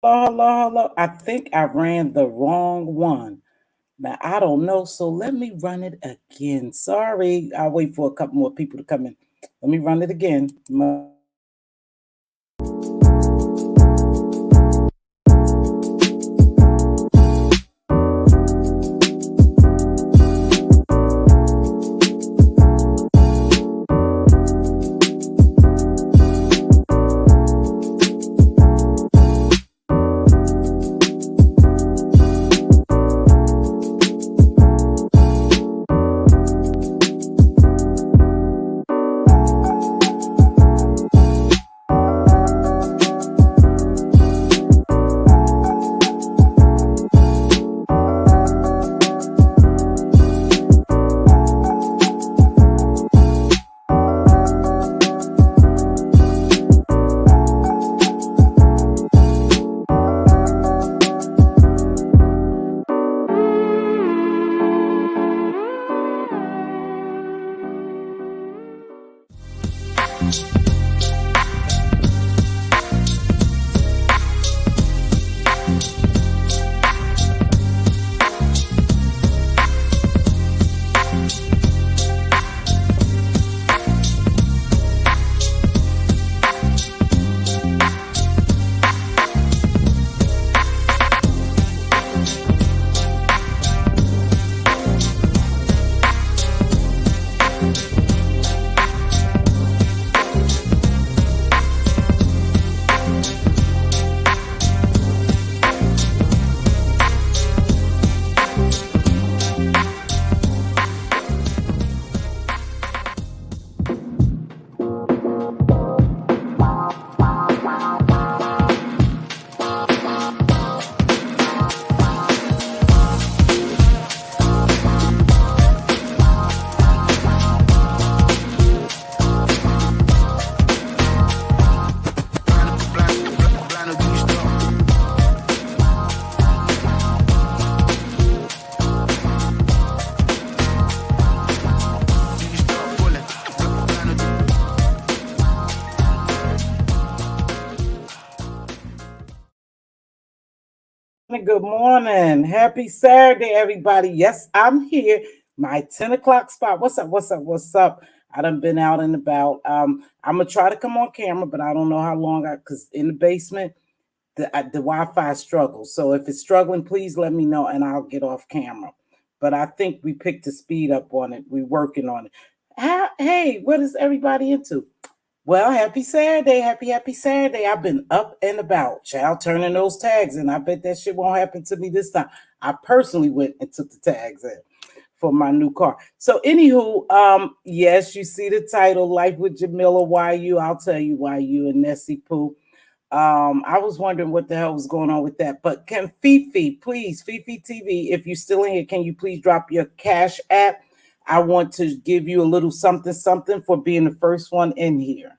Hello. I think I ran the wrong one. Now, I don't know, so let me run it again. Sorry, I'll wait for a couple more people to come in. Let me run it again. Good morning. Happy Saturday, everybody. Yes, I'm here. My 10 o'clock spot. What's up? I done been out and about. I'm gonna try to come on camera, but I don't know how long because in the basement, the Wi-Fi struggles. So if it's struggling, please let me know and I'll get off camera. But I think we picked the speed up on it. We're working on it. Hey, what is everybody into? Well, happy Saturday. Happy Saturday. I've been up and about, child, turning those tags in. I bet that shit won't happen to me this time. I personally went and took the tags in for my new car. So, anywho, yes, you see the title, Life with Jamila. Why you? I'll tell you why you and Nessie Pooh. I was wondering what the hell was going on with that. But can Fifi, please, Fifi TV, if you're still in here, can you please drop your Cash App? I want to give you a little something for being the first one in here.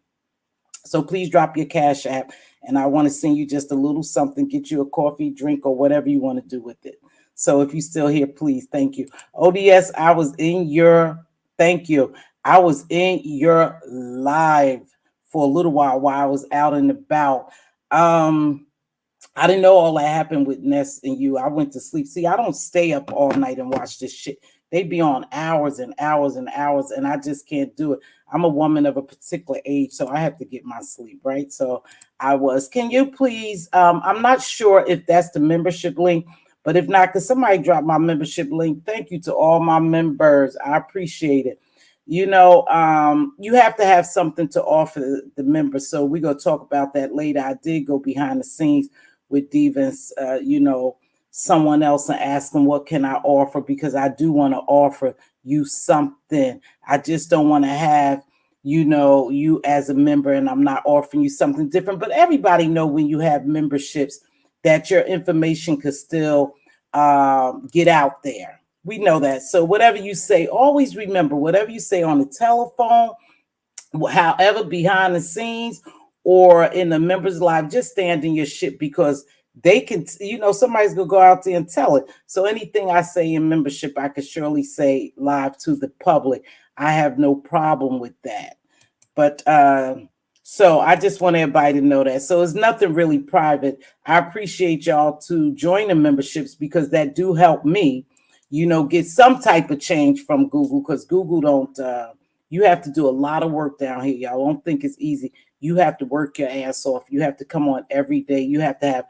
So please drop your Cash App, and I want to send you just a little something, get you a coffee, drink, or whatever you want to do with it. So if you're still here, please, thank you. ODS, thank you. I was in your live for a little while I was out and about. I didn't know all that happened with Ness and you. I went to sleep. See, I don't stay up all night and watch this shit. They be on hours and hours and hours, and I just can't do it. I'm a woman of a particular age, so I have to get my sleep, right? So can you please, I'm not sure if that's the membership link, but if not, because somebody dropped my membership link. Thank you to all my members. I appreciate it. You have to have something to offer the members. So we're going to talk about that later. I did go behind the scenes with Divas, someone else and ask them what can I offer, because I do want to offer you something. I just don't want to have, you as a member and I'm not offering you something different. But everybody know when you have memberships that your information could still get out there. We know that. So whatever you say, always remember, whatever you say on the telephone, however, behind the scenes or in the members live, just stand in your shit, because they can, somebody's going to go out there and tell it. So anything I say in membership, I could surely say live to the public. I have no problem with that. But So I just want everybody to know that. So it's nothing really private. I appreciate y'all to join the memberships because that do help me, get some type of change from Google because Google don't. You have to do a lot of work down here. Y'all don't think it's easy. You have to work your ass off. You have to come on every day. You have to have,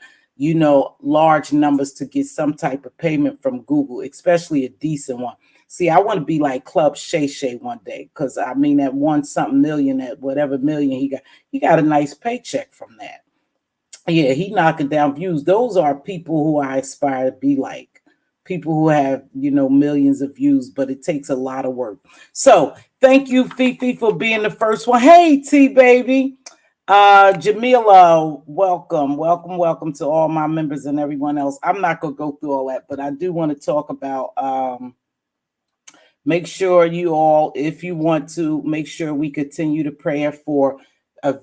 large numbers to get some type of payment from Google, especially a decent one. See, I want to be like Club Shay Shay one day because I mean that one something million, that whatever million he got a nice paycheck from that. Yeah, he knocking down views. Those are people who I aspire to be like. People who have, millions of views, but it takes a lot of work. So thank you, Fifi, for being the first one. Hey, T baby. Jamila, welcome, welcome, welcome to all my members and everyone else. I'm not gonna go through all that, but I do want to talk about make sure you all, if you want to, make sure we continue to pray for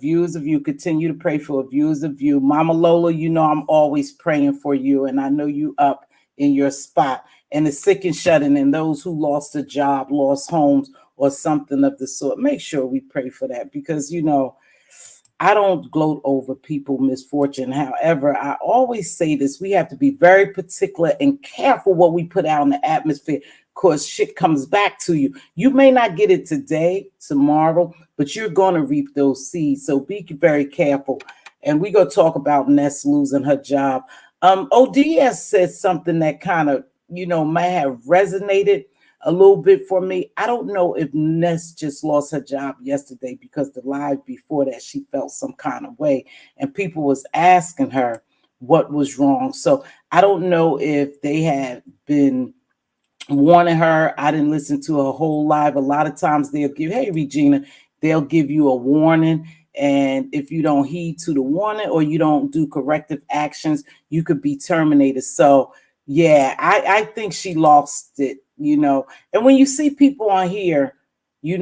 views of you. Continue to pray for views of you. Mama Lola, I'm always praying for you. And I know you up in your spot. And the sick and shut-in and those who lost a job, lost homes, or something of the sort. Make sure we pray for that because, I don't gloat over people misfortune. However, I always say this, we have to be very particular and careful what we put out in the atmosphere because shit comes back to you. You may not get it today, tomorrow, but you're going to reap those seeds. So be very careful. And we're going to talk about Ness losing her job. ODS said something that kind of, might have resonated a little bit for me. I don't know if Ness just lost her job yesterday because the live before that she felt some kind of way and people was asking her what was wrong. So I don't know if they had been warning her. I didn't listen to a whole live. A lot of times they'll give, hey Regina, they'll give you a warning. And if you don't heed to the warning or you don't do corrective actions, you could be terminated. So yeah, I think she lost it, And when you see people on here,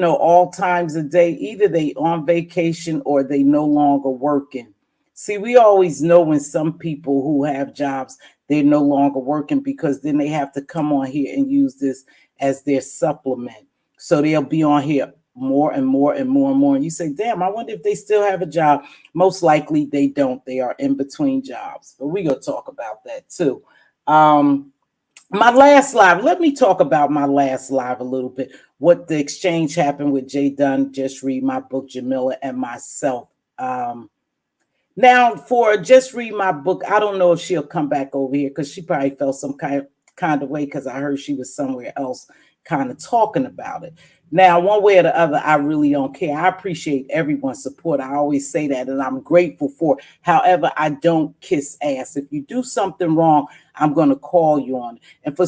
all times a day, either they on vacation or they no longer working. See, we always know when some people who have jobs, they're no longer working because then they have to come on here and use this as their supplement. So they'll be on here more and more and more and more. And you say, damn, I wonder if they still have a job. Most likely they don't. They are in between jobs. But we're going to talk about that too. My last live, let me talk about my last live a little bit. What the exchange happened with Jay Dunn, Just Read My Book, Jamila, and myself. Now, for Just Read My Book, I don't know if she'll come back over here because she probably felt some kind of way because I heard she was somewhere else kind of talking about it. Now, one way or the other, I really don't care. I appreciate everyone's support. I always say that, and I'm grateful for it. However, I don't kiss ass. If you do something wrong, I'm going to call you on it. And for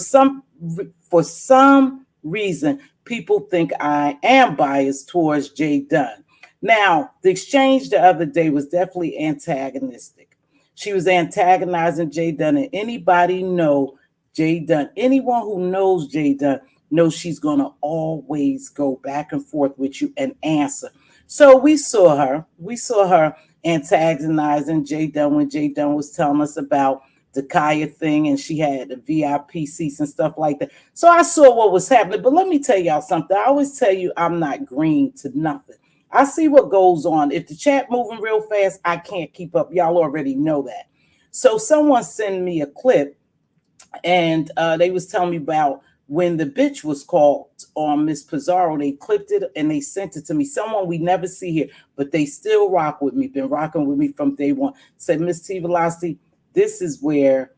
some reason, people think I am biased towards Jay Dunn. Now, the exchange the other day was definitely antagonistic. She was antagonizing Jay Dunn, and anybody know Jay Dunn, anyone who knows Jay Dunn, knows she's going to always go back and forth with you and answer. So we saw her antagonizing Jay Dunn when Jay Dunn was telling us about the Kaya thing and she had the VIP seats and stuff like that. So I saw what was happening. But let me tell y'all something. I always tell you I'm not green to nothing. I see what goes on. If the chat moving real fast, I can't keep up. Y'all already know that. So someone sent me a clip and they was telling me about when the bitch was called on Miss Pizarro. They clipped it and they sent it to me. Someone we never see here, but they still rock with me, been rocking with me from day one. Said, Mz.Teavalocity, this is where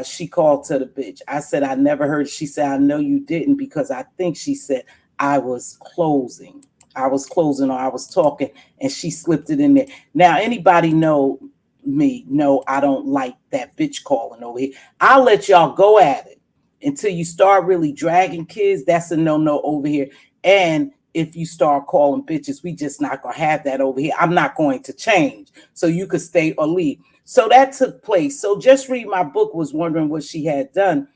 she called to the bitch. I said, I never heard. She said, I know you didn't because I think she said I was closing or I was talking and she slipped it in there. Now, anybody know me? No, I don't like that bitch calling over here. I'll let y'all go at it until you start really dragging kids. That's a no over here. And if you start calling bitches, we just not gonna have that over here. I'm not going to change. So you could stay or leave. So that took place. So Just Read My Book was wondering what she had done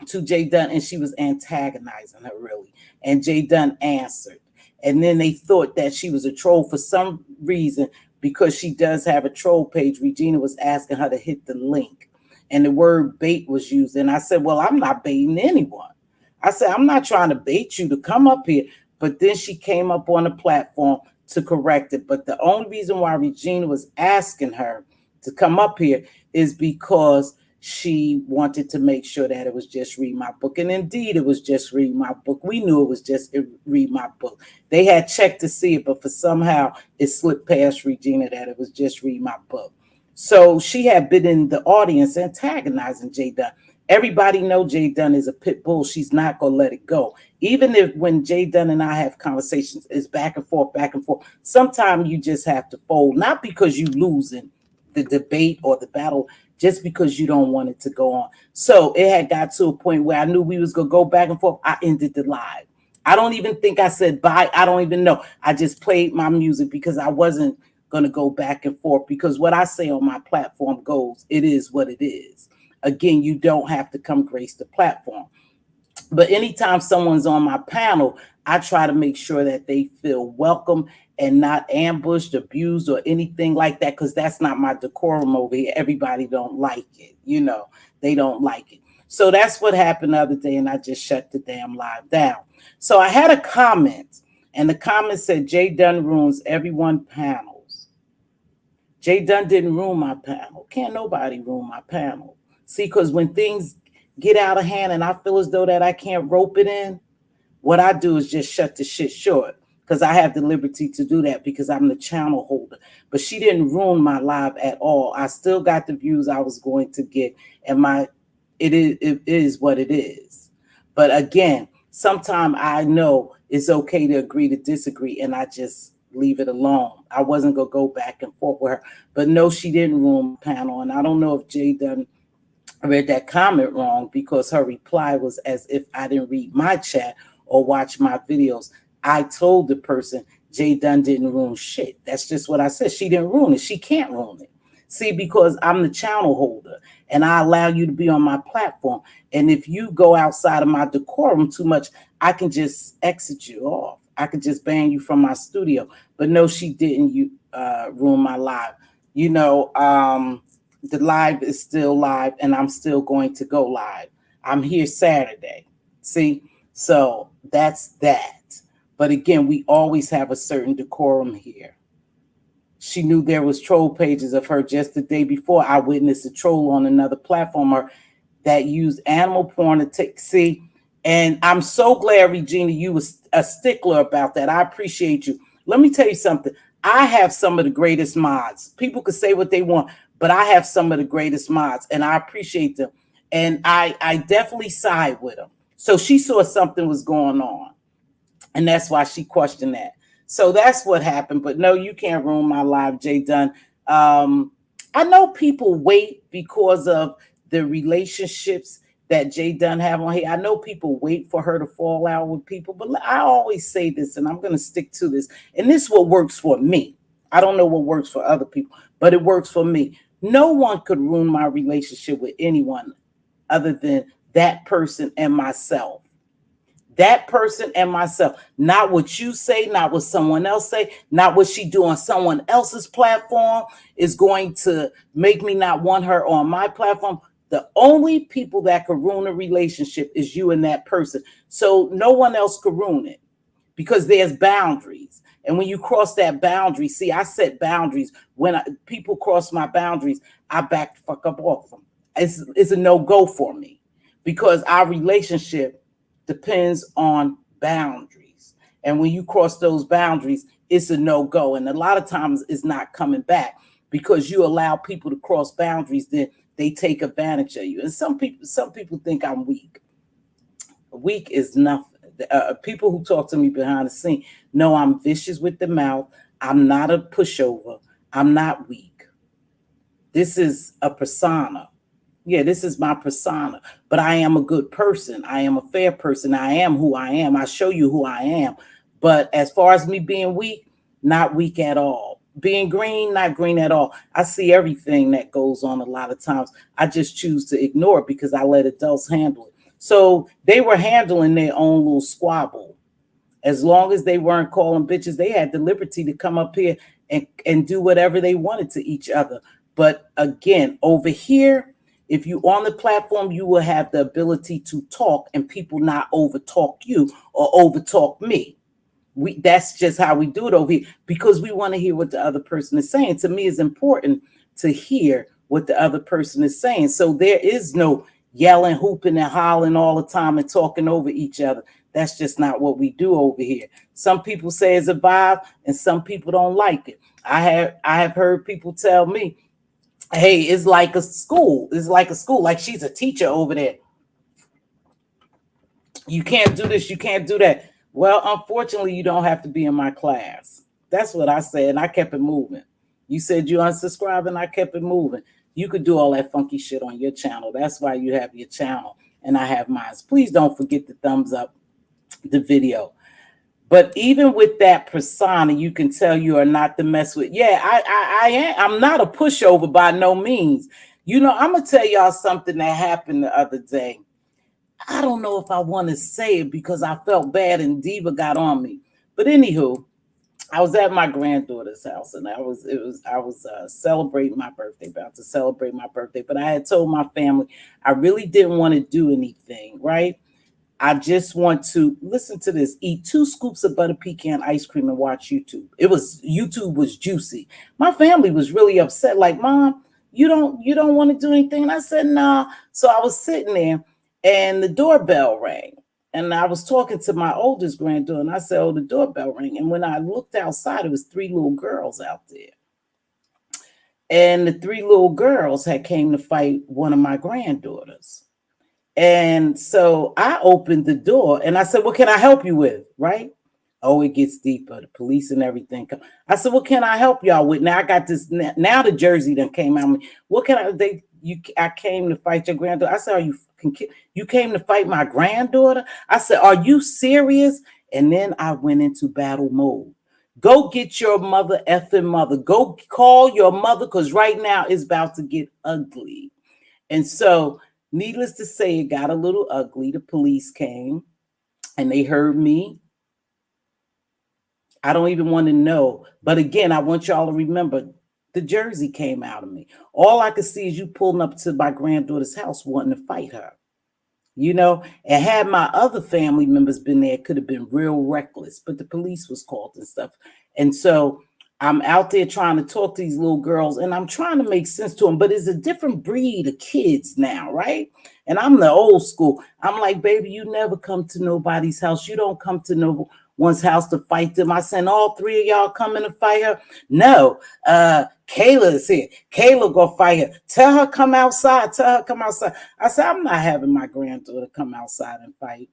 to Jay Dunn, and she was antagonizing her really. And Jay Dunn answered. And then they thought that she was a troll for some reason because she does have a troll page. Regina was asking her to hit the link. And the word bait was used. And I said, well, I'm not baiting anyone. I said, I'm not trying to bait you to come up here. But then she came up on the platform to correct it. But the only reason why Regina was asking her to come up here is because she wanted to make sure that it was just read my book. And indeed, it was just read my book. We knew it was just read my book. They had checked to see it, but for somehow it slipped past Regina that it was just read my book. So she had been in the audience antagonizing Jay Dunn. Everybody know Jay Dunn is a pit bull. She's not going to let it go. Even if when Jay Dunn and I have conversations, it's back and forth, back and forth. Sometimes you just have to fold, not because you losing the debate or the battle, just because you don't want it to go on. So it had got to a point where I knew we was going to go back and forth. I ended the live. I don't even think I said bye. I don't even know. I just played my music because I wasn't going to go back and forth, because what I say on my platform goes. It is what it is. Again, you don't have to come grace the platform. But anytime someone's on my panel, I try to make sure that they feel welcome and not ambushed, abused, or anything like that, because that's not my decorum over here. Everybody don't like it. They don't like it. So that's what happened the other day, and I just shut the damn live down. So I had a comment, and the comment said, Jay Dunn ruins everyone panels. Jay Dunn didn't ruin my panel. Can't nobody ruin my panel. See, because when things get out of hand and I feel as though that I can't rope it in, what I do is just shut the shit short, because I have the liberty to do that because I'm the channel holder. But she didn't ruin my live at all. I still got the views I was going to get, and it is what it is. But again, sometimes I know it's okay to agree to disagree, and I just leave it alone. I wasn't going to go back and forth with her. But no, she didn't ruin my panel, and I don't know if Jay Dunn read that comment wrong, because her reply was as if I didn't read my chat or watch my videos. I told the person Jay Dunn didn't ruin shit. That's just what I said. She didn't ruin it. She can't ruin it. See, because I'm the channel holder and I allow you to be on my platform. And if you go outside of my decorum too much, I can just exit you off. I could just ban you from my studio. But no, she didn't ruin my live. The live is still live, and I'm still going to go live. I'm here Saturday. See? So that's that. But again, we always have a certain decorum here. She knew there was troll pages of her just the day before. I witnessed a troll on another platform that used animal porn to take. See? And I'm so glad, Regina, you was a stickler about that. I appreciate you. Let me tell you something. I have some of the greatest mods. People could say what they want, but I have some of the greatest mods, and I appreciate them. And I definitely side with them. So she saw something was going on, and that's why she questioned that. So that's what happened. But no, you can't ruin my live, Jay Dunn. I know people wait because of the relationships that Jay Dunn have on here. I know people wait for her to fall out with people, but I always say this, and I'm going to stick to this. And this is what works for me. I don't know what works for other people, but it works for me. No one could ruin my relationship with anyone other than that person and myself. That person and myself. Not what you say, not what someone else say, not what she do on someone else's platform is going to make me not want her on my platform. The only people that could ruin a relationship is you and that person. So no one else could ruin it, because there's boundaries. And when you cross that boundary, see, I set boundaries. When people cross my boundaries, I back the fuck up off them. It's a no-go for me, because our relationship depends on boundaries. And when you cross those boundaries, it's a no-go. And a lot of times it's not coming back, because you allow people to cross boundaries, then they take advantage of you. And some people think I'm weak. Weak is nothing. People who talk to me behind the scene know I'm vicious with the mouth. I'm not a pushover. I'm not weak. This is a persona. Yeah, this is my persona. But I am a good person. I am a fair person. I am who I am. I show you who I am. But as far as me being weak, not weak at all. Being green, not green at all. I see everything that goes on a lot of times. I just choose to ignore it because I let adults handle it. So they were handling their own little squabble. As long as they weren't calling bitches, they had the liberty to come up here and do whatever they wanted to each other. But again, over here, if you on the platform, you will have the ability to talk and people not over talk you or over talk me. That's just how we do it over here because we want to hear what the other person is saying. To me, it's important to hear what the other person is saying. So there is no yelling, hooping, and hollering all the time and talking over each other. That's just not what we do over here. Some people say it's a vibe, and some people don't like it. I have heard people tell me, "Hey, it's like a school. It's like a school. Like she's a teacher over there. You can't do this. You can't do that." Well, unfortunately, you don't have to be in my class. That's what I said, and I kept it moving. You said you unsubscribe, and I kept it moving. You could do all that funky shit on your channel. That's why you have your channel, and I have mine. Please don't forget to thumbs up the video. But even with that persona, you can tell you are not to mess with. Yeah, I am. I'm not a pushover by no means. I'm gonna tell y'all something that happened the other day. I don't know if I want to say it because I felt bad and Diva got on me. But anywho, I was at my granddaughter's house and I was celebrating my birthday, about to celebrate my birthday. But I had told my family I really didn't want to do anything, right? I just want to listen to this. Eat 2 scoops of butter pecan ice cream and watch YouTube. YouTube was juicy. My family was really upset. Like, Mom, you don't want to do anything. And I said, nah. So I was sitting there and the doorbell rang. And I was talking to my oldest granddaughter and I said, oh, the doorbell rang. And when I looked outside, it was 3 little girls out there. And the 3 little girls had came to fight one of my granddaughters. And so I opened the door and I said, what can I help you with? Right? Oh, it gets deeper. The police and everything. I said, what can I help y'all with? Now I got this. Now the jersey done came out. What can I came to fight your granddaughter. I said, you came to fight my granddaughter? I said, are you serious? And then I went into battle mode. Go get your mother effing mother. Go call your mother because right now it's about to get ugly. And so needless to say, it got a little ugly. The police came and they heard me. I don't even want to know. But again, I want y'all to remember the jersey came out of me. All I could see is you pulling up to my granddaughter's house wanting to fight her. And had my other family members been there, it could have been real reckless. But the police was called and stuff. And so I'm out there trying to talk to these little girls and I'm trying to make sense to them, but it's a different breed of kids now, right? And I'm the old school. I'm like, baby, you never come to nobody's house. You don't come to no one's house to fight them. I sent all 3 of y'all coming to fight her. No, Kayla is here. Kayla go fight her. Tell her come outside. Tell her come outside. I said, I'm not having my granddaughter come outside and fight.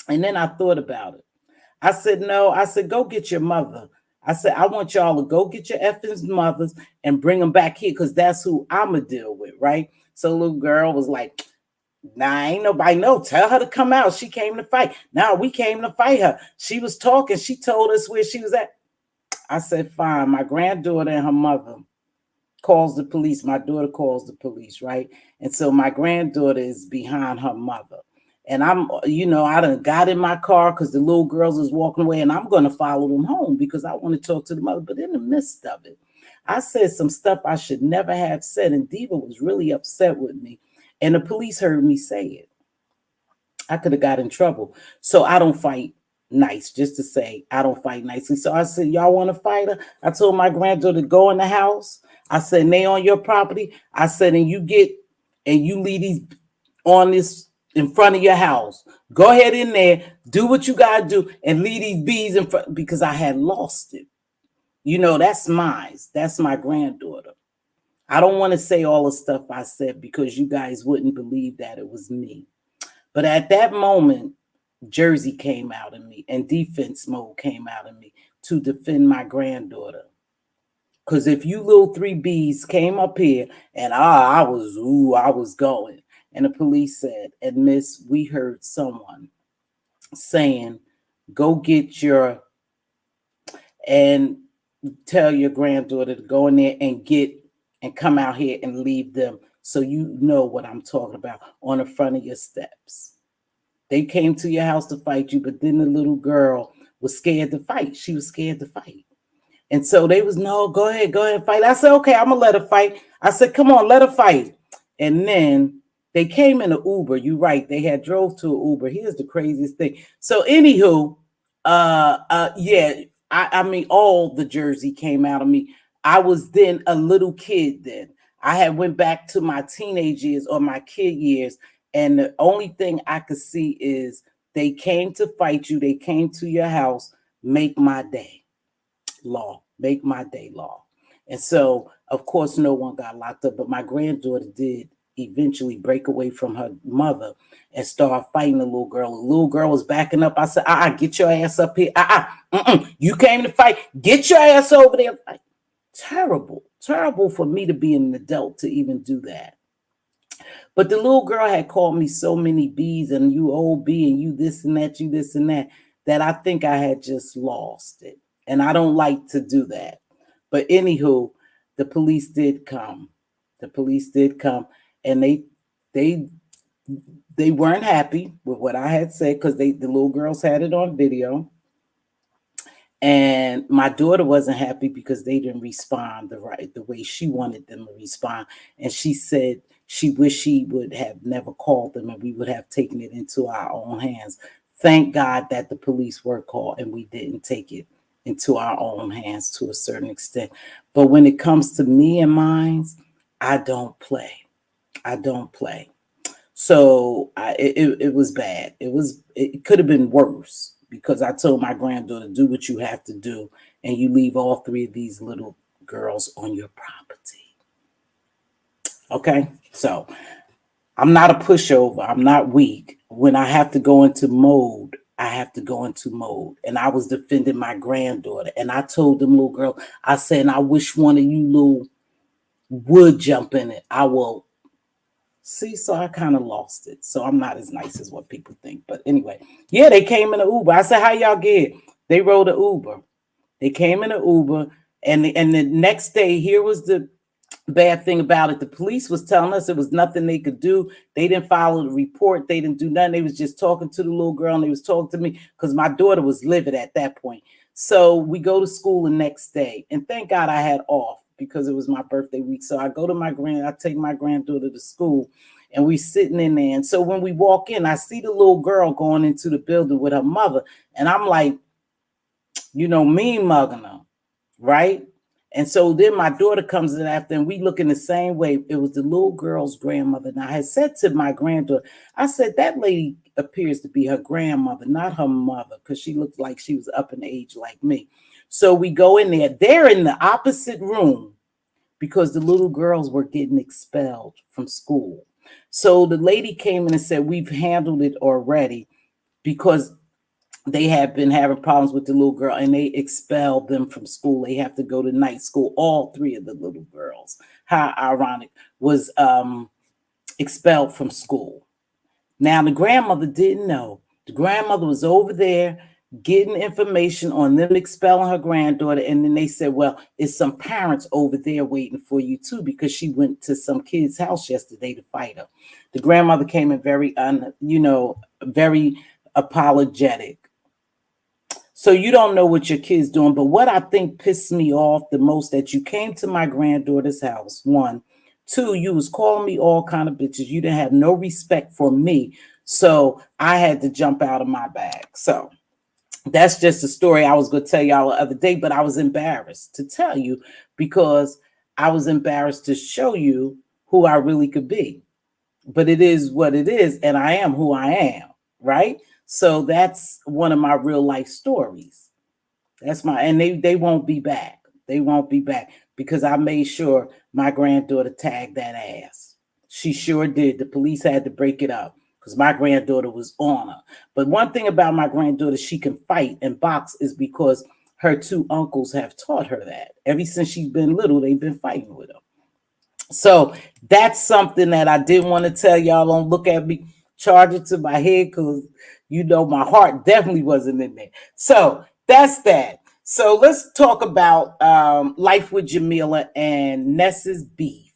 And then I thought about it. I said, no. I said, go get your mother. I said, I want y'all to go get your effing mothers and bring them back here because that's who I'm going to deal with, right? So little girl was like, nah, ain't nobody know. Tell her to come out. She came to fight. Now we came to fight her. She was talking. She told us where she was at. I said, fine. My granddaughter and her mother calls the police. My daughter calls the police, right? And so my granddaughter is behind her mother. And I'm, I done got in my car because the little girls was walking away and I'm going to follow them home because I want to talk to the mother. But in the midst of it, I said some stuff I should never have said. And Diva was really upset with me. And the police heard me say it. I could have got in trouble. So I don't fight nice, just to say I don't fight nicely. So I said, y'all want to fight her? I told my granddaughter to go in the house. I said, and they on your property. I said, and you leave these on this in front of your house. Go ahead in there, do what you got to do, and leave these bees in front because I had lost it. That's mine. That's my granddaughter. I don't want to say all the stuff I said because you guys wouldn't believe that it was me. But at that moment, jersey came out of me and defense mode came out of me to defend my granddaughter. Because if you little 3 Bs came up here and I was going. And the police said, and miss, we heard someone saying, go get and tell your granddaughter to go in there and come out here and leave them. So you know what I'm talking about on the front of your steps. They came to your house to fight you, but then the little girl was scared to fight. She was scared to fight. And so they was, no, go ahead and fight. I said, okay, I'm going to let her fight. I said, come on, let her fight. And then they came in an Uber. You're right. They had drove to an Uber. Here's the craziest thing. So anywho, Yeah, I mean, all the Jersey came out of me. I was then a little kid then. I had went back to my teenage years or my kid years, and the only thing I could see is they came to fight you. They came to your house, make my day law, make my day law. And so, of course, no one got locked up, but my granddaughter did eventually break away from her mother and start fighting the little girl. The little girl was backing up. I said, get your ass up here. You came to fight. Get your ass over there. Fight. Terrible, terrible for me to be an adult to even do that. But the little girl had called me so many B's and you old B and you this and that, you this and that, that I think I had just lost it. And I don't like to do that. But anywho, the police did come. The police did come, and they weren't happy with what I had said because the little girls had it on video. And my daughter wasn't happy because they didn't respond the way she wanted them to respond. And she said she wished she would have never called them and we would have taken it into our own hands. Thank God that the police were called and we didn't take it into our own hands to a certain extent. But when it comes to me and mine, I don't play. I don't play. So it was bad. It could have been worse because I told my granddaughter, do what you have to do, and you leave all three of these little girls on your property. Okay, so I'm not a pushover. I'm not weak. When I have to go into mode, I have to go into mode. And I was defending my granddaughter, and I told them little girl, I said, and I wish one of you little would jump in it. I will. See, so I kind of lost it. So I'm not as nice as what people think. But anyway, yeah, they came in an Uber. I said, how y'all get? They rode an Uber. They came in an Uber. And the next day, here was the bad thing about it. The police was telling us it was nothing they could do. They didn't follow the report. They didn't do nothing. They was just talking to the little girl, and they was talking to me because my daughter was livid at that point. So we go to school the next day. And thank God I had off because it was my birthday week. So I go to I take my granddaughter to school, and we sitting in there. And so when we walk in, I see the little girl going into the building with her mother. And I'm like, mean mugging her, right? And so then my daughter comes in after, and we look in the same way. It was the little girl's grandmother. And I had said to my granddaughter, I said, that lady appears to be her grandmother, not her mother, because she looked like she was up in age like me. So we go in there. They're in the opposite room because the little girls were getting expelled from school. So the lady came in and said, we've handled it already because they have been having problems with the little girl and they expelled them from school. They have to go to night school. All three of the little girls, how ironic, was expelled from school. Now, the grandmother didn't know. The grandmother was over there getting information on them expelling her granddaughter. And then they said, well, it's some parents over there waiting for you too, because she went to some kid's house yesterday to fight her. The grandmother came in very, very apologetic. So you don't know what your kid's doing. But what I think pissed me off the most, that you came to my granddaughter's house, 1. 2, you was calling me all kind of bitches. You didn't have no respect for me. So I had to jump out of my bag. So that's just a story I was going to tell y'all the other day, but I was embarrassed to tell you because I was embarrassed to show you who I really could be. But it is what it is, and I am who I am, right? So that's one of my real life stories. And they won't be back. They won't be back because I made sure my granddaughter tagged that ass. She sure did. The police had to break it up because my granddaughter was on her. But one thing about my granddaughter, she can fight and box, is because her 2 uncles have taught her that. Ever since she's been little, they've been fighting with her. So that's something that I didn't want to tell y'all. Don't look at me, charge it to my head, because my heart definitely wasn't in there. So that's that. So let's talk about life with Jamila and Ness'S beef.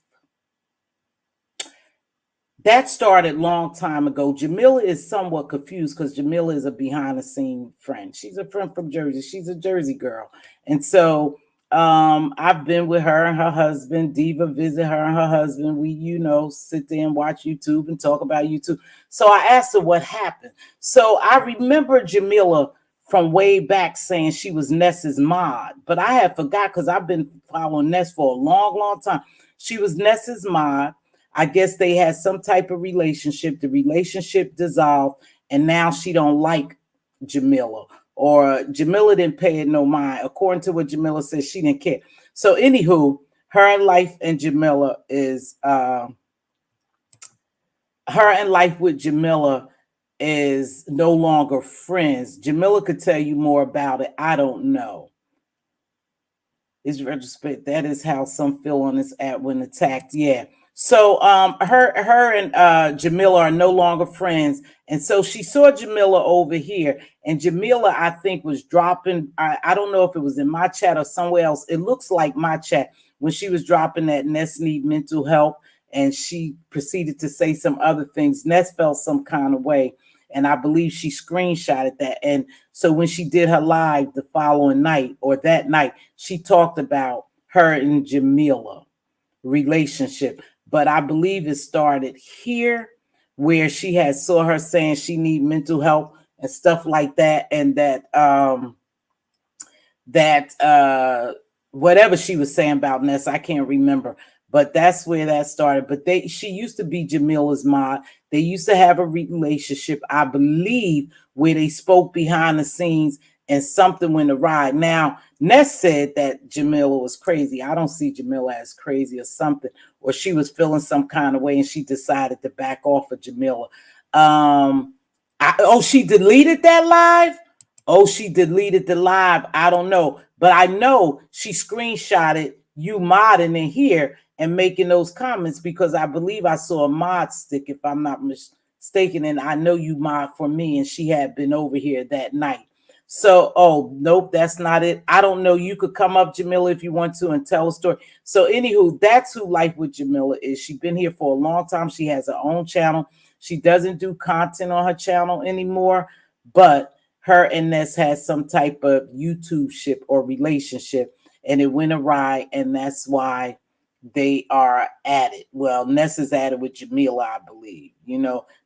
That started a long time ago. Jamila is somewhat confused because Jamila is a behind the scene friend. She's a friend from Jersey. She's a Jersey girl. And so I've been with her and her husband. Diva visit her and her husband. We, sit there and watch YouTube and talk about YouTube. So I asked her what happened. So I remember Jamila from way back saying she was Ness's mod, but I had forgot because I've been following Ness for a long, long time. She was Ness's mod. I guess they had some type of relationship. The relationship dissolved, and now she don't like Jamila, or Jamila didn't pay it no mind. According to what Jamila says, she didn't care. So, anywho, her life and Jamila is her and life with Jamila is no longer friends. Jamila could tell you more about it. I don't know. Is retrospect. That is how some feel on this app when attacked. Yeah. So her and Jamila are no longer friends. And so she saw Jamila over here. And Jamila, I think, was dropping. I don't know if it was in my chat or somewhere else. It looks like my chat when she was dropping that Ness need mental help. And she proceeded to say some other things. Ness felt some kind of way. And I believe she screenshotted that. And so when she did her live the following night or that night, she talked about her and Jamila relationship. But I believe it started here where she had saw her saying she need mental help and stuff like that. And that whatever she was saying about Ness, I can't remember. But that's where that started. But she used to be Jamila's mod. They used to have a relationship, I believe, where they spoke behind the scenes and something went awry. Now, Ness said that Jamila was crazy. I don't see Jamila as crazy or something, or she was feeling some kind of way and she decided to back off of Jamila. She deleted that live? Oh, she deleted the live. I don't know. But I know she screenshotted you modding in here and making those comments because I believe I saw a mod stick, if I'm not mistaken. And I know you mod for me, and she had been over here that night. So, nope, that's not it. I don't know. You could come up, Jamila, if you want to and tell a story. So, anywho, that's who Life with Jamila is. She's been here for a long time. She has her own channel. She doesn't do content on her channel anymore, but her and Ness has some type of YouTube ship or relationship, and it went awry, and that's why they are at it. Well, Ness is at it with Jamila, I believe.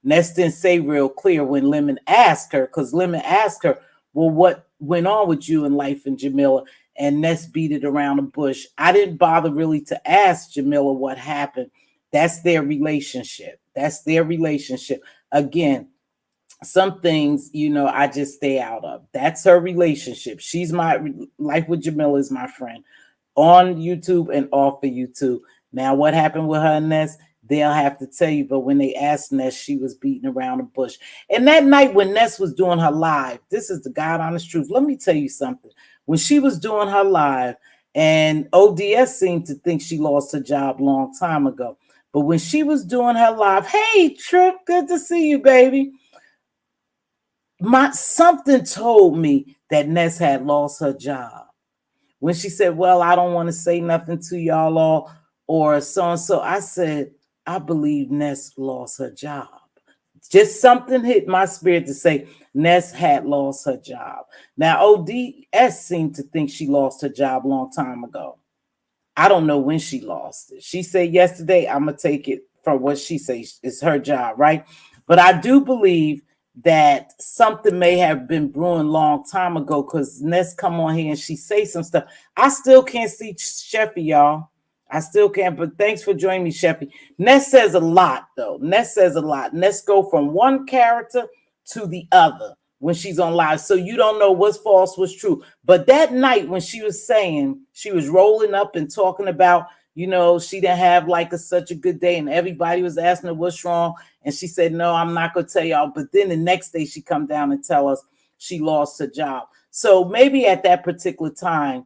Ness didn't say real clear when Lemon asked her, because Lemon asked her, well, what went on with you in life and Jamila? And Ness beat it around the bush. I didn't bother really to ask Jamila what happened. That's their relationship. Again, some things, I just stay out of. That's her relationship. She's my Life with Jamila is my friend on YouTube and off of YouTube. Now, what happened with her and Ness, they'll have to tell you. But when they asked Ness, she was beating around the bush. And that night when Ness was doing her live, this is the God honest truth. Let me tell you something. When she was doing her live, and ODS seemed to think she lost her job a long time ago. But when she was doing her live, hey, Trip, good to see you, baby. Something told me that Ness had lost her job. When she said, well, I don't want to say nothing to y'all all or so-and-so, I said, I believe Ness lost her job. Just something hit my spirit to say Ness had lost her job. Now, ODS seemed to think she lost her job a long time ago. I don't know when she lost it. She said yesterday, I'm going to take it from what she says. It's her job, right? But I do believe that something may have been brewing long time ago, because Ness come on here and she say some stuff. I still can't see Sheffy, y'all. I still can't, but thanks for joining me, Sheffy. Ness says a lot, though. Ness says a lot. Ness go from one character to the other when she's on live. So you don't know what's false, what's true. But that night when she was saying, she was rolling up and talking about, she didn't have such a good day, and everybody was asking her what's wrong. And she said, no, I'm not going to tell y'all. But then the next day she come down and tell us she lost her job. So maybe at that particular time,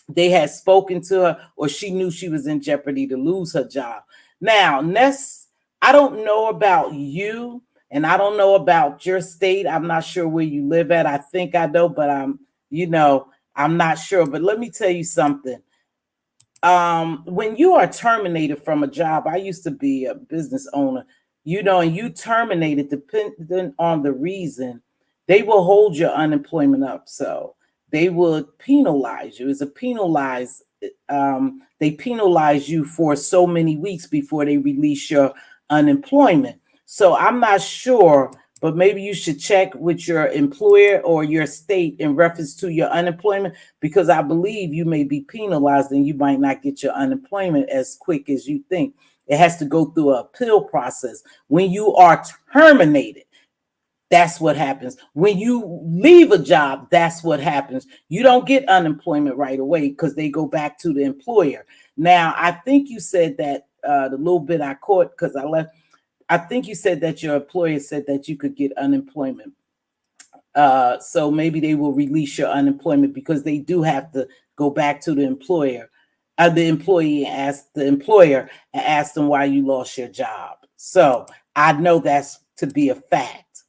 they had spoken to her, or she knew she was in jeopardy to lose her job. Now, Ness, I don't know about you, and I don't know about your state. I'm not sure where you live at. I think I know, but I'm not sure. But let me tell you something. When you are terminated from a job, I used to be a business owner, and you terminated, depending on the reason, they will hold your unemployment up. So they would penalize you. It's a penalize. They penalize you for so many weeks before they release your unemployment. So I'm not sure, but maybe you should check with your employer or your state in reference to your unemployment, because I believe you may be penalized and you might not get your unemployment as quick as you think. It has to go through an appeal process. When you are terminated, that's what happens. When you leave a job, that's what happens. You don't get unemployment right away because they go back to the employer. Now, I think you said that the little bit I caught because I left, I think you said that your employer said that you could get unemployment. So maybe they will release your unemployment because they do have to go back to the employer, the employee, and ask the employer and ask them why you lost your job. So I know that's to be a fact,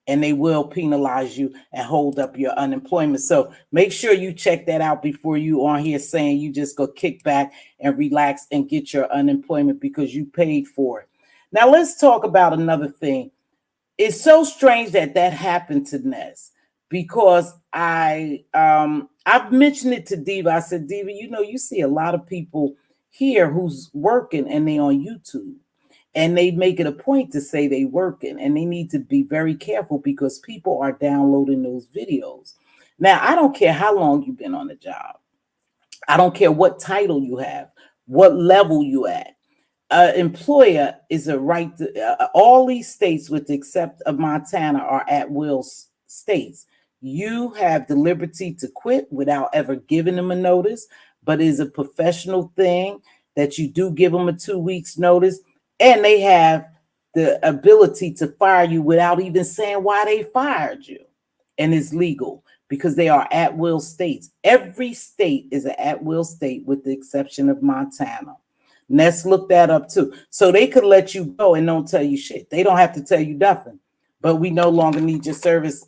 and they will penalize you and hold up your unemployment. So make sure you check that out before you on here saying you just go kick back and relax and get your unemployment because you paid for it. Now let's talk about another thing. It's so strange that that happened to Ness, because I've mentioned it to Diva. I said, Diva, you know, you see a lot of people here who's working and they on YouTube, and they make it a point to say they working, and they need to be very careful because people are downloading those videos. Now, I don't care how long you've been on the job. I don't care what title you have, what level you at. Employer is a right to, all these states with the except of Montana are at will states. You have the liberty to quit without ever giving them a notice, but it is a professional thing that you do give them a 2 weeks notice, and they have the ability to fire you without even saying why they fired you, and it's legal because they are at will states. Every state is an at will state with the exception of Montana. Let's look that up too. So they could let you go and don't tell you shit. They don't have to tell you nothing. But we no longer need your service,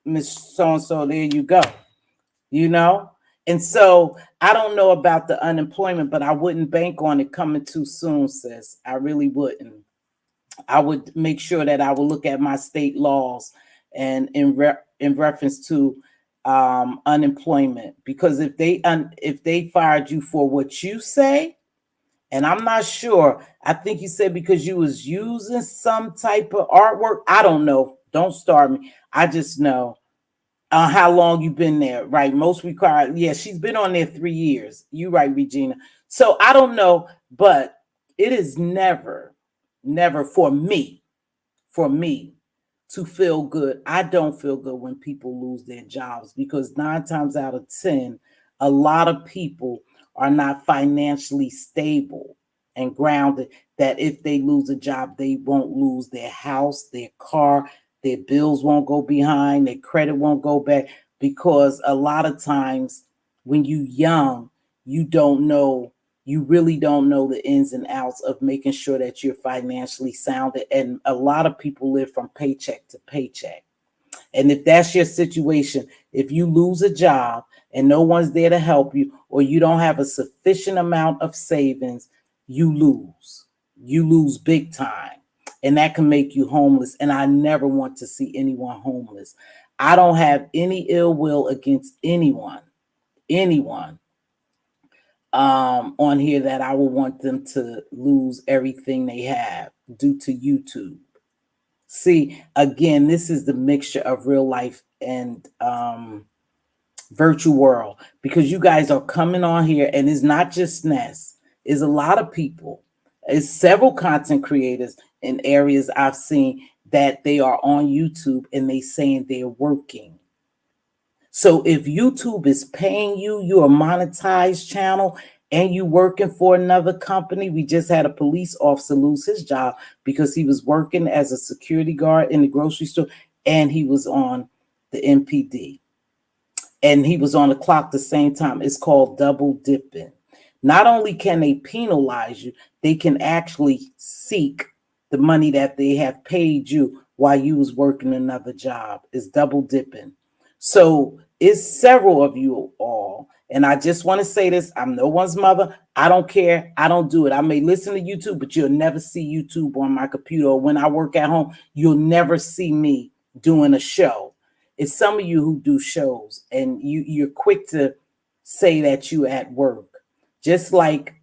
Miss So-and-so. There you go. You know? And so I don't know about the unemployment, but I wouldn't bank on it coming too soon, sis. I really wouldn't. I would make sure that I would look at my state laws and in reference to unemployment, because if they fired you for what you say, and I'm not sure. I think you said because you was using some type of artwork. I don't know. Don't start me. I just know how long you've been there, right? Most required. Yeah, she's been on there 3 years. You right, Regina. So I don't know, but it is never for me to feel good. I don't feel good when people lose their jobs, because 9 times out of 10, a lot of people are not financially stable and grounded, that if they lose a job, they won't lose their house, their car, their bills won't go behind, their credit won't go back, because a lot of times when you young, you don't know, you really don't know the ins and outs of making sure that you're financially sound. And a lot of people live from paycheck to paycheck. And if that's your situation, if you lose a job and no one's there to help you, or you don't have a sufficient amount of savings, you lose. You lose big time. And that can make you homeless. And I never want to see anyone homeless. I don't have any ill will against anyone on here that I would want them to lose everything they have due to YouTube. See, again, this is the mixture of real life and virtual world, because you guys are coming on here, and it's not just Ness, it's a lot of people. It's several content creators in areas I've seen that they are on YouTube and they saying they're working. So if YouTube is paying you, you're a monetized channel, and you working for another company. We just had a police officer lose his job because he was working as a security guard in the grocery store, and he was on the MPD, and he was on the clock the same time. It's called double dipping. Not only can they penalize you, they can actually seek the money that they have paid you while you was working another job. It's double dipping. So it's several of you all. And I just want to say this. I'm no one's mother. I don't care. I don't do it. I may listen to YouTube, but you'll never see YouTube on my computer. Or when I work at home, you'll never see me doing a show. It's some of you who do shows, and you're quick to say that you at work. Just like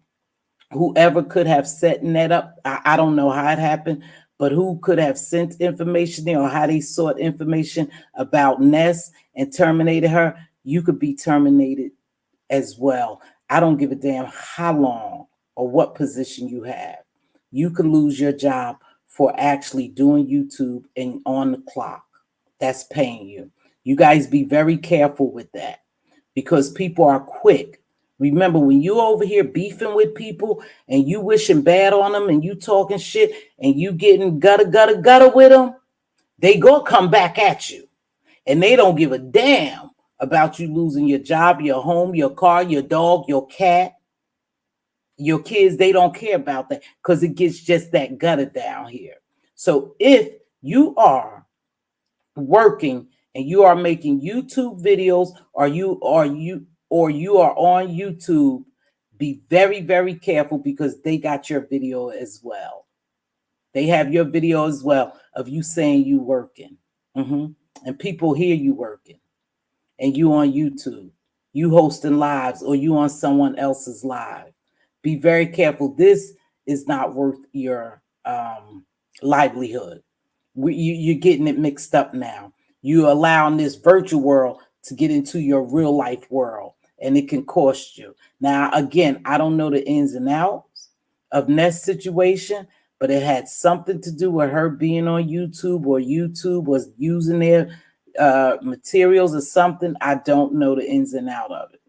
whoever could have set that up. I don't know how it happened, but who could have sent information there or how they sought information about Ness and terminated her, you could be terminated as well. I don't give a damn how long or what position you have. You could lose your job for actually doing YouTube and on the clock. That's paying you. You guys be very careful with that because people are quick. Remember, when you over here beefing with people and you wishing bad on them and you talking shit and you getting gutter with them, they gonna come back at you. And they don't give a damn about you losing your job, your home, your car, your dog, your cat, your kids. They don't care about that because it gets just that gutter down here. So if you are working and you are making YouTube videos or you are on YouTube, be very, very careful because they got your video as well. They have your video as well of you saying you working. And people hear you working and you on YouTube, you hosting lives or you on someone else's live. Be very careful. This is not worth your livelihood. You're getting it mixed up now. You're allowing this virtual world to get into your real life world, and it can cost you. Now, again, I don't know the ins and outs of Ness' situation, but it had something to do with her being on YouTube or YouTube was using their materials or something. I don't know the ins and out of it.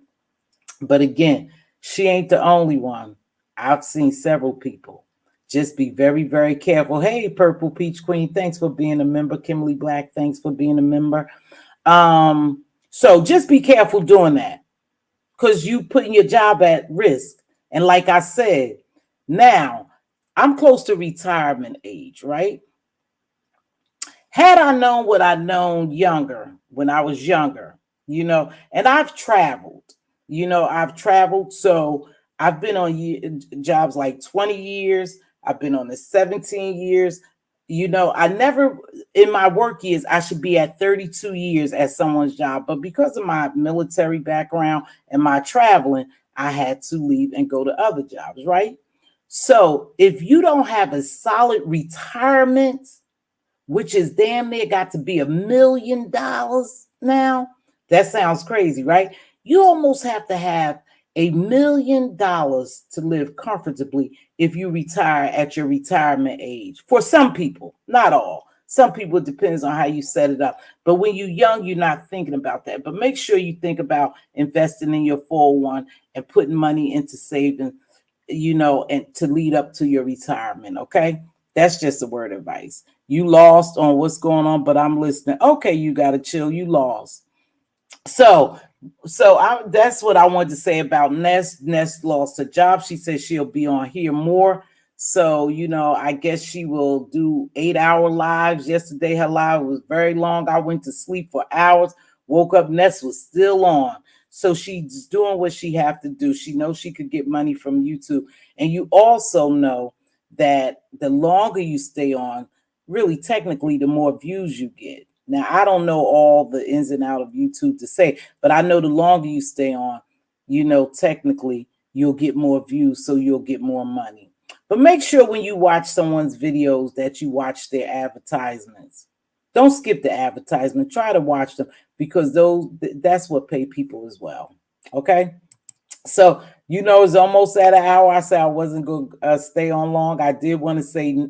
But again, she ain't the only one. I've seen several people. Just be very, very careful. Hey, Purple Peach Queen, thanks for being a member. Kimberly Black, thanks for being a member. So just be careful doing that because you putting your job at risk. And like I said, now I'm close to retirement age, right? Had I known what I known younger, when I was younger, and I've traveled, so I've been on jobs like 20 years. I've been on the 17 years. I never, in my work years, I should be at 32 years at someone's job. But because of my military background and my traveling, I had to leave and go to other jobs, right? So if you don't have a solid retirement, which is damn near got to be $1 million now. That sounds crazy, right? You almost have to have $1 million to live comfortably if you retire at your retirement age. For some people, not all. Some people, it depends on how you set it up. But when you're young, you're not thinking about that. But make sure you think about investing in your 401 and putting money into saving, and to lead up to your retirement, okay? That's just a word of advice. You lost on what's going on, but I'm listening. Okay, you got to chill. You lost. So that's what I wanted to say about Ness. Ness lost her job. She said she'll be on here more. So, I guess she will do 8-hour lives. Yesterday, her live was very long. I went to sleep for hours, woke up, Ness was still on. So she's doing what she have to do. She knows she could get money from YouTube. And you also know that the longer you stay on, really technically, the more views you get. Now, I don't know all the ins and out of YouTube to say, but I know the longer you stay on, technically you'll get more views, so you'll get more money. But make sure when you watch someone's videos that you watch their advertisements. Don't skip the advertisement. Try to watch them because that's what pay people as well. Okay? So, it's almost at an hour. I said I wasn't going to stay on long. I did want to say,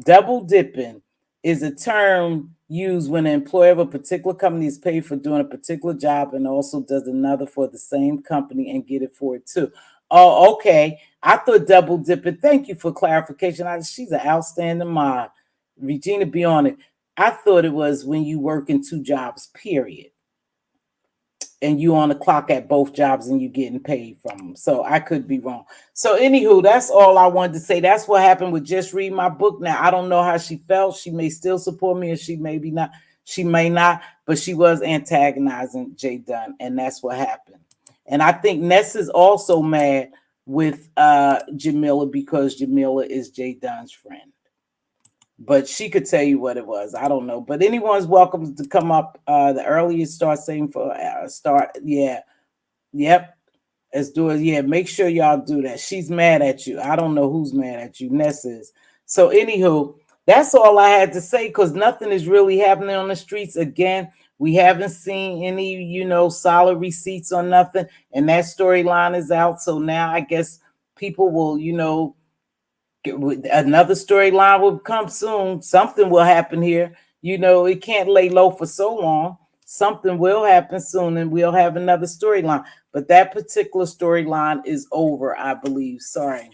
double dipping is a term used when an employer of a particular company is paid for doing a particular job and also does another for the same company and get it for it too. Oh, okay. I thought double dipping. Thank you for clarification. She's an outstanding mod. Regina, be on it. I thought it was when you work in 2 jobs, period. And you on the clock at both jobs and you getting paid from them. So I could be wrong. So anywho, that's all I wanted to say. That's what happened with just reading my book. Now, I don't know how she felt. She may still support me and she maybe not. She may not, but she was antagonizing Jay Dunn. And that's what happened. And I think Ness is also mad with Jamila because Jamila is Jay Dunn's friend. But she could tell you what it was. I don't know. But anyone's welcome to come up. The earlier start saying for start. Yeah. Yep. Let's do it. Yeah. Make sure y'all do that. She's mad at you. I don't know who's mad at you. Ness is. So, anywho, that's all I had to say because nothing is really happening on the streets. Again, we haven't seen any, solid receipts on nothing, and that storyline is out. So now I guess people will, another storyline will come soon. Something will happen here. It can't lay low for so long. Something will happen soon, and we'll have another storyline. But that particular storyline is over, I believe. Sorry.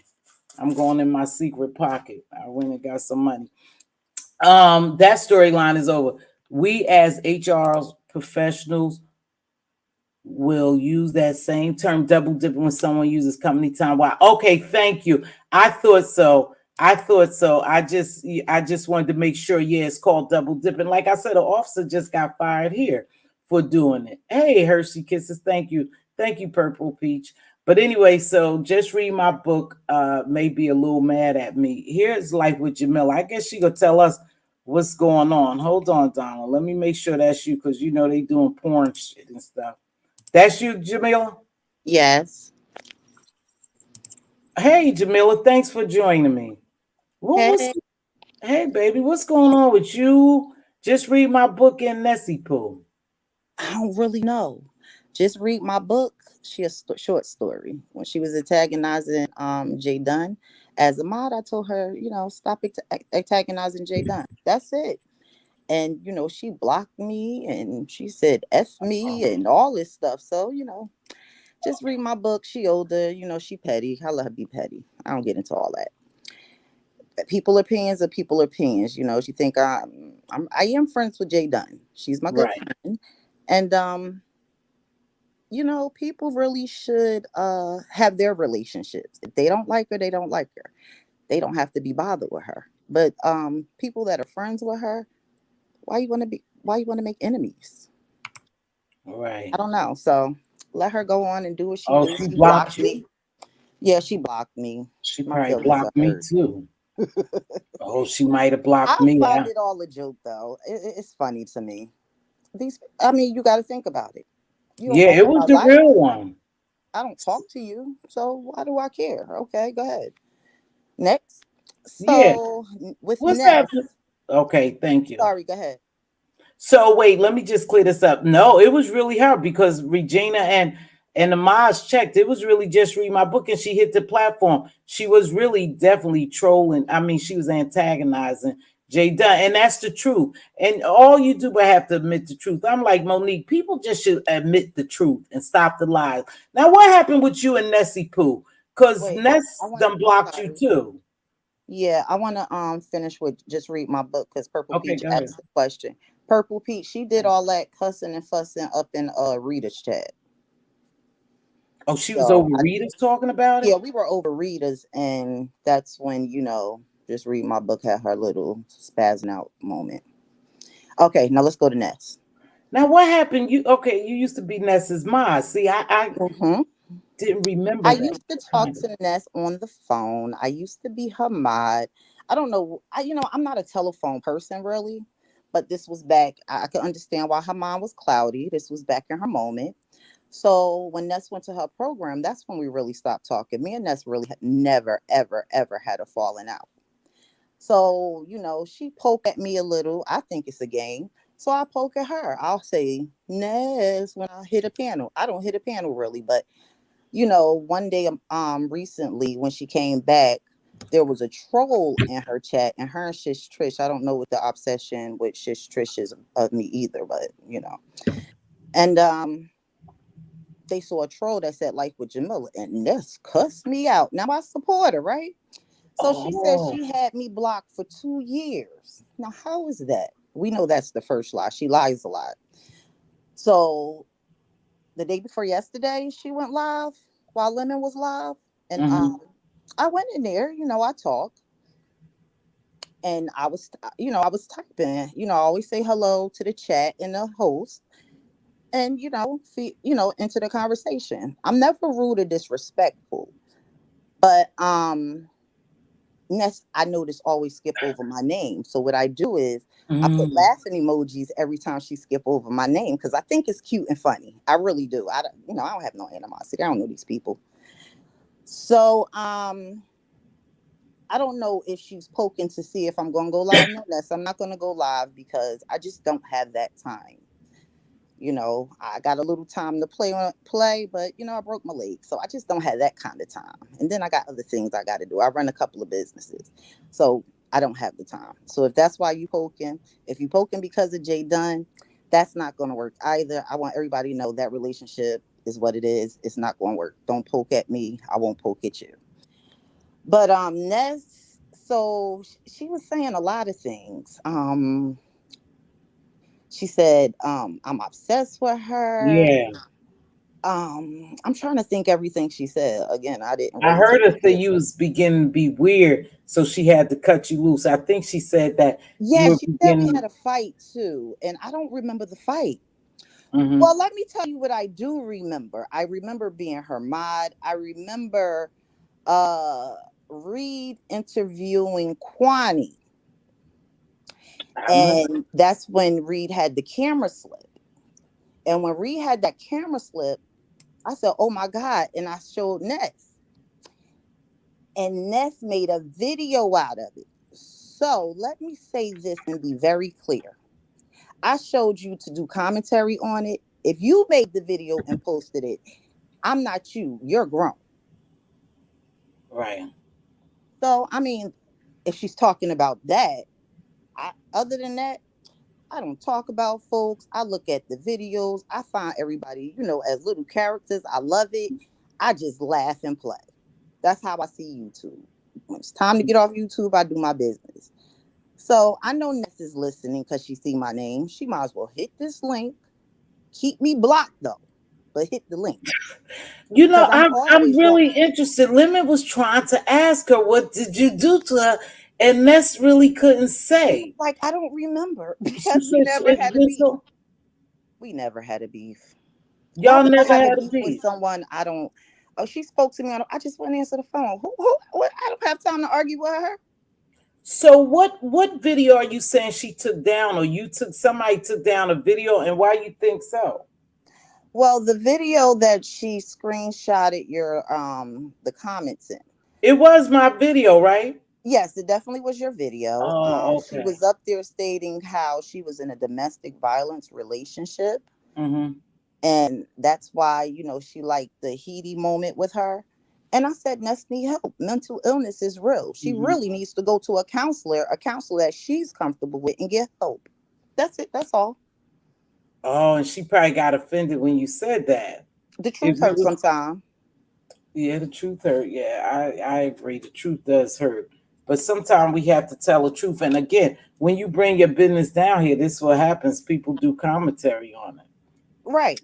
I'm going in my secret pocket. I went and got some money. That storyline is over. We as HR professionals will use that same term, double dipping, when someone uses company time. Wow. Okay, thank you. I thought so. I just wanted to make sure. Yeah, it's called double dipping. Like I said, an officer just got fired here for doing it. Hey, Hershey Kisses. Thank you. Thank you, Purple Peach. But anyway, so just read my book. May be a little mad at me. Here's Life with Jamila. I guess she gonna tell us what's going on. Hold on, Donald. Let me make sure that's you, because they doing porn shit and stuff. That's you, Jamila? Yes. Hey, Jamila, thanks for joining me. What was Hey, Hey baby, what's going on with you? Just read my book in Nessie Pool. I don't really know. Just read my book. She a short story. When she was antagonizing Jay Dunn as a mod, I told her, stop antagonizing Jay Dunn. That's it. And she blocked me and she said F me and all this stuff. So, just read my book. She older, she petty. I let her be petty. I don't get into all that. People opinions are people opinions. She think I am friends with Jay Dunn. She's my good Right. friend. And people really should have their relationships. If they don't like her, they don't like her. They don't have to be bothered with her. But people that are friends with her, why you want to make enemies? I Right. don't know. So let her go on and do what she Oh, do. she She blocked blocked you? me. Yeah, she blocked me. She My probably feelings are blocked me hurt. too. Oh, she might have I blocked me. find it all a joke though. It's funny to me. I mean, you got to think about it. You don't Yeah, own it was my the life. real one. I don't talk to you, so why do I care? Okay, go ahead. Next. Yeah. So with What's happening? Ness, Okay, thank you. sorry, go ahead. So wait, let me just clear this up. No, it was really her, because Regina and the Maz checked. It was really just read my book, and she hit the platform. She was really definitely trolling. I mean, she was antagonizing Jay Dunn, and that's the truth. And all you do but have to admit the truth. I'm like Monique. People just should admit the truth and stop the lies. Now, what happened with you and Nessie Pooh? Because Wait, I Ness want. done I'm blocked you sorry. too. Yeah, I want to finish with just read my book because Purple Okay, Peach go ahead. asked the question. Purple Peach, she did all that cussing and fussing up in Rita's chat. Oh, she was So over Rita's talking about yeah, it. we were over Rita's, and that's when just read my book had her little spazzing out moment. Okay, now let's go to Ness. Now, what happened? You used to be Ness's mom. See, I hmm didn't remember I that at used to the talk time. to Ness on the phone. I used to be her mod. I don't know. I'm not a telephone person really, but this was back. I could understand why her mind was cloudy. This was back in her moment. So when Ness went to her program, that's when we really stopped talking. Me and Ness really had never, ever, ever had a falling out. So, she poke at me a little. I think it's a game. So I poke at her. I'll say, Ness, when I hit a panel. I don't hit a panel really, but one day recently when she came back, there was a troll in her chat and her and Shish Trish. I don't know what the obsession with Shish Trish is of me either, but And they saw a troll that said Life with Jamila and this cussed me out. Now I support her, right? So she said Oh, she had me blocked for 2 years. Now how is that? We know that's the first lie. She lies a lot. So the day before yesterday, she went live while Lemon was live. And hmm. I went in there, I talked and I was typing, I always say hello to the chat and the host and, into the conversation. I'm never rude or disrespectful, but Ness, I notice always skip over my name. So what I do is I put Mm. laughing emojis every time she skip over my name because I think it's cute and funny. I really do. I don't have no animosity. I don't know these people. So I don't know if she's poking to see if I'm going to go live. No, Ness, I'm not going to go live because I just don't have that time. I got a little time to play, but I broke my leg, so I just don't have that kind of time. And then I got other things I got to do. I run a couple of businesses, so I don't have the time. So if that's why you poking, if you poking because of Jay Dunn, that's not going to work either. I want everybody to know that relationship is what it is. It's not going to work. Don't poke at me. I won't poke at you. But Ness, so she was saying a lot of things. She said, I'm obsessed with her. Yeah. I'm trying to think everything she said. Again, I didn't I really heard take her say it. you was beginning to be weird, so she had to cut you loose. I think she said that you Yeah, were she said we beginning. had a fight too, and I don't remember the fight. Hmm. Well, let me tell you what I do remember. I remember being her mod. I remember uh Reed interviewing Kwani, I remember. and that's when Reed had the camera slip. And when Reed had that camera slip, I said, "Oh my God!" And I showed Ness, and Ness made a video out of it. So let me say this and be very clear. I showed you to do commentary on it. If you made the video and posted it, I'm not you. You're grown. Right. So, I mean, if she's talking about that, other than that, I don't talk about folks. I look at the videos. I find everybody, as little characters. I love it. I just laugh and play. That's how I see YouTube. When it's time to get off YouTube, I do my business. So I know Ness is listening because she see my name. She might as well hit this link. Keep me blocked though, but hit the link You know, because I'm I'm always really going. interested. Lemon was trying to ask her, "What did you do to her?" And Ness really couldn't She was say. like, I don't remember She because we said never it's had a beef. just We never had a beef. Why y'all would I never have a had a beef with beef. someone I don't? Oh, she spoke to me. I just wouldn't answer the phone. Who? What? I don't have time to argue with her. So what video are you saying she took down, or you took somebody took down a video, and why you think so? Well, the video that she screenshotted your the comments in. It was my video, right? Yes, it definitely was your video. Oh, She okay. was up there stating how she was in a domestic violence relationship, Mm-hmm. and that's why she liked the heady moment with her. And I said, Ness need help. Mental illness is real. She Mm-hmm. really needs to go to a counselor that she's comfortable with, and get help. That's it. That's all. Oh, and she probably got offended when you said that. The If truth it hurts was, sometimes. yeah, the truth hurt. Yeah, I agree. The truth does hurt. But sometimes we have to tell the truth. And again, when you bring your business down here, this is what happens. People do commentary on it. Right.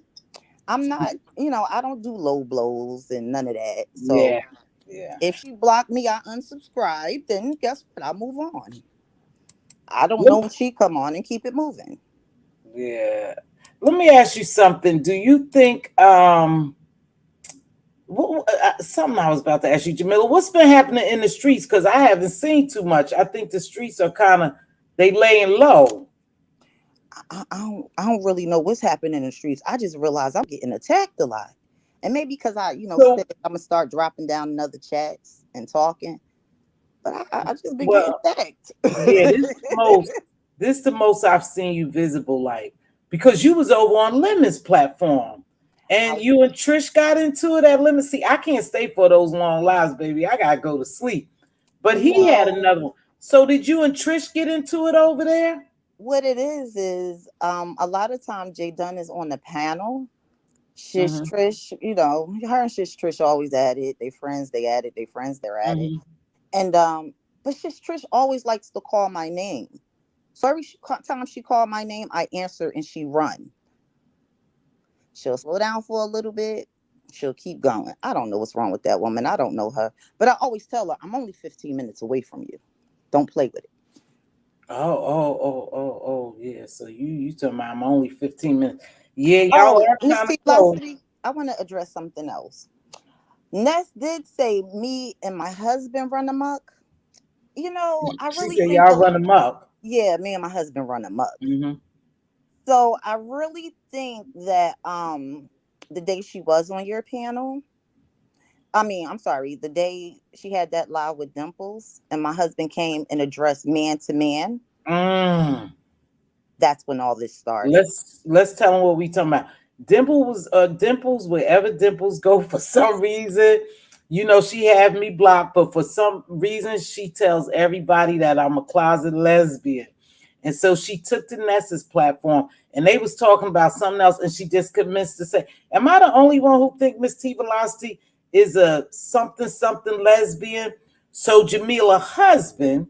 I'm not, I don't do low blows and none of that. Yeah, So yeah. if she blocked me, I unsubscribe, then guess what? I move on. I don't know Let- when she come on and keep it moving. Yeah. Let me ask you something. Do you think something I was about to ask you, Jamila? What's been happening in the streets? Because I haven't seen too much. I think the streets are kind of they laying low. I don't really know what's happening in the streets. I just realized I'm getting attacked a lot. And maybe because I, said So, I'm gonna start dropping down in other chats and talking. But I just been getting well, attacked. yeah, this the most I've seen you visible, like because you was over on Lemon's platform, and I, you and Trish got into it at Lemon. See, I can't stay for those long lives, baby. I gotta go to sleep. But he had no, another one. So did you and Trish get into it over there? what it is a lot of time Jay Dunn is on the panel. Shish Mm-hmm. Trish, her and Shish Trish always at it. They friends, they at it. They friends, they're at it. Mm-hmm. And but Shish Trish always likes to call my name. So every time she called my name, I answer and she run. She'll slow down for a little bit. She'll keep going. I don't know what's wrong with that woman. I don't know her. But I always tell her, I'm only 15 minutes away from you. Don't play with it. Yeah. So you talking about I'm only 15 minutes. Yeah, y'all Oh, are Miss kind of close. Velocity, I want to address something else. Ness did say me and my husband run amok. I She really said think y'all run them up. yeah, me and my husband run amok. Mm-hmm. So I really think that the day she was on your panel, I'm sorry, the day she had that live with Dimples and my husband came and addressed man to man, Mm. that's when all this started. Let's tell them what we talking about. Dimples wherever Dimples go for some reason. You know, she had me blocked, but for some reason she tells everybody that I'm a closet lesbian. And so she took the Ness'S platform and they was talking about something else, and she just commenced to say, am I the only one who think Mz.Teavalocity is a something something lesbian? So Jamila husband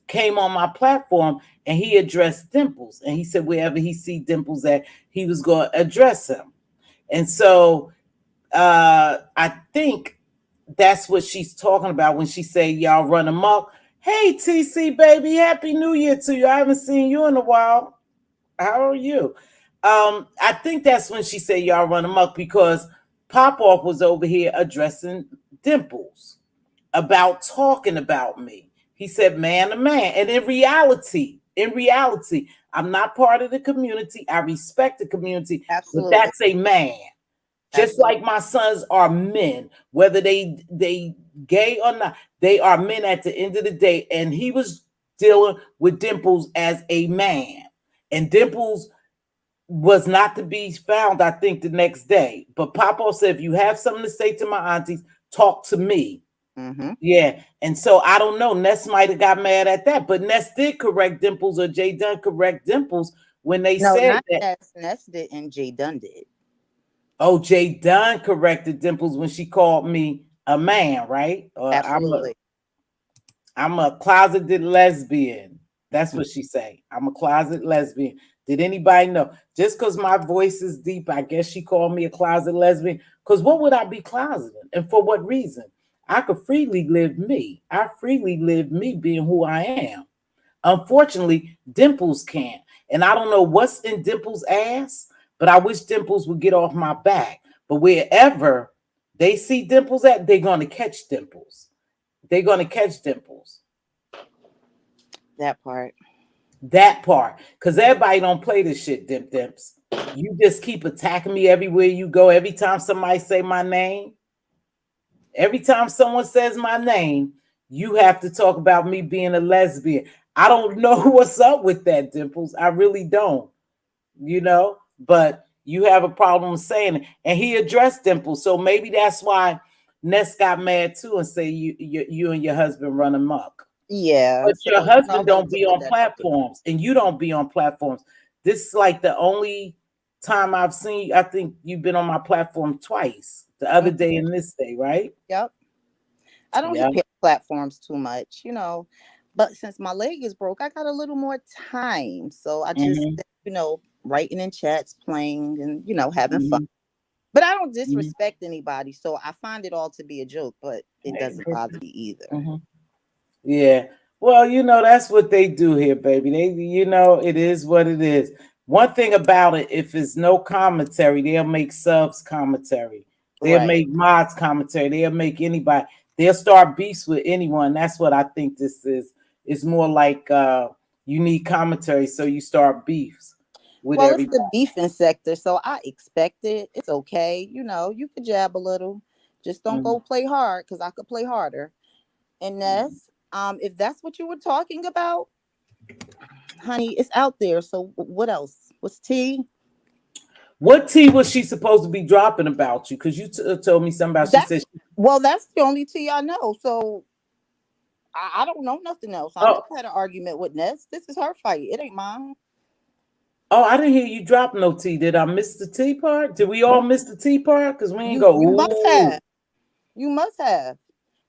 came on my platform and he addressed Dimples, and he said wherever he see Dimples at, he was going to address him. And so I think that's what she's talking about when she say y'all run amok. Hey TC baby, happy new year to you. I haven't seen you in a while. How are you? I think that's when she said y'all run amok, because Pop Off was over here addressing Dimples about talking about me. He said man to man. And in reality, I'm not part of the community. I respect the community, but Absolutely. that's a man. Just Absolutely. like my sons are men, whether they gay or not, they are men at the end of the day. And he was dealing with Dimples as a man. And Dimples was not to be found, I think, the next day. But Papa said, if you have something to say to my aunties, talk to me. Mm-hmm. Yeah, and so I don't know. Ness might have got mad at that, but Ness did correct Dimples, or Jay Dunn correct Dimples when they No, said not that. Ness. Ness did and Jay Dunn did. Oh, Jay Dunn corrected Dimples when she called me a man, right? Absolutely. I'm a closeted lesbian. That's what she say. I'm a closet lesbian. Did anybody know? Just because my voice is deep, I guess she called me a closet lesbian. Because what would I be closeted? And for what reason? I could freely live me. I freely live me being who I am. Unfortunately, Dimples can't. And I don't know what's in Dimples' ass, but I wish Dimples would get off my back. But wherever they see Dimples at, they're going to catch Dimples. They're going to catch Dimples. That part. That part. Because everybody don't play this shit, Dimps. You just keep attacking me everywhere you go. Every time somebody say my name, every time someone says my name, you have to talk about me being a lesbian. I don't know what's up with that, Dimples. I really don't, but you have a problem saying it. And he addressed Dimples. So maybe that's why Ness got mad too and say you and your husband run amok. Yeah. But So your husband he'll don't deal be with on that too. platforms, and you don't be on platforms. This is like the only time I've seen you. I think you've been on my platform twice, the other Mhm. day and this day, right? Yep. I don't Yeah. hit platforms too much, But since my leg is broke, I got a little more time. So I just, Hmm. writing in chats, playing and, having fun. Hmm. But I don't Hmm. disrespect anybody. So I find it all to be a joke, but it doesn't bother me either. Hmm. Yeah. Well, that's what they do here, baby. It is what it is. One thing about it, if it's no commentary, they'll make subs commentary. They'll Right. make mods commentary. They'll make anybody. They'll start beefs with anyone. That's what I think this is. It's more like you need commentary, so you start beefs with Well, it's everybody. the beefing sector, so I expect it. It's okay. You could jab a little. Just don't Mhm. go play hard because I could play harder. And that's if that's what you were talking about, honey, it's out there. So what else? What's tea? What tea was she supposed to be dropping about you? Because you told me something about. She That's said, well, that's the only tea I know. So I don't know nothing else. I "Oh, never had an argument with Ness. This is her fight. It ain't mine. oh, I didn't hear you drop no tea. Did I miss the tea part? Did we all miss the tea part? Because we ain't You go, you must ooh. have. You must have.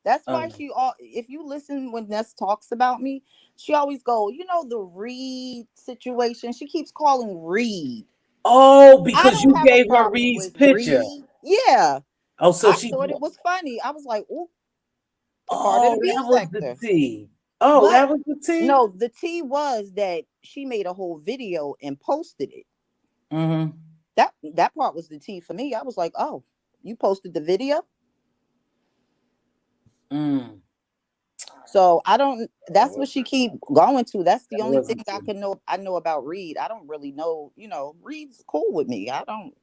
That's why Um, she all if you listen when Ness talks about me, she always go, the Reed situation. She keeps calling Reed. oh, I because don't you have a gave her problem Reed's with picture. Reed. Yeah. Oh, so I she, thought it was funny. I was like, ooh, part of the oh, beef that was the sector. tea. Oh, But that was the tea? no, the tea was that she made a whole video and posted it. Mm-hmm. That part was the tea for me. I was like, oh, you posted the video? Mm. So I don't. That That's what was, she keep going to. That's the that only was thing the I tea. can know. I know about Reed. I don't really know. Reed's cool with me. I don't.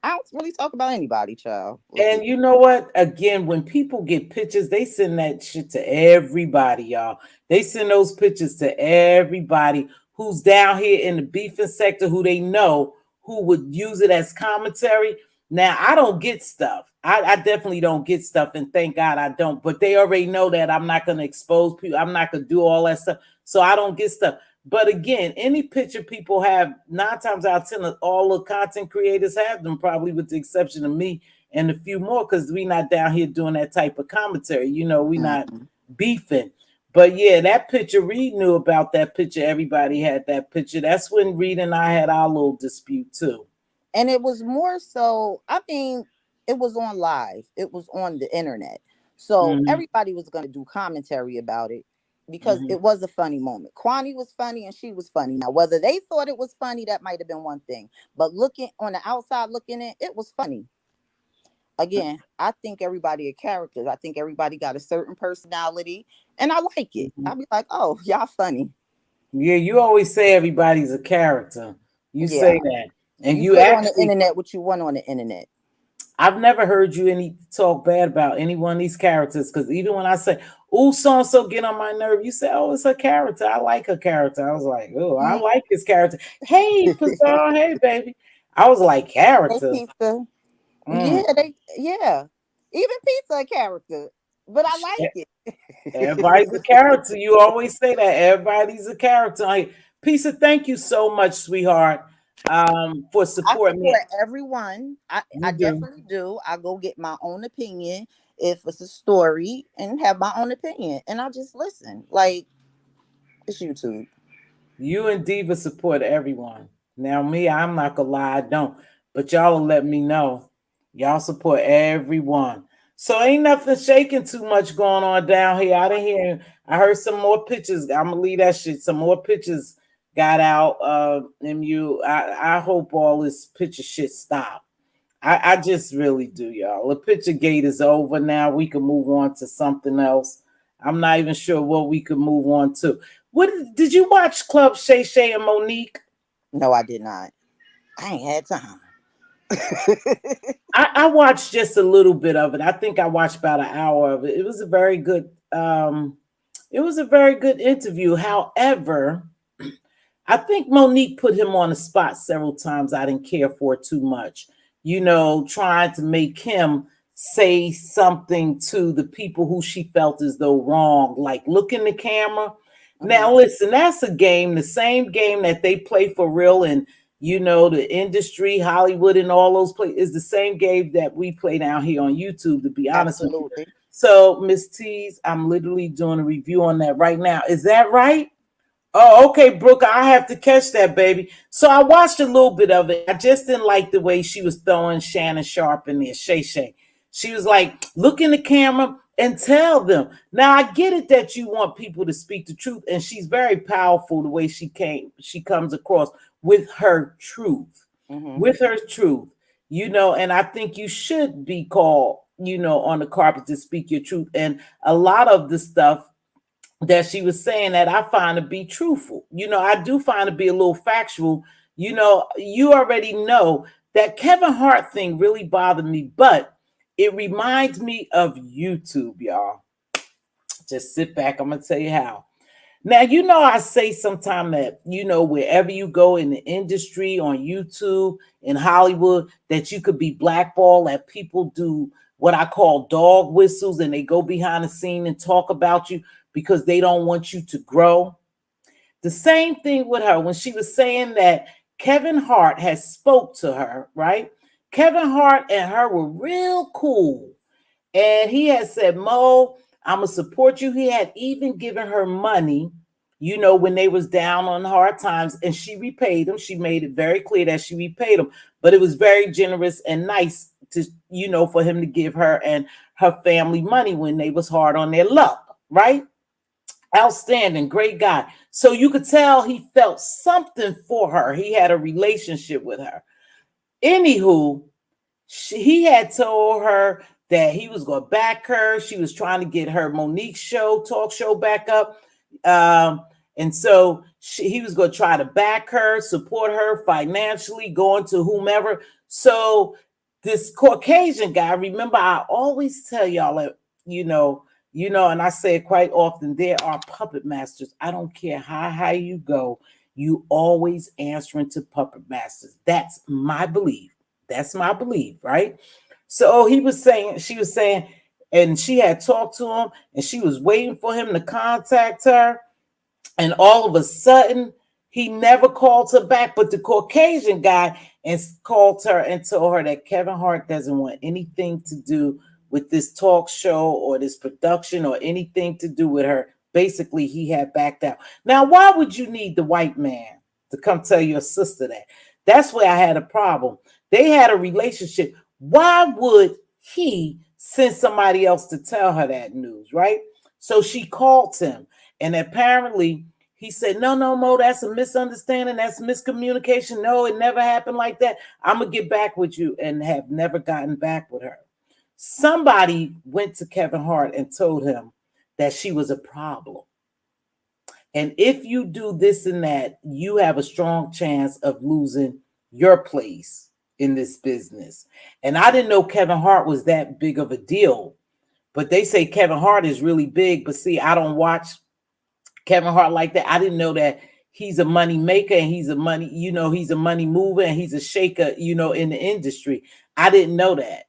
I don't really talk about anybody, child. With And people. you know what? Again, when people get pictures, they send that shit to everybody, y'all. They send those pictures to everybody who's down here in the beefing sector, who they know who would use it as commentary. Now, I don't get stuff. I definitely don't get stuff, and thank God I don't. But they already know that I'm not going to expose people. I'm not going to do all that stuff. So I don't get stuff. But again, any picture people have, 9 times out of 10, all the content creators have them, probably with the exception of me and a few more, because we not down here doing that type of commentary. We not Mhm. beefing. But yeah, that picture, Reed knew about that picture. Everybody had that picture. That's when Reed and I had our little dispute too. And it was more so, I mean, it was on live, it was on the internet. So Hmm. everybody was going to do commentary about it because Hmm. it was a funny moment. Kwani was funny and she was funny. Now, whether they thought it was funny, that might have been one thing. But looking on the outside, looking in, it was funny. Again, I think everybody a character. I think everybody got a certain personality, and I like it. Hmm. I'll be like, oh, y'all funny. Yeah, you always say everybody's a character. You Yeah. say that. And You you put on the actually, internet what you want on the internet. I've never heard you any talk bad about any one of these characters, because even when I say, "Oh, so and so get on my nerve," you say, "Oh, it's her character. I like her character." I was like, "Oh, I Mm. like his character." Hey, Pizarro, hey, baby. I was like, Hey, character. pizza. Mm. Yeah. Even pizza a character. But I like Everybody's a it. character. You always say that. Everybody's a character. Pizza, thank you so much, sweetheart, for I supporting me. support everyone. I You do. definitely do. I go get my own opinion if it's a story and have my own opinion. And I just listen. Like, it's YouTube. You and Diva support everyone. Now, me, I'm not gonna lie, I don't. But y'all will let me know. Y'all support everyone. So ain't nothing shaking too much going on down here. I didn't hear. I heard some more pictures. I'm gonna leave that shit. Some more pictures got out. MU. I hope all this picture shit stop. I just really do, y'all. The picture gate is over now. We can move on to something else. I'm not even sure what we could move on to. What did you watch Club Shay Shay and Monique? No, I did not. I ain't had time. I watched just a little bit of it. I think I watched about an hour of it. It was a very good it was a very good interview. However, I think Monique put him on the spot several times. I didn't care for it too much. Trying to make him say something to the people who she felt as though wrong, like look in the camera. Hmm. Now, listen, that's a game, the same game that they play for real, and the industry, Hollywood, and all those places is the same game that we play down here on YouTube, to be honest with you. Absolutely. So, Miss T's, I'm literally doing a review on that right now. Is that right? Oh, okay, Brooke. I have to catch that, baby. So I watched a little bit of it. I just didn't like the way she was throwing Shannon Sharp in there, Shay Shay. She was like, look in the camera and tell them. Now I get it that you want people to speak the truth, and she's very powerful the way she comes across with her truth. Hmm. With her truth. And I think you should be called, on the carpet to speak your truth. And a lot of the stuff that she was saying that I find to be truthful. I do find to be a little factual. You already know that Kevin Hart thing really bothered me, but it reminds me of YouTube, y'all. Just sit back. I'm gonna tell you how. Now, I say sometime that, wherever you go in the industry, on YouTube, in Hollywood, that you could be blackballed, that people do what I call dog whistles, and they go behind the scene and talk about you because they don't want you to grow. The same thing with her when she was saying that Kevin Hart has spoke to her, right? Kevin Hart and her were real cool. And he had said, Mo, I'm gonna support you. He had even given her money, when they was down on hard times, and she repaid him. She made it very clear that she repaid him, but it was very generous and nice to, for him to give her and her family money when they was hard on their luck, right? Outstanding, great guy. So you could tell he felt something for her. He had a relationship with her. Anywho, he had told her that he was going to back her. She was trying to get her Monique talk show back up. And so he was going to try to back her, support her financially, going to whomever. So this Caucasian guy, remember, I always tell y'all that, and I say it quite often, there are puppet masters. I don't care how high you go, you always answering to puppet masters. That's my belief. That's my belief, right? So she was saying, and she had talked to him and she was waiting for him to contact her. And all of a sudden, he never called her back. But the Caucasian guy and called her and told her that Kevin Hart doesn't want anything to do with this talk show or this production or anything to do with her. Basically, he had backed out. Now, why would you need the white man to come tell your sister that? That's where I had a problem. They had a relationship. Why would he send somebody else to tell her that news, right? So she called him, and apparently he said, no, no, Mo, that's a misunderstanding. That's miscommunication. No, it never happened like that. I'm going to get back with you, and have never gotten back with her. Somebody went to Kevin Hart and told him that she was a problem. And if you do this and that, you have a strong chance of losing your place in this business. And I didn't know Kevin Hart was that big of a deal. But they say Kevin Hart is really big. But see, I don't watch Kevin Hart like that. I didn't know that he's a money maker and he's a money mover and he's a shaker, in the industry. I didn't know that.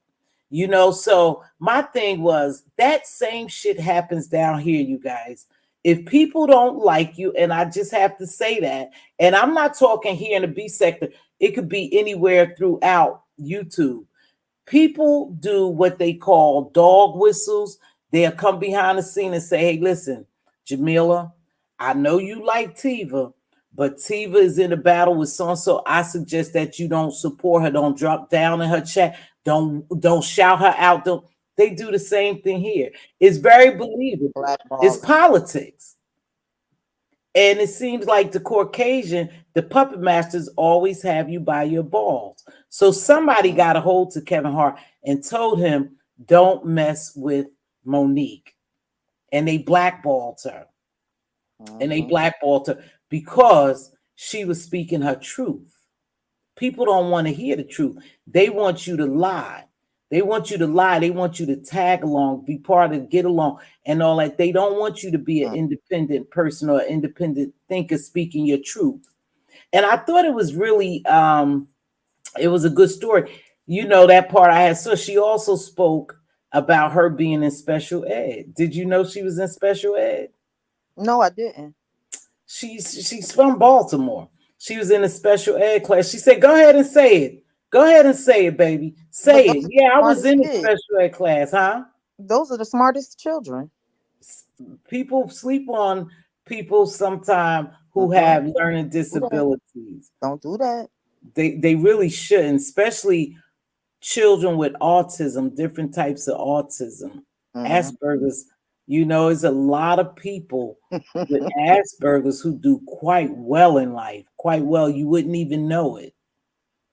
So my thing was that same shit happens down here, you guys. If people don't like you, and I just have to say that, and I'm not talking here in the B sector, it could be anywhere throughout YouTube. People do what they call dog whistles. They'll come behind the scene and say, hey, listen, Jamila, I know you like Tiva, but Tiva is in a battle with so-and-so. I suggest that you don't support her. Don't drop down in her chat. Don't shout her out. They do the same thing here. It's very believable. It's politics. And it seems like the puppet masters always have you by your balls. So somebody got a hold to Kevin Hart and told him, don't mess with Monique. And they blackballed her. And they blackballed her because she was speaking her truth. People don't want to hear the truth. They want you to lie. They want you to lie. They want you to tag along, be part of, get along, and all that. They don't want you to be an independent person or an independent thinker speaking your truth. And I thought it was really, it was a good story. That part I had. So she also spoke about her being in special ed. Did you know she was in special ed? No, I didn't. She's from Baltimore. She was in a special ed class. She said, go ahead and say it. Go ahead and say it, baby. Say it. Yeah, I was in a special ed class, huh? Those are the smartest children. People sleep on people sometimes who have learning disabilities. Don't do that. They really shouldn't, especially children with autism, different types of autism, Asperger's. There's a lot of people with Asperger's who do quite well in life, quite well. You wouldn't even know it.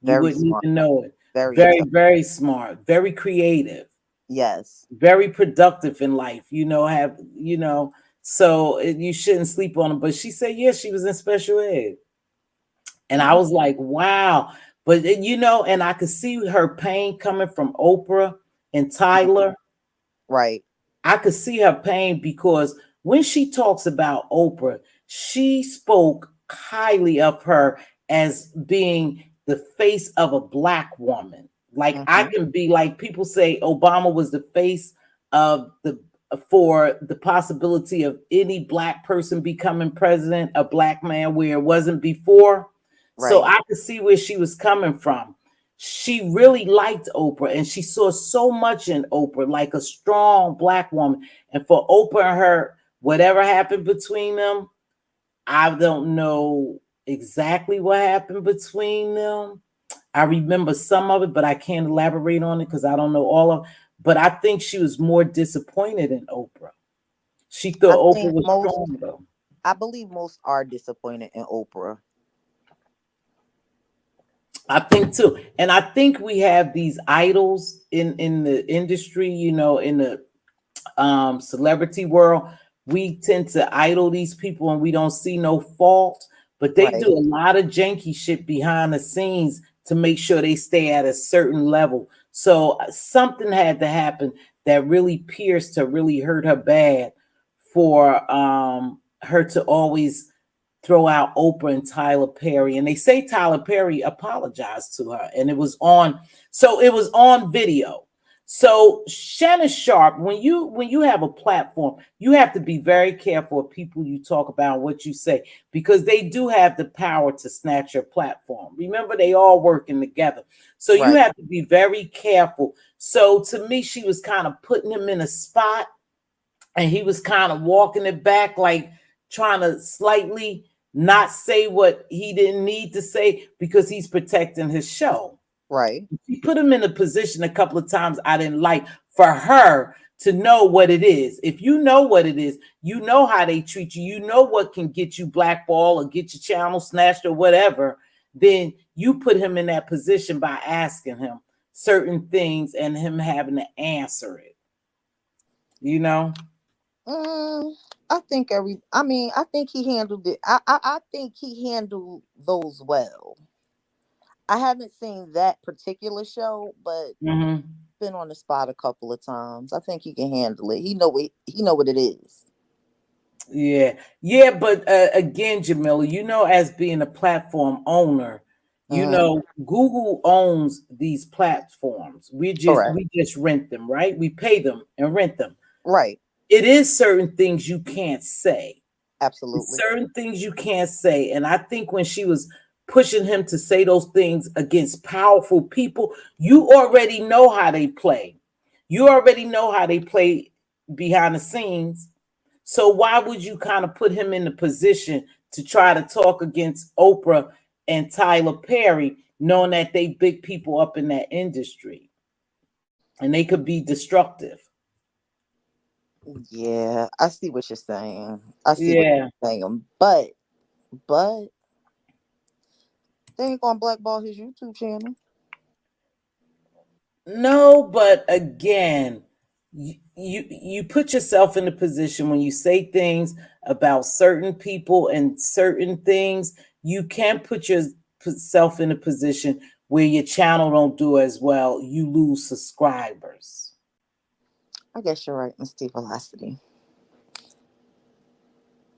Even know it. Very, very smart, very creative. Yes. Very productive in life. So you shouldn't sleep on them. But she said, yes, she was in special ed. And I was like, wow. But, and I could see her pain coming from Oprah and Tyler. Right. I could see her pain because when she talks about Oprah, she spoke highly of her as being the face of a Black woman. Like I can be like people say Obama was the face of for the possibility of any Black person becoming president, a Black man, where it wasn't before. Right. So I could see where she was coming from. She really liked Oprah and she saw so much in Oprah, like a strong Black woman. And for Oprah and her, whatever happened between them, I don't know exactly what happened between them. I remember some of it, but I can't elaborate on it because I don't know all of it. But I think she was more disappointed in Oprah. She thought Oprah was stronger. I believe most are disappointed in Oprah. I think too. And I think we have these idols in the industry, in the celebrity world. We tend to idol these people and we don't see no fault, but they do a lot of janky shit behind the scenes to make sure they stay at a certain level. So something had to happen that really pierced her, really hurt her bad for her to always throw out Oprah and Tyler Perry. And they say Tyler Perry apologized to her, and it was on video. So Shannon Sharp, when you have a platform, you have to be very careful of people you talk about, what you say, because they do have the power to snatch your platform. Remember, they all working together. So you Right. have to be very careful. So to me, she was kind of putting him in a spot, and he was kind of walking it back, like trying to slightly not say what he didn't need to say because he's protecting his show. Right. She put him in a position a couple of times I didn't like, for her to know what it is. If you know what it is, you know how they treat you, you know what can get you blackballed or get your channel snatched or whatever, then you put him in that position by asking him certain things and him having to answer it, you know? Mm, I think I think he handled it. I think he handled those well. I haven't seen that particular show, but Mm-hmm. been on the spot a couple of times. I think he can handle it. He know what it is. Yeah, yeah, but again, Jamila, as being a platform owner, Hmm. Google owns these platforms. We just Correct. we just rent them, right? We pay them and rent them. Right. It is certain things you can't say. It's Absolutely. certain things you can't say, and I think when she was pushing him to say those things against powerful people, you already know how they play. You already know how they play behind the scenes, so why would you kind of put him in the position to try to talk against Oprah and Tyler Perry, knowing that they big people up in that industry and they could be destructive? Yeah, I see what you're saying. I see what Yeah. you're saying. But they ain't gonna blackball his YouTube channel. No, but again, you put yourself in a position when you say things about certain people and certain things, you can put yourself in a position where your channel don't do as well. You lose subscribers. I guess you're right, Mz.Teavalocity.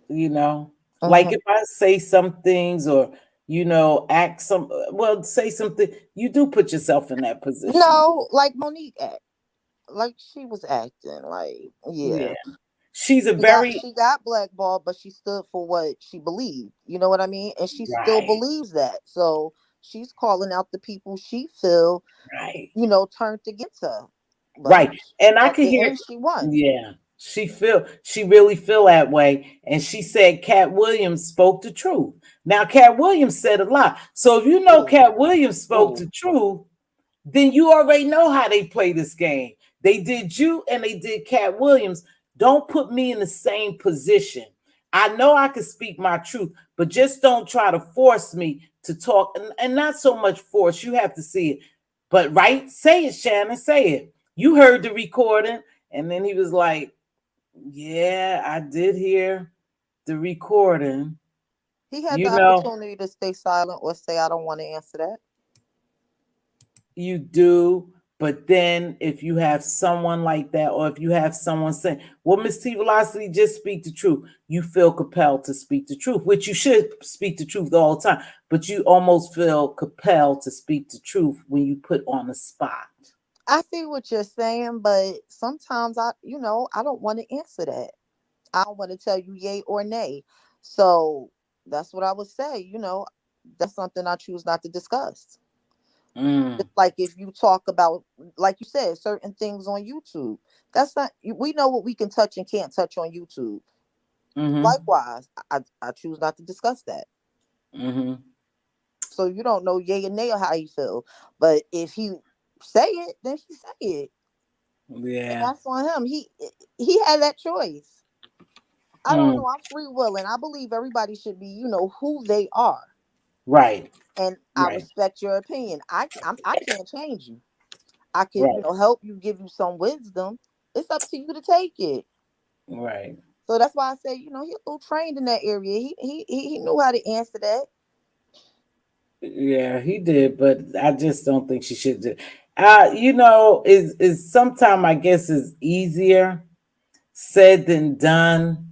you know like Hmm. if I say some things, or act say something, you do put yourself in that position. No, like Monique act, like she was acting. Like, yeah, Yeah, she's a very she got blackballed, but she stood for what she believed. You know what I mean? And she still right, believes that. So she's calling out the people she feel, right, turned against her. But right. And I at could the hear, end, she won. yeah, she really feel that way, and she said Cat Williams spoke the truth. Now Cat Williams said a lot, so if you know Ooh, Cat Williams spoke ooh. the truth, then you already know how they play this game. They did you and they did Cat Williams. Don't put me in the same position. I know I can speak my truth, but just don't try to force me to talk. And not so much force, you have to see it. But right, say it, Shannon, say it. You heard the recording, and then he was like, yeah, I did hear the recording. He had You the know, opportunity to stay silent or say, I don't want to answer that. you do. But then if you have someone like that, or if you have someone saying, well, Miss Velocity, just speak the truth, you feel compelled to speak the truth, which you should speak the truth all the time, but you almost feel compelled to speak the truth when you put on the spot. I see what you're saying, but sometimes I don't want to answer that. I don't want to tell you yay or nay. So that's what I would say. That's something I choose not to discuss. Mm, Just like if you talk about, like you said, certain things on YouTube, that's not, we know what we can touch and can't touch on YouTube. mm-hmm, Likewise, I choose not to discuss that. mm-hmm. So you don't know yay or nay or how he feel. But if he say it, then he say it. And Yeah. that's on him. He had that choice. I don't Mm, know. I'm free willing. I believe everybody should be, who they are. right, And I right, respect your opinion. I can't change you. I can, right, help you, give you some wisdom. It's up to you to take it. right. So that's why I say, he a little trained in that area. He knew how to answer that. Yeah, he did, but I just don't think she should do. Is sometimes I guess is easier said than done.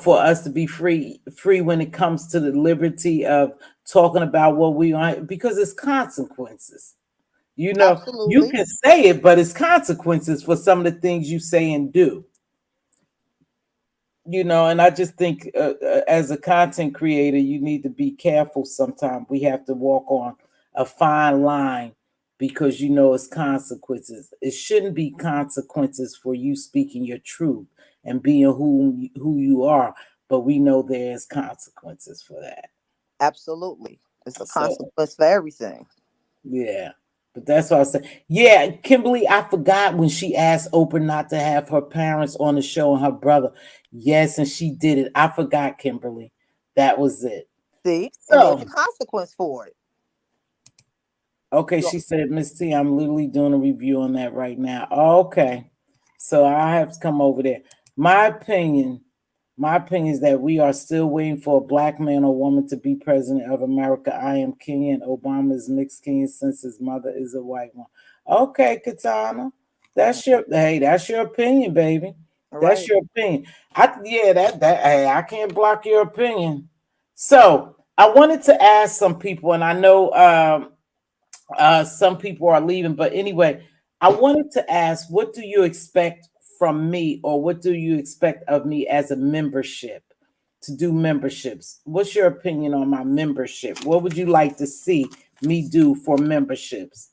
For us to be free when it comes to the liberty of talking about what we want, because it's consequences. You Absolutely. can say it, but it's consequences for some of the things you say and do. And I just think as a content creator, you need to be careful. Sometimes we have to walk on a fine line because it's consequences. It shouldn't be consequences for you speaking your truth and being who you are, but we know there's consequences for that. Absolutely. It's a So consequence for everything. yeah. But that's what I said. Yeah, Kimberly, I forgot when she asked Oprah not to have her parents on the show and her brother. Yes, and she did it. I forgot, Kimberly. That was it. See? And there's a So, consequence for it. okay, You- she said, Miss T, I'm literally doing a review on that right now. Okay. So I have to come over there. My opinion My opinion is that we are still waiting for a black man or woman to be president of America. I am Kenyan. Obama is mixed Kenyan since his mother is a white one. Okay, Katana. That's your opinion, baby. That's Right. your opinion. Hey, I can't block your opinion. So I wanted to ask some people, and I know some people are leaving, but anyway, I wanted to ask, what do you expect from me, or what do you expect of me as a membership to do memberships? What's your opinion on my membership? What would you like to see me do for memberships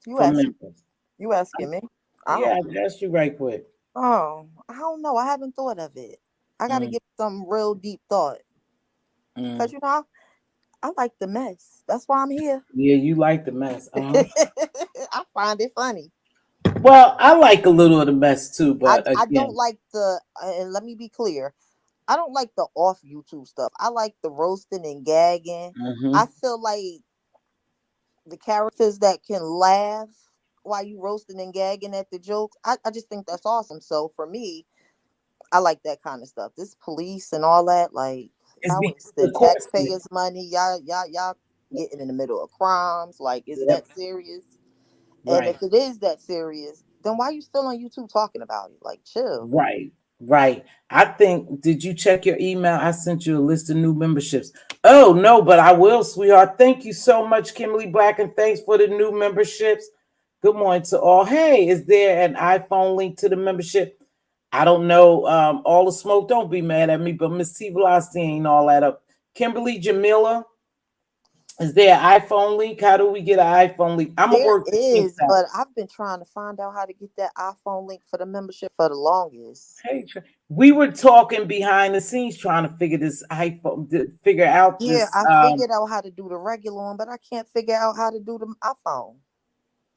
You for ask members? you asking me. I Yeah, don't I asked you right quick. I don't know. I haven't thought of it. I gotta Mm, give some real deep thought. Cause mm. I like the mess. That's why I'm here. Yeah, you like the mess. I find it funny. Well, I like a little of the mess too, but I don't again, like the and let me be clear. I don't like the off YouTube stuff. I like the roasting and gagging. I mhm. feel like the characters that can laugh while you roasting and gagging at the jokes. I just think that's awesome. So for me, I like that kind of stuff. This police and all that, like It's y'all because the wasting court. taxpayers' money. Y'all getting in the middle of crimes. Like, is it Yep. that serious? And Right. if it is that serious, then why you still on YouTube talking about it? Like, chill. Right, right. I think, did you check your email? I sent you a list of new memberships. Oh, no, but I will, sweetheart. Thank you so much, Kimberly Black, and thanks for the new memberships. Good morning to all. Hey, is there an iPhone link to the membership? I don't know. All the smoke, don't be mad at me, but Mz.Teavalocity ain't all that up. Kimberly Jamila, is there an iPhone link? How do we get an iPhone link? I'm going to There work the kinks is, out. but I've been trying to find out how to get that iPhone link for the membership for the longest. Hey, we were talking behind the scenes trying to figure this iPhone, figure out Yeah, this. I figured out how to do the regular one, but I can't figure out how to do the iPhone.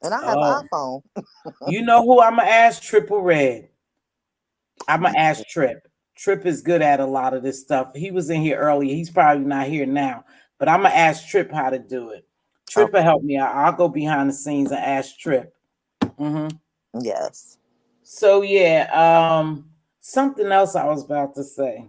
And I have an Oh, iPhone. you know who I'm gonna ask? Triple Red. I'm gonna ask Trip. Trip is good at a lot of this stuff. He was in here earlier. He's probably not here now, but I'm gonna ask Trip how to do it. Trip will Okay. help me out. I'll go behind the scenes and ask Trip. Hmm. Yes. So yeah, something else I was about to say.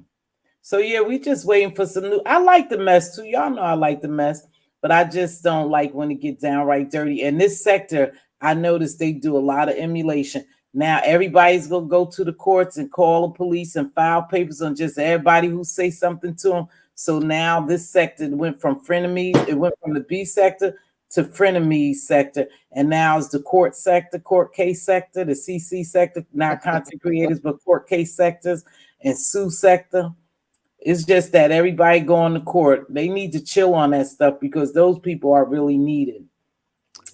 So yeah, we just waiting for some new. I like the mess too. Y'all know I like the mess, but I just don't like when it gets downright dirty. And this sector, I noticed they do a lot of emulation. Now everybody's gonna go to the courts and call the police and file papers on just everybody who say something to them. So now this sector went from frenemies, it went from the B sector to frenemies sector, and now it's the court sector, court case sector, the CC sector, not content creators, but court case sectors and sue sector. It's just that everybody going to court, they need to chill on that stuff because those people are really needed.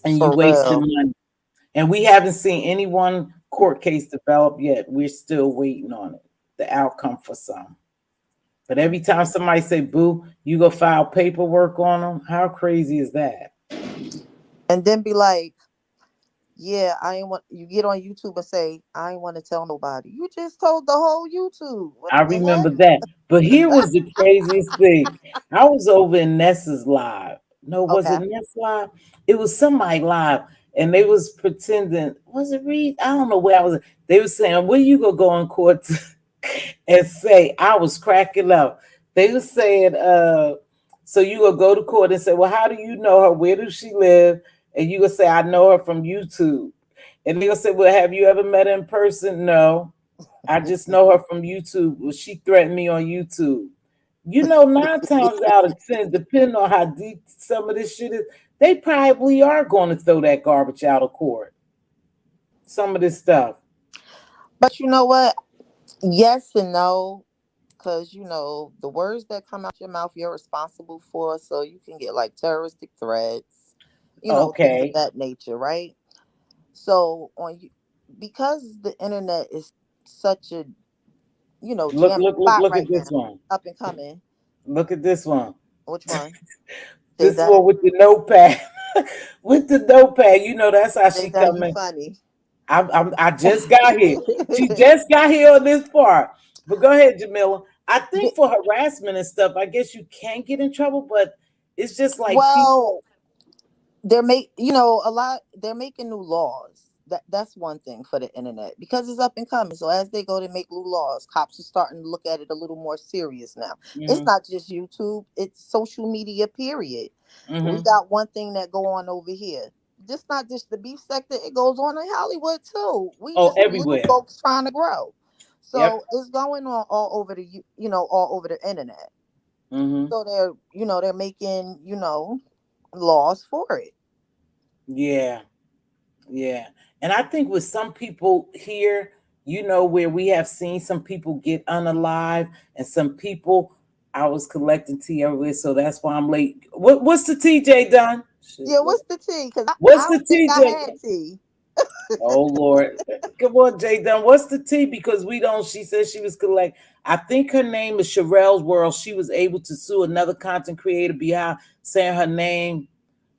And you For wasting real. money. And we haven't seen any one court case develop yet. We're still waiting on it, the outcome for some. But every time somebody say, boo, you go file paperwork on them, how crazy is that? And then be like, yeah, I ain't want you get on YouTube and say, I ain't want to tell nobody. You just told the whole YouTube. What I the remember heck? that. But here was the craziest thing. I was over in Ness'S live. No, was it Okay. Ness live? It was somebody live. And they was pretending, was it Reed? I don't know where I was. They were saying, where you gonna go in court and say I was cracking up. They were saying, so you gonna go to court and say, well, how do you know her? Where does she live? And you gonna say, I know her from YouTube. And they'll say, well, have you ever met her in person? No. I just know her from YouTube. Well, she threatened me on YouTube. You know, 9 times out of 10, depending on how deep some of this shit is, they probably are going to throw that garbage out of court. Some of this stuff. But you know what? Yes and no, because the words that come out your mouth you're responsible for, so you can get like terroristic threats, things of Okay. that nature, right? So on you, because the internet is such a Look, jam look, look, spot look right at now, this one. up and coming. Look at this one. Which one? J This Dub? one with the notepad. With the notepad. You know, that's how J she Dub, you coming. funny. I just got here. She just got here on this part. But go ahead, Jamila. I think for harassment and stuff, I guess you can get in trouble, but it's just like Well, people. a lot, they're making new laws. That's one thing for the internet, because it's up and coming. So as they go to make new laws, cops are starting to look at it a little more serious now. It's Hmm. not just YouTube, it's social media, period. We Hmm. got one thing that go on over here. Just not just the beef sector, it goes on in Hollywood too. We Oh, just little everywhere. folks trying to grow. Yep. So it's going on all over all over the internet. Hmm. So they're making, laws for it. Yeah. Yeah. And I think with some people here, where we have seen some people get unalive and some people, I was collecting tea everywhere, so that's why I'm late. What's the TJ done? Shit, Yeah, what, what's the tea? Because I what's the don't think I TJ? had tea. Oh Lord. Come on, Jay Dunn. What's the tea? Because we don't, she said she was collect. I think her name is Sherelle's World. She was able to sue another content creator behind saying her name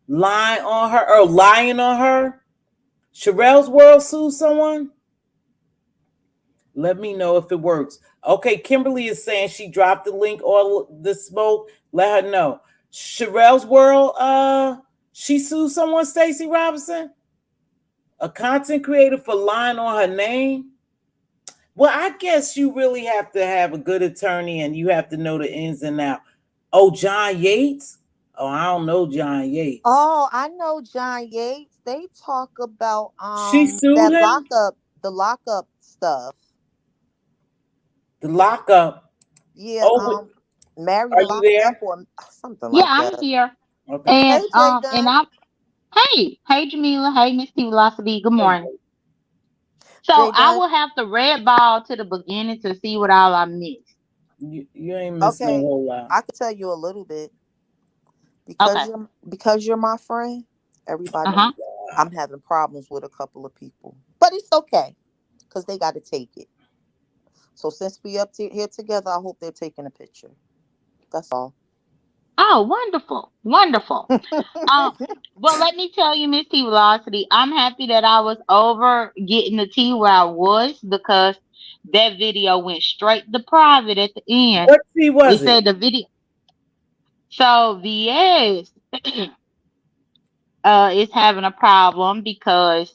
lying on her or lying on her. Sherelle's World sued someone? Let me know if it works. Okay, Kimberly is saying she dropped the link or the smoke. Let her know. Sherelle's World, she sued someone, Stacey Robinson, a content creator for lying on her name. Well, I guess you really have to have a good attorney and you have to know the ins and outs. Oh, John Yates? Oh, I don't know John Yates. Oh, I know John Yates. They talk about She sued that him? lockup stuff. The lockup. Yeah, Oh, married are and you locked up there? or something Yeah, like I'm that. here. Okay. Hey, Jay And Dunn. I'm hey Jamila, hey Mz.Teavalocity, good Hey, morning. So Jay I Dunn. will have to red ball to the beginning to see what all I missed. you ain't missing a Okay, whole lot. I could tell you a little bit Okay. because you're my friend. Everybody Uh-huh. knows I'm having problems with a couple of people, but it's okay because they got to take it. So since we here together, I hope they're taking a picture. That's all. Oh, wonderful. Wonderful. Um, well, let me tell you, Miss T Velocity, I'm happy that I was over getting the tea where I was because that video went straight to private at the end. What tea It was it? said the video. So VS is having a problem because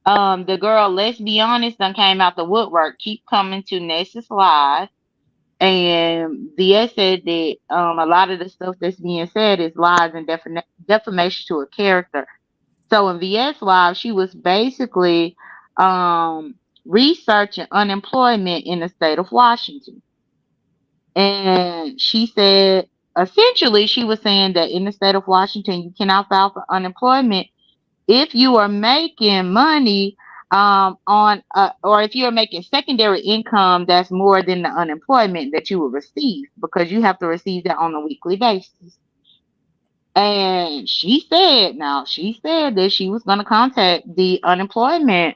the girl, let's be honest, done came out the woodwork, keep coming to Ness'S live. And VS said that a lot of the stuff that's being said is lies and defamation to a character. So in VS Live, she was basically um, researching unemployment in the state of Washington. And she said, essentially, she was saying that in the state of Washington, you cannot file for unemployment if you are making money or if you are making secondary income that's more than the unemployment that you will receive, because you have to receive that on a weekly basis. And she said that she was going to contact the unemployment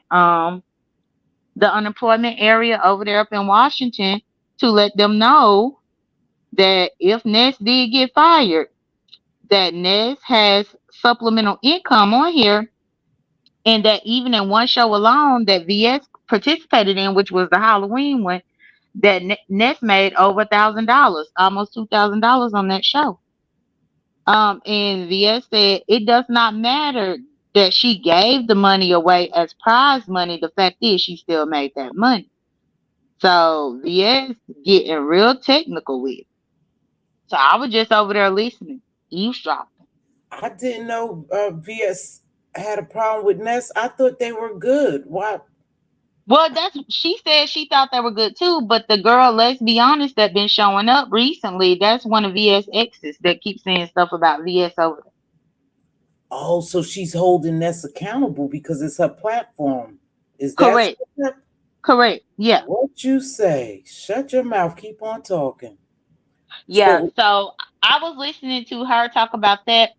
area over there up in Washington to let them know that if Ness did get fired, that Ness has supplemental income on here, and that even in one show alone that VS participated in, which was the Halloween one, that Ness made over $1,000, almost $2,000 on that show. And VS said it does not matter that she gave the money away as prize money. The fact is, she still made that money. So VS getting real technical with it. So I was just over there listening, eavesdropping. I didn't know VS had a problem with Ness. I thought they were good. Why? Well, that's she said she thought they were good too, but the girl, let's be honest, that been showing up recently, that's one of VS exes that keeps saying stuff about VS over there. Oh, so she's holding Ness accountable because it's her platform. Is that Correct. Correct. Yeah. what you say? Shut your mouth. Keep on talking. Yeah. So So I was listening to her talk about that.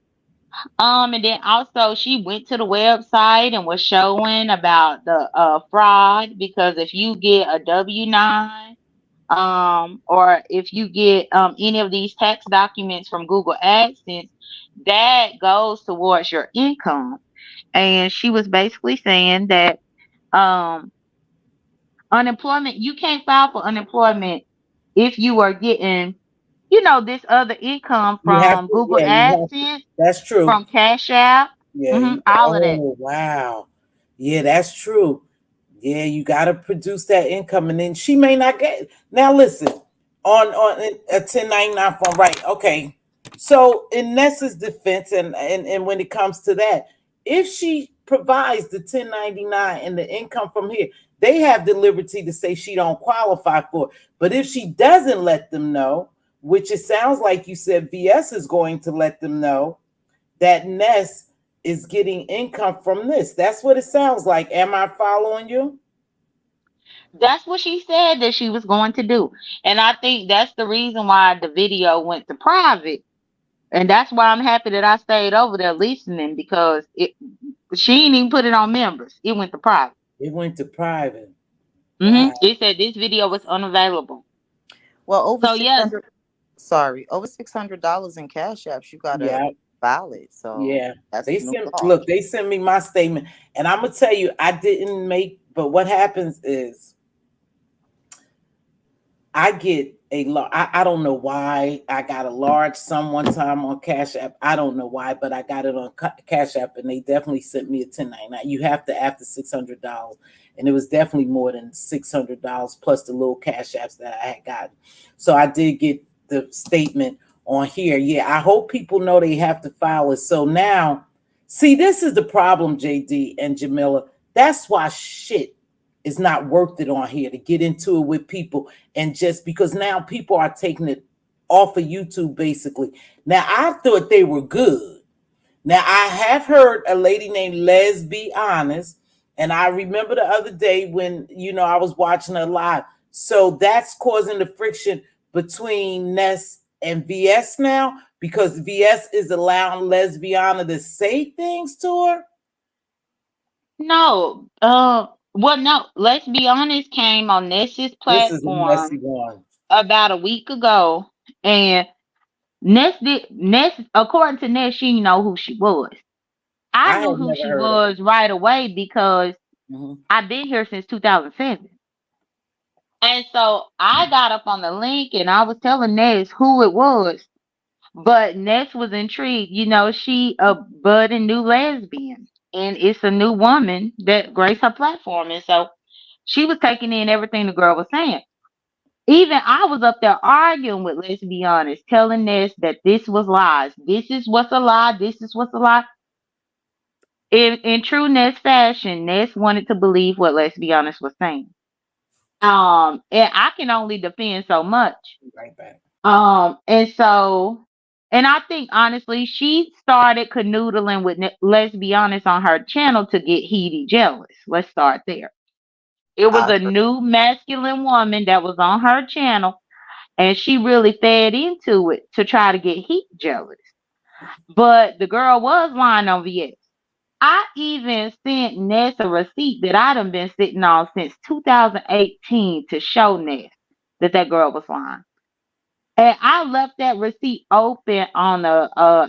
And then also she went to the website and was showing about the fraud, because if you get a W-9, or if you get any of these tax documents from Google AdSense, that goes towards your income. And she was basically saying that um unemployment, you can't file for unemployment if you are getting, this other income you have from to, Google yeah, you have to. AdSense, That's true. from Cash App, Yeah. all of that. Oh, wow. Yeah, that's true. Yeah, you got to produce that income, and then she may not get. Now, listen, on a 1099 form, right? Okay. So, in Nessa's defense, and when it comes to that, if she provides the 1099 and the income from here, they have the liberty to say she don't qualify for it. But if she doesn't let them know, which it sounds like you said VS is going to let them know that Ness is getting income from this. That's what it sounds like. Am I following you? That's what she said that she was going to do. And I think that's the reason why the video went to private. And that's why I'm happy that I stayed over there listening, because she ain't even put it on members. It went to private. It went to private. Wow. It said this video was unavailable. Well, over So six yes, hundred. Sorry, over $600 in cash apps. You gotta Yeah. file it. So Yeah. that's They the new sent law. look, they sent me my statement. And I'm gonna tell you, I didn't make, but what happens is I get a lot. I don't know why I got a large sum one time on Cash App. I don't know why, but I got it on Cash App, and they definitely sent me a 1099. You have to after $600, and it was definitely more than $600 plus the little Cash Apps that I had gotten. So I did get the statement on here. Yeah, I hope people know they have to file it. So now, see, this is the problem, JD and Jamila. That's why shit is not worth it on here to get into it with people, and just because now people are taking it off of YouTube basically. Now I thought they were good. Now I have heard a lady named Let's Be Honest, and I remember the other day when I was watching her live. So that's causing the friction between Ness and VS now because VS is allowing Lesbiana to say things to her. no. Well, no. Let's be honest. Came on Ness's This is a messy platform one. about a week ago, and Ness, according to Ness, she didn't know who she was. I I knew had who never she heard of her. was right away because Mhm. I've been here since 2007. And so I got up on the link and I was telling Ness who it was. But Ness was intrigued. She a budding new lesbian. And it's a new woman that graced her platform. And so she was taking in everything the girl was saying. Even I was up there arguing with, let's be honest, telling Ness that this was lies. This is what's a lie. This is what's a lie. In true Ness fashion, Ness wanted to believe what Let's Be Honest was saying. And I can only defend so much. Right back. And I think honestly, she started canoodling with Let's Be Honest on her channel to get Heedy jealous. Let's start there. It was I a heard. new masculine woman that was on her channel, and she really fed into it to try to get Heat jealous. But the girl was lying on VS. I even sent Ness a receipt that I done been sitting on since 2018 to show Ness that girl was lying. And I left that receipt open on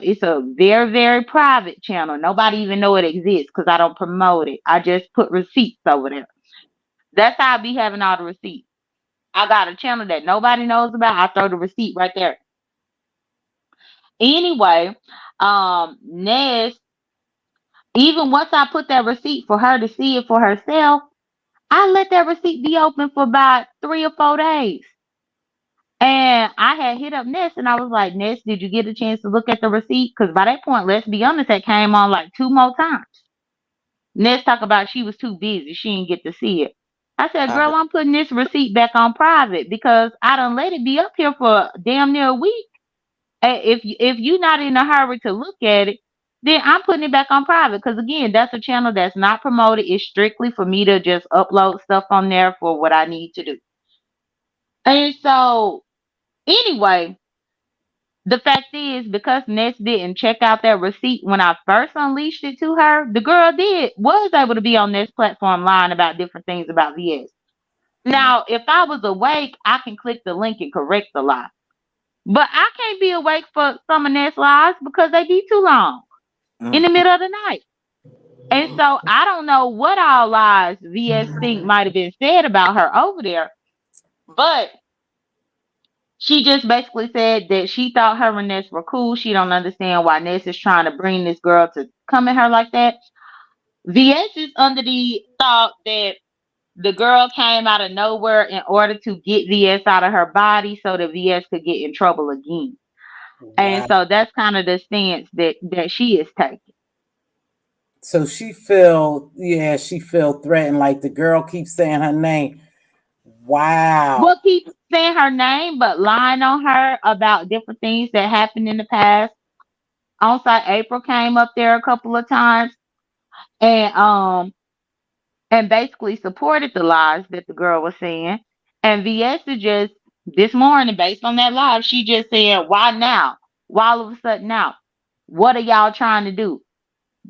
it's a very, very private channel. Nobody even know it exists because I don't promote it. I just put receipts over there. That's how I be having all the receipts. I got a channel that nobody knows about. I throw the receipt right there. Anyway, Ness, even once I put that receipt for her to see it for herself, I let that receipt be open for about 3 or 4 days. And I had hit up Ness and I was like, Ness, did you get a chance to look at the receipt? Because by that point, let's be honest, that came on like 2 more times. Ness talk about she was too busy. She didn't get to see it. I said, I girl, heard. I'm putting this receipt back on private because I done let it be up here for damn near a week. If you not in a hurry to look at it, then I'm putting it back on private. Because again, that's a channel that's not promoted. It's strictly for me to just upload stuff on there for what I need to do. And so anyway, the fact is, because Ness didn't check out that receipt when I first unleashed it to her, the girl was able to be on this platform lying about different things about VS. Mm, Now, if I was awake, I can click the link and correct the lie. But I can't be awake for some of Ness lies because they be too long in mm, the middle of the night. And so I don't know what all lies VS think might have been said about her over there, but she just basically said that she thought her and Ness were cool. She don't understand why Ness is trying to bring this girl to come at her like that. VS is under the thought that the girl came out of nowhere in order to get VS out of her body so that VS could get in trouble again. And Wow. so that's kind of the stance that she is taking. So she feel threatened. Like the girl keeps saying her name. Wow. We'll keep saying her name, but lying on her about different things that happened in the past. On-site April came up there a couple of times and basically supported the lies that the girl was saying. And VS is just this morning, based on that live, she just said, "Why now? Why all of a sudden now? What are y'all trying to do?"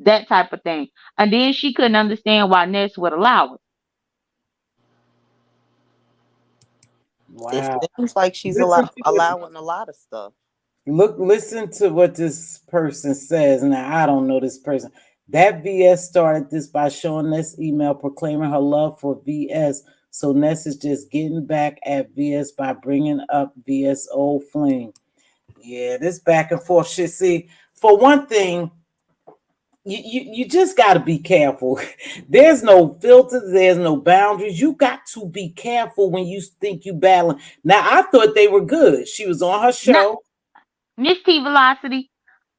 That type of thing. And then she couldn't understand why Ness would allow it. it Wow. seems like she's Listen to what allowing a lot of stuff. listen to what this person says. Now I don't know this person. That VS started this by showing this email proclaiming her love for VS. So Ness is just getting back at VS by bringing up VS old fling. Yeah, this back and forth shit. See, for one thing, you just got to be careful. There's no filters, there's no boundaries. You got to be careful when you think you battling. Now I thought they were good. She was on her Not show. Mz.Teavalocity.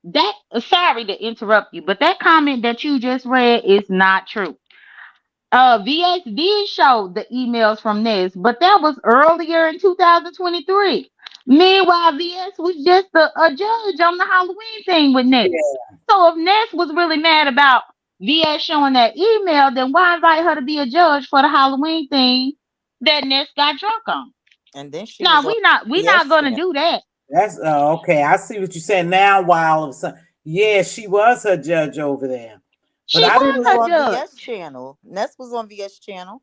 That sorry to interrupt you, but that comment that you just read is not true. VS did show the emails from Ness, but that was earlier in 2023. Meanwhile, VS was just a judge on the Halloween thing with Ness. Yeah, So if Ness was really mad about VS showing that email, then why invite her to be a judge for the Halloween thing that Ness got drunk on? And then she No, was on we not VS gonna channel. do that. that's okay. I see what you're saying now. Why all of a sudden, yeah, she was her judge over there, but She I She was didn't was her know. on judge. VS channel. Ness was on VS channel.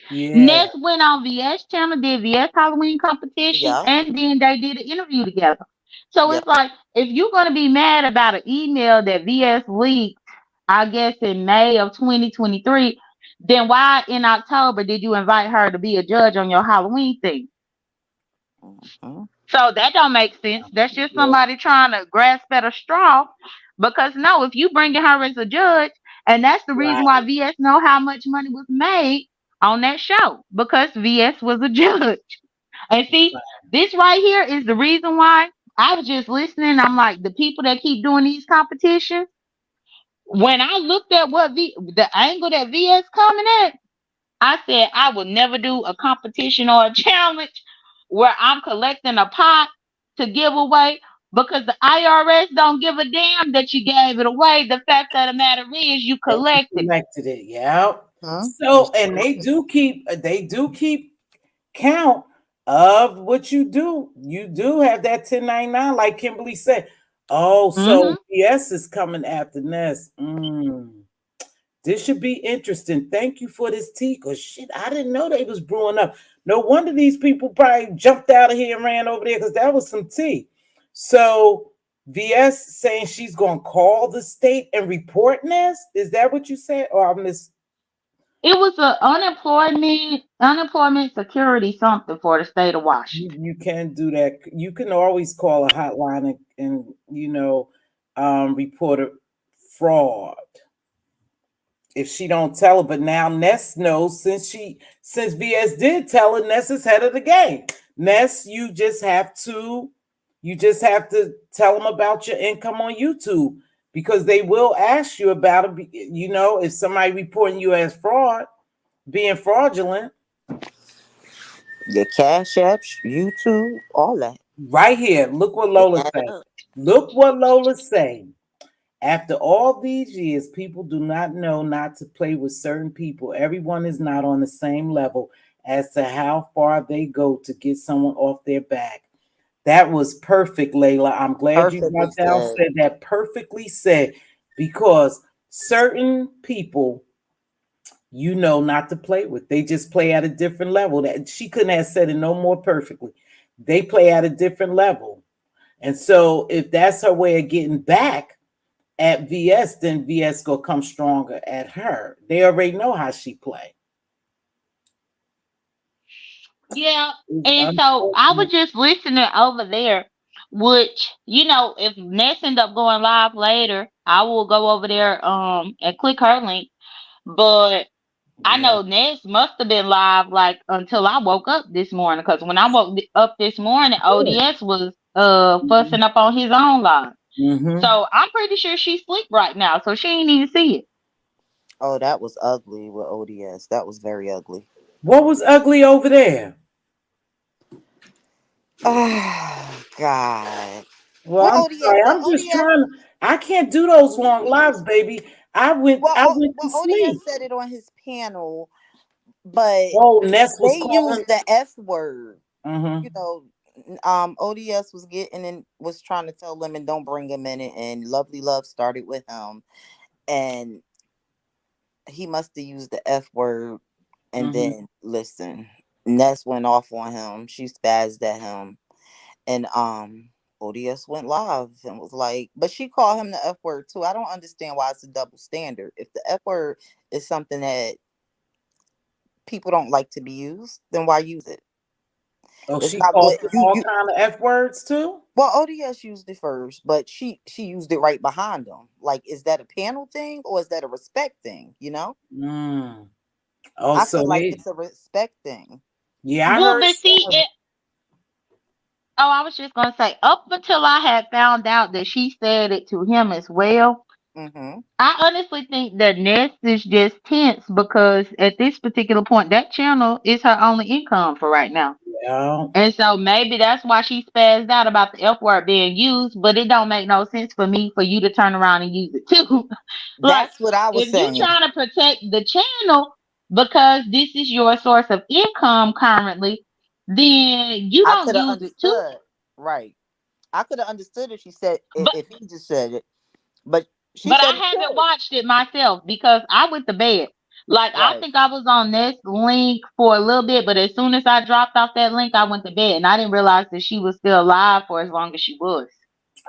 Yeah, Ness went on VS channel, did VS Halloween competition, Yep. and then they did an interview together. So Yep. it's like if you're gonna be mad about an email that VS leaked, I guess in May of 2023, then why in October did you invite her to be a judge on your Halloween thing? Mhm. So that don't make sense. That's just yeah, somebody trying to grasp at a straw. Because no, if you bringing her as a judge, and that's the reason right. why VS know how much money was made on that show because VS was a judge. And see, this right here is the reason why I was just listening. I'm like, the people that keep doing these competitions. When I looked at the angle that VS coming at, I said I would never do a competition or a challenge where I'm collecting a pot to give away because the IRS don't give a damn that you gave it away. The fact of the matter is you That you collected it. connected it. Yeah. Huh? You So, and sure they do keep count of what you do. You do have that 1099, like Kimberly said. Oh, so Hmm. BS is coming after Ness. This should be interesting. Thank you for this tea. Cause shit, I didn't know they was brewing up. No wonder these people probably jumped out of here and ran over there because that was some tea. So VS saying she's gonna call the state and report Ness. Is that what you said? Or I miss It was a unemployment security something for the state of Washington. you can't do that. You can always call a hotline and report a fraud if she don't tell her. But now Ness knows since VS did tell her, Ness is head of the game. Ness, you just have to tell them about your income on YouTube because they will ask you about it. You know, if somebody reporting you as fraud, being fraudulent, Your Cash Apps, YouTube, all that. right here. Look what It Lola added say. up. Look what Lola say. After all these years, people do not know not to play with certain people. Everyone is not on the same level as to how far they go to get someone off their back. That was perfect, Layla. I'm glad you Perfectly got down said. said that perfectly said because certain people you know not to play with. They just play at a different level. That she couldn't have said it no more perfectly. They play at a different level. And so if that's her way of getting back at VS, then VS gonna come stronger at her. They already know how she play. Yeah, It's and so I was unfortunate. just listening over there, which if Ness end up going live later, I will go over there and click her link. But I Yeah. know Ness must have been live like until I woke up this morning, because when I woke up this morning, ODS was fussing up on his own live. Mm-hmm. So I'm pretty sure she's asleep right now, so she ain't even see it. Oh, that was ugly with ODS. That was very ugly. What was ugly over there? Oh God. Well, What I'm ODS sorry. said? I'm just ODS. trying. I can't do those long lives, baby. I went to Well, ODS sleep. said it on his panel, but Oh, Ness was they calling. used the F word. Mm-hmm. You know, ODS was getting and was trying to tell them and don't bring him in it, and Lovely Love started with him, and he must have used the F word, and Mm-hmm. then listen, Ness went off on him. She spazzed at him, and ODS went live and was like, but she called him the F word too. I don't understand why it's a double standard. If the F word is something that people don't like to be used, then why use it? Oh, It's she not called good. them You all you kind of F words too. Well, ODS used it first, but she used it right behind them. Like, is that a panel thing or is that a respect thing? You know, Mm. Oh, I so feel like they. it's a respect thing. Yeah, I Well, heard but some see, of it. I was just gonna say, up until I had found out that she said it to him as well, Mm-hmm. I honestly think that Ness is just tense because at this particular point, that channel is her only income for right now. Yeah. And so maybe that's why she spazzed out about the F word being used, but it don't make no sense for me for you to turn around and use it too. Like, That's what I was if you saying. trying to protect the channel because this is your source of income currently, then you I don't could have use it too. understood, right? I could have understood if she said But if he just said it, but she But I said it haven't too. watched it myself because I went to bed. Like, I Right. think I was on this link for a little bit, but as soon as I dropped off that link, I went to bed, and I didn't realize that she was still alive for as long as she was.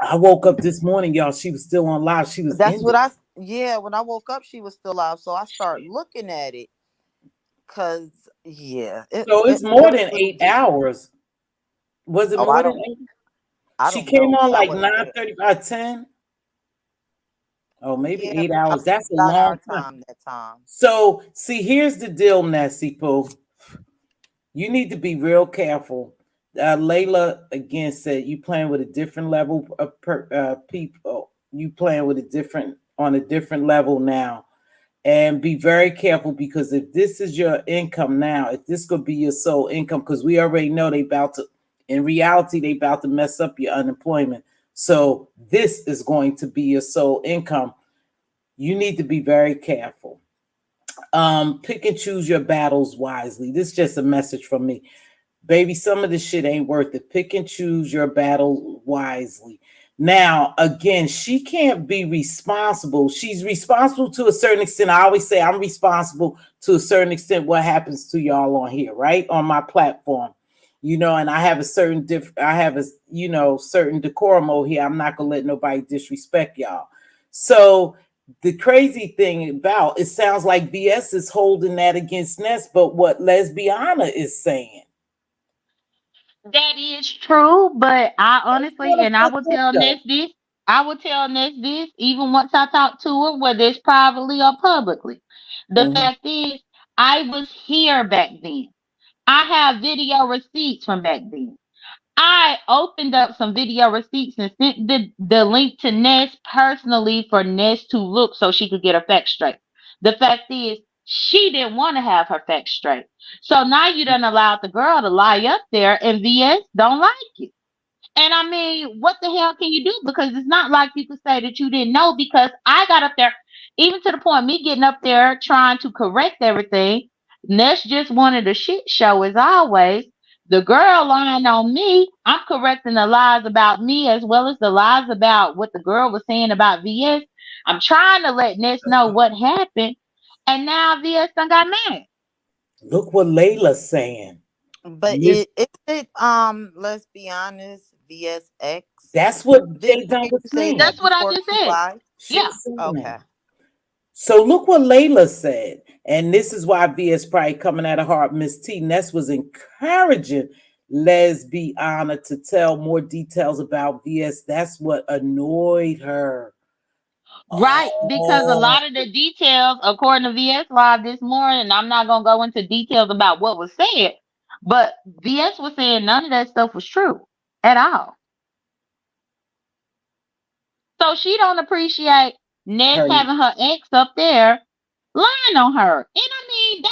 I woke up this morning, y'all. She was still on live. She was That's what ending. I. Yeah, when I woke up, she was still alive, so I started looking at it. Cause yeah, So it it's more was than a little eight deep. hours. Was it Oh, more than eight? I She don't came know, on but I like wasn't nine there. thirty by 10. Oh, maybe Yeah, 8 hours. That's a about our long time. time that time. So see, here's the deal, Nessie Pooh. You need to be real careful. Layla again said you playing with a different level of people. You playing with a different on a different level now, and be very careful because if this is your income now, if this could be your sole income, because we already know they about to. In reality, they about to mess up your unemployment. So this is going to be your sole income. You need to be very careful. Pick and choose your battles wisely. This is just a message from me. Baby, some of this shit ain't worth it. Pick and choose your battle wisely. Now, again, she can't be responsible. She's responsible to a certain extent. I always say I'm responsible to a certain extent what happens to y'all on here, right? On my platform. And I have a certain I have a certain decorum over here. I'm not gonna let nobody disrespect y'all. So the crazy thing about it sounds like BS is holding that against Ness, but what Lesbiana is saying. That is true, but I That's honestly, kind of and I will fucked up tell though. Ness this, I will tell Ness this, even once I talk to her, whether it's privately or publicly. The Mhm. fact is, I was here back then. I have video receipts from back then. I opened up some video receipts and sent the link to Ness personally for Ness to look so she could get her facts straight. The fact is, she didn't want to have her facts straight. So now you done allowed the girl to lie up there and VS don't like it. And I mean, what the hell can you do? Because it's not like you could say that you didn't know because I got up there, even to the point of me getting up there trying to correct everything. Ness just wanted a shit show as always. The girl lying on me, I'm correcting the lies about me as well as the lies about what the girl was saying about VS. I'm trying to let Ness know what happened. And now VS done got mad. Look what Layla's saying. But Miss, let's be honest, VSX. that's what Did Jay Dunn you was say saying. that That's what I before just said. QI? She Yeah. was saying Okay. that. So look what Layla said. And this is why VS probably coming at her hard. Miss T. Ness was encouraging Lesbiana to tell more details about VS. That's what annoyed her. Right, because a Oh, lot of the details, according to VS Live this morning, I'm not gonna go into details about what was said, but VS was saying none of that stuff was true at all. So she don't appreciate Ness her. having her ex up there lying on her. And I mean,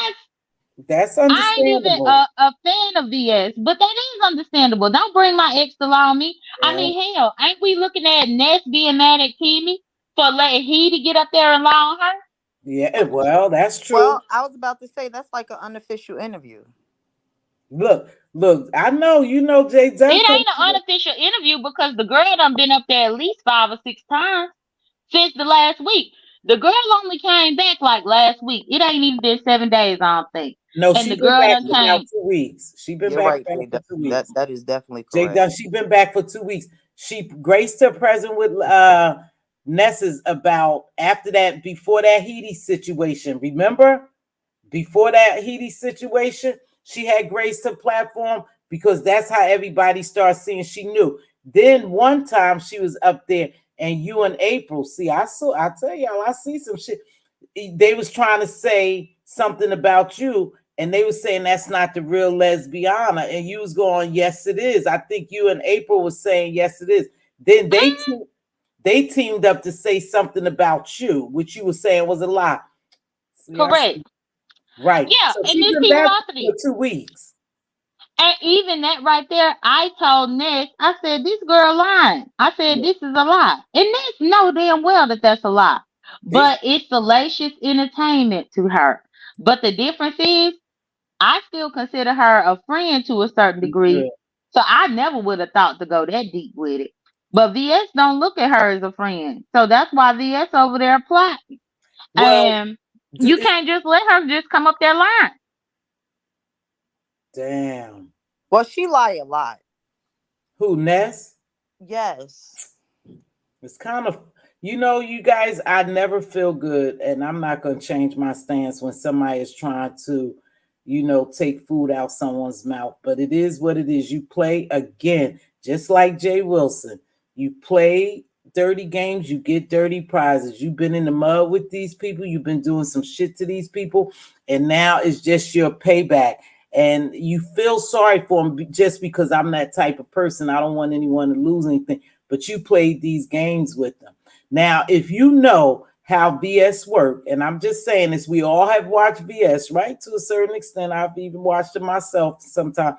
That's I ain't even understandable. a fan of VS, but that is understandable. Don't bring my ex to lie on me. I Yeah. mean, hell, ain't we looking at Ness being mad at Kimmy for letting he to get up there and lie on her? Yeah. Well, that's true. Well, I was about to say that's like an unofficial interview. Look. I know you know Jay Dunn. It ain't an unofficial interview because the girl done been up there at least 5 or 6 times since the last week. The girl only came back like last week. It ain't even been 7 days, I don't think. No, And she the been girl back done for about came. 2 weeks. She been You're back right, Jay. for That 2 weeks. that is definitely Jay correct. Dunn, she been back for 2 weeks. She graced her present with Ness's about after that, before that Heidi situation. Remember? Before that Heidi situation, she had graced her platform because that's how everybody started seeing she knew. Then one time she was up there and you and April, see, I tell y'all, I see some shit. They was trying to say something about you and they were saying that's not the real lesbiana and you was going yes it is. I think you and April was saying yes it is. Then they teamed up to say something about you, which you were saying was a lie. See, I see. Correct. Right. Yeah, So and she's Miss been T back for Velocity. 2 weeks. And even that right there, I told Ness, I said, this girl lying. I said, Yeah. this is a lie. And Ness know damn well that that's a lie. It's But it's salacious entertainment to her. But the difference is, I still consider her a friend to a certain good. degree. So I never would have thought to go that deep with it. But VS don't look at her as a friend. So that's why VS over there plotting. Well, And you can't just let her just come up there lying. damn. Well, she lie a lot. Who, Ness? Yes. It's kind of, you guys, I never feel good, and I'm not going to change my stance when somebody is trying to, take food out someone's mouth. But it is what it is. You play again, just like Jay Wilson. You play dirty games, you get dirty prizes. You've been in the mud with these people, you've been doing some shit to these people, and now it's just your payback. And you feel sorry for them just because I'm that type of person. I don't want anyone to lose anything, but you played these games with them. Now, if you know how VS work, and I'm just saying this, we all have watched VS, right? To a certain extent, I've even watched it myself sometimes,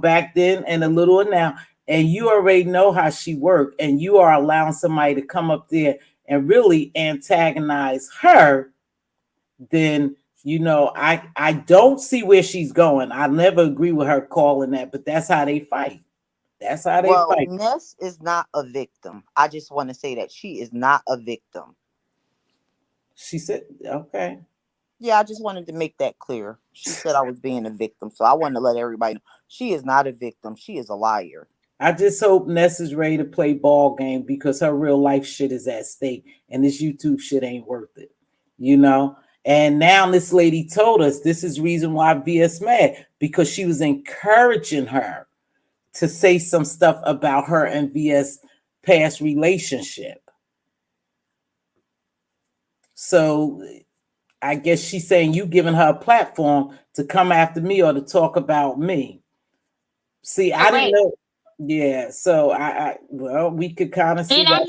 back then and a little now. And you already know how she worked, and you are allowing somebody to come up there and really antagonize her, then I don't see where she's going. I never agree with her calling that, but that's how they fight. That's how they Well, fight. Ness is not a victim. I just want to say that she is not a victim. She said, okay. Yeah, I just wanted to make that clear. She said I was being a victim, so I wanted to let everybody know she is not a victim. She is a liar. I just hope Ness is ready to play ball game because her real life shit is at stake and this YouTube shit ain't worth it, And now this lady told us this is reason why VS mad, because she was encouraging her to say some stuff about her and VS past relationship. So I guess she's saying you giving her a platform to come after me or to talk about me. See, I didn't Correct. know. Yeah, so I well, we could kind of see And that.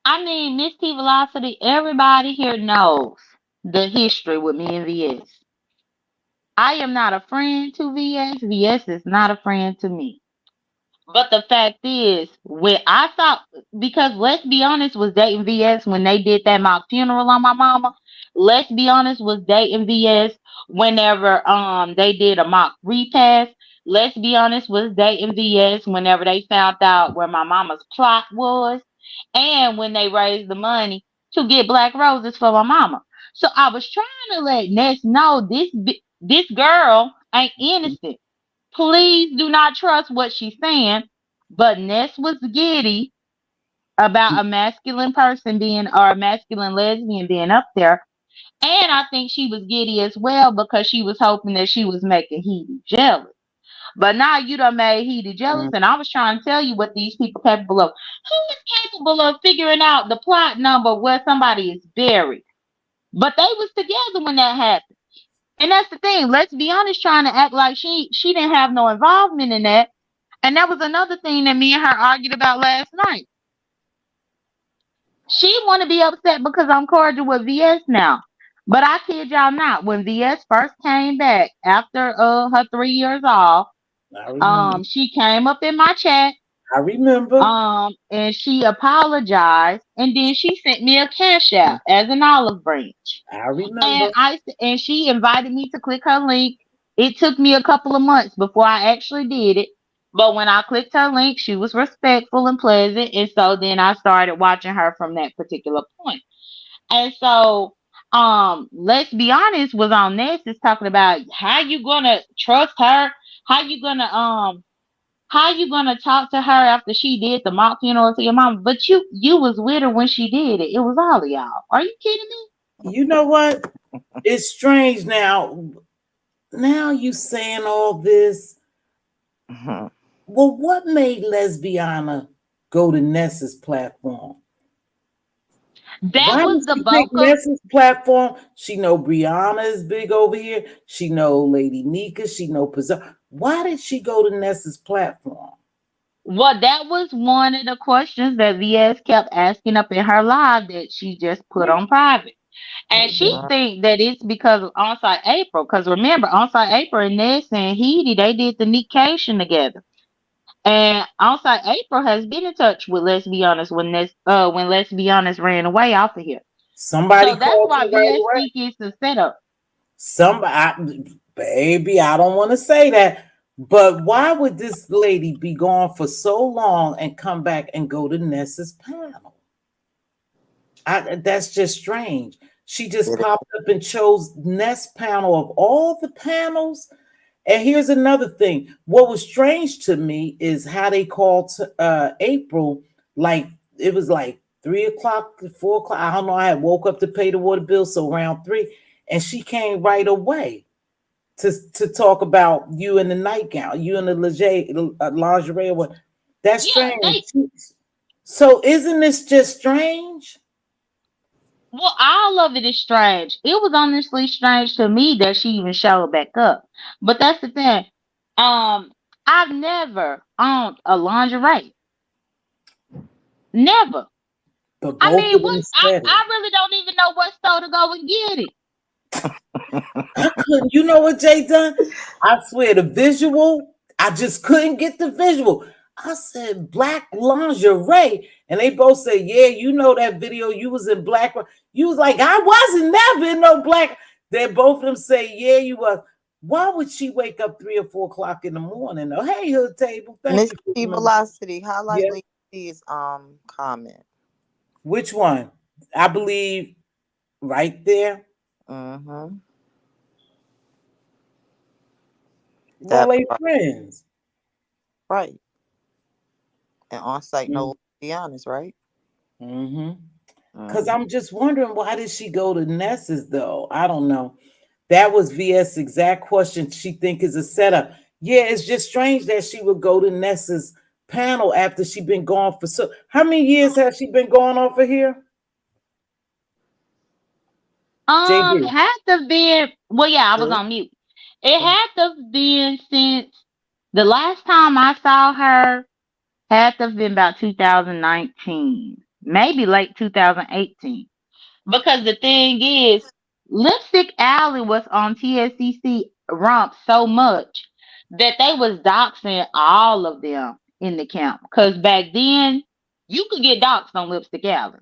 Mz.Teavalocity, everybody here knows the history with me and VS. I am not a friend to VS. VS is not a friend to me. But the fact is, when I thought, because let's be honest, was dating VS when they did that mock funeral on my mama. Let's be honest, was dating VS whenever they did a mock repass. Let's be honest, was dating VS whenever they found out where my mama's plot was, and when they raised the money to get black roses for my mama. So I was trying to let Ness know this girl ain't innocent. Please do not trust what she's saying. But Ness was giddy about a masculine person being, or a masculine lesbian being up there. And I think she was giddy as well because she was hoping that she was making Heidi jealous. But now you done made Heidi jealous, Mm. and I was trying to tell you what these people capable of. Who is capable of figuring out the plot number where somebody is buried? But they was together when that happened. And that's the thing. Let's be honest, trying to act like she didn't have no involvement in that. And that was another thing that me and her argued about last night. She want to be upset because I'm cordial with VS now. But I kid y'all not, when VS first came back after her 3 years off, I remember. she came up in my chat, I remember. and she apologized, and then she sent me a cash Mm. app as an olive branch. I And remember. she invited me to click her link. It took me a couple of months before I actually did it. But when I clicked her link, she was respectful and pleasant. And so then I started watching her from that particular point. And so let's be honest, was on Ness'S talking about how you gonna trust her, how you gonna talk to her after she did the mock funeral to your mom. But you was with her when she did it. It was all of y'all. Are you kidding me? You know what? It's strange now. Now you saying all this. Mhm. Well, what made Lesbiana go to Ness's platform? That Why did was the she pick bulk of Ness's platform? She know Brianna is big over here. She know Lady Nika. She know Pizarro. Why did she go to Ness's platform? well, that was one of the questions that VS kept asking up in her live that she just put on private. And she Mm. think that it's because of Onsite April. Because remember, Onsite April and Ness and Heidi, they did the Nickcation together. And Onsite April has been in touch with Let's Be Honest when Let's Be Honest ran away off of here. Somebody So that's called why you right VS away. think it's a setup. Baby, I don't want to say that. But why would this lady be gone for so long and come back and go to Ness's panel? That's just strange. She just It popped up and chose Ness panel of all the panels. And here's another thing. What was strange to me is how they called April. Like it was like 3 o'clock, 4 o'clock. I don't know. I had woke up to pay the water bill, so around 3, and she came right away to talk about you in the nightgown, you in the lingerie or what. That's Yeah, strange. they So isn't this just strange? well, all of it is strange. It was honestly strange to me that she even showed back up. But that's the thing. Um, I've never owned a lingerie. Never. But I both mean, of what them said it. I really don't even know what store to go and get it. I couldn't. You know what Jay done? I swear the visual. I just couldn't get the visual. I said black lingerie, and they both said, "Yeah, you know that video. You was in black." You was like, "I wasn't never in no black." Then both of them say, "Yeah, you was." Why would she wake up 3 or 4 o'clock in the morning? Oh, hey, hood table. Thank Miss you for T remembering. Velocity, highlight Yeah, Lady T's comment. which one? I believe right there. Mm-hmm. Well, That they part, friends. right. And on site, Mm-hmm. no, be honest, right? Because Mm-hmm. I'm just wondering, why did she go to Ness's though? I don't know. That was VS exact question she think is a setup. Yeah, it's just strange that she would go to Ness's panel after she been gone for so how many years has she been going on for here? JB. Had to been. Well, yeah, I was Good. on mute. It had to been since the last time I saw her had to have been about 2019, maybe late 2018. Because the thing is, Lipstick Alley was on TSCC Rump so much that they was doxing all of them in the camp. Because back then, you could get doxed on Lipstick Alley.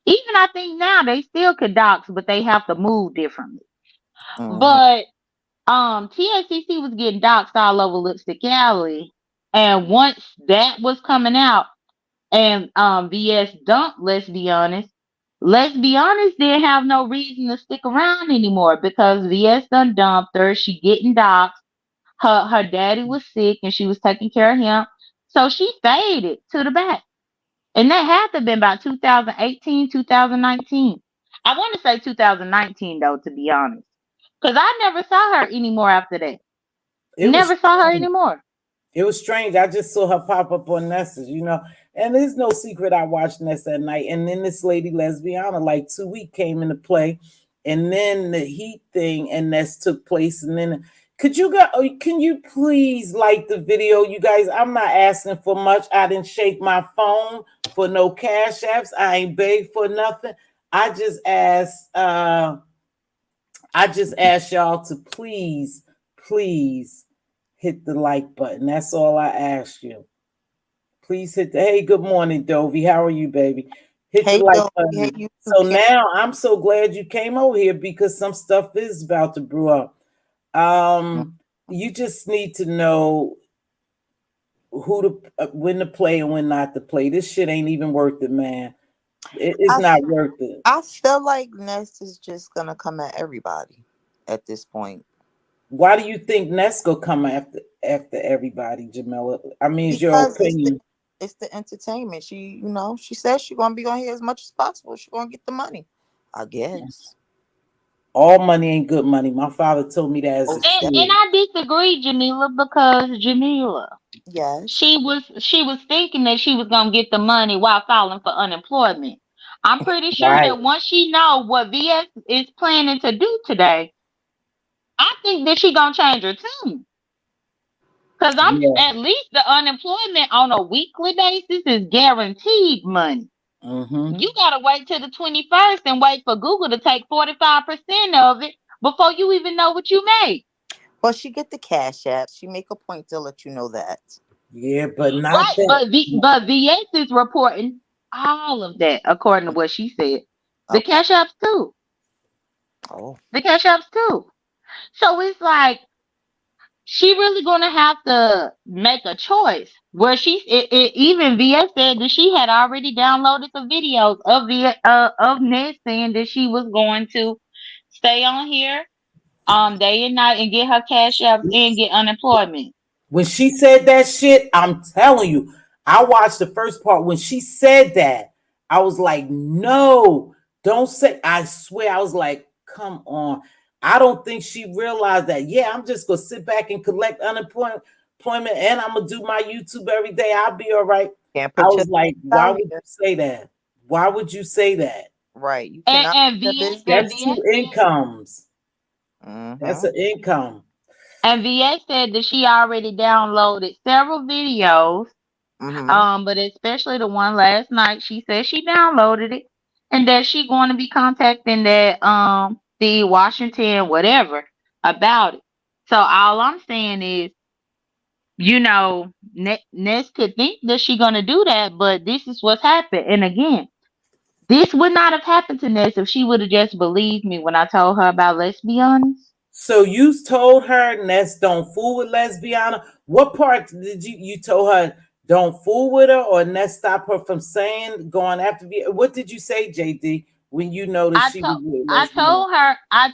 Even I think now they still could dox, but they have to move differently. Hmm. But TSCC was getting doxed all over Lipstick Alley. And once that was coming out, and VS dumped, let's be honest, didn't have no reason to stick around anymore because VS done dumped her. She getting doxxed. Her daddy was sick and she was taking care of him. So she faded to the back. And that had to have been about 2018, 2019. I want to say 2019 though, to be honest. Because I never saw her anymore after that. It was Never saw her anymore. It was strange. I just saw her pop up on Ness'S, and there's no secret I watched Ness at night. And then this lady lesbiana, like 2 week came into play, and then the Heat thing and Ness took place. And then can you please like the video, you guys? I'm not asking for much. I didn't shake my phone for no cash apps. I ain't begged for nothing. I just asked. I just asked y'all to please hit the like button. That's all I ask you. Please hit the hey, good morning, Dovey. How are you, baby? Hit the Hey, like Dovey. Hey, button. you too, So Kim. now I'm so glad you came over here because some stuff is about to brew up. You just need to know who to when to play and when not to play. This shit ain't even worth it, man. It's I, not worth it. I feel like Ness is just gonna come at everybody at this point Why do you think Nesco come after everybody, Jamila? I mean, it's your because opinion. it's the entertainment. She says she's gonna be on here as much as possible. She's gonna get the money, I guess. All money ain't good money. My father told me that as Oh, a And kid. I disagree, Jamila, because Jamila, yes. she was thinking that she was gonna get the money while filing for unemployment. I'm pretty sure Right. that once she know what VS is planning to do today, I think that she gonna change her tune. Cause I'm Yeah. at least the unemployment on a weekly basis is guaranteed money. Mm-hmm. You gotta wait till the 21st and wait for Google to take 45% of it before you even know what you made. Well, she get the cash app. She make a point to let you know that. Yeah, but not Right, that. but VS is reporting all of that according to what she said. The Okay. cash apps too. Oh. The cash apps too. So it's like she really gonna have to make a choice. Where even VS said that she had already downloaded the videos of Ned saying that she was going to stay on here day and night and get her cash apps and get unemployment. When she said that shit, I'm telling you, I watched the first part. When she said that, I was like, no, don't say. I swear, I was like, come on. I don't think she realized that. Yeah, I'm just gonna sit back and collect unemployment, and I'm gonna do my YouTube every day. I'll be all right. Can't I put your was like, why out would you here. say that? Why would you say that? Right. You And cannot and put the VS business. and That's VS two said incomes. That's Mm-hmm. an income. and VS said that she already downloaded several videos. Mm-hmm. But especially the one last night, she said she downloaded it and that she going to be contacting that the Washington whatever about it. So all I'm saying is, Ness could think that she gonna do that, but this is what's happened. And again, this would not have happened to Ness if she would have just believed me when I told her about let's be honest. So you told her Ness don't fool with lesbiana. What part did you told her don't fool with her or Ness stop her from saying going after you? What did you say, JD, when you noticed I she was told with I lesbiana?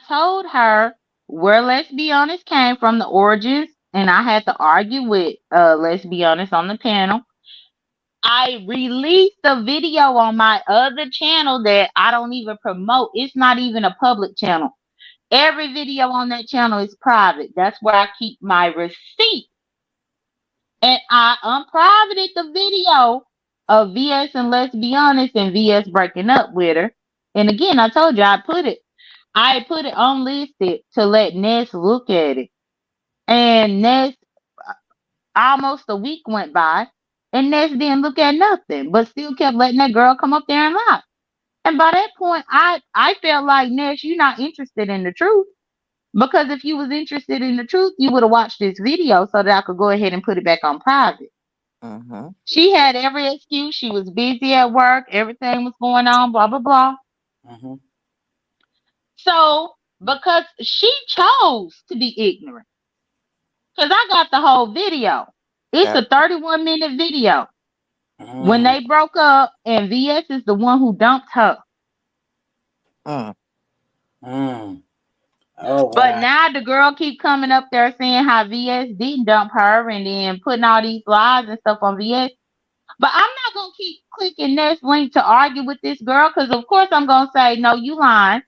told her where let's be honest came from, the origins, and I had to argue with let's be honest on the panel. I released a video on my other channel that I don't even promote. It's not even a public channel. Every video on that channel is private. That's where I keep my receipt. And I unprivated the video of VS and let's be honest and VS breaking up with her. And again, I told you I put it. I put it unlisted to let Ness look at it. And Ness, almost a week went by, and Ness didn't look at nothing, but still kept letting that girl come up there and lie. And by that point, I felt like, Ness, you're not interested in the truth. Because if you was interested in the truth, you would have watched this video so that I could go ahead and put it back on private. Mm-hmm. She had every excuse. She was busy at work. Everything was going on, blah, blah, blah. Mm-hmm. So, because she chose to be ignorant, because I got the whole video. It's Yeah. a 31-minute video. When Mm, they broke up, and VS is the one who dumped her. Mm. mm. Oh But wow. now the girl keep coming up there saying how VS didn't dump her and then putting all these lies and stuff on VS. But I'm not gonna keep clicking this link to argue with this girl because of course I'm gonna say no, you lying.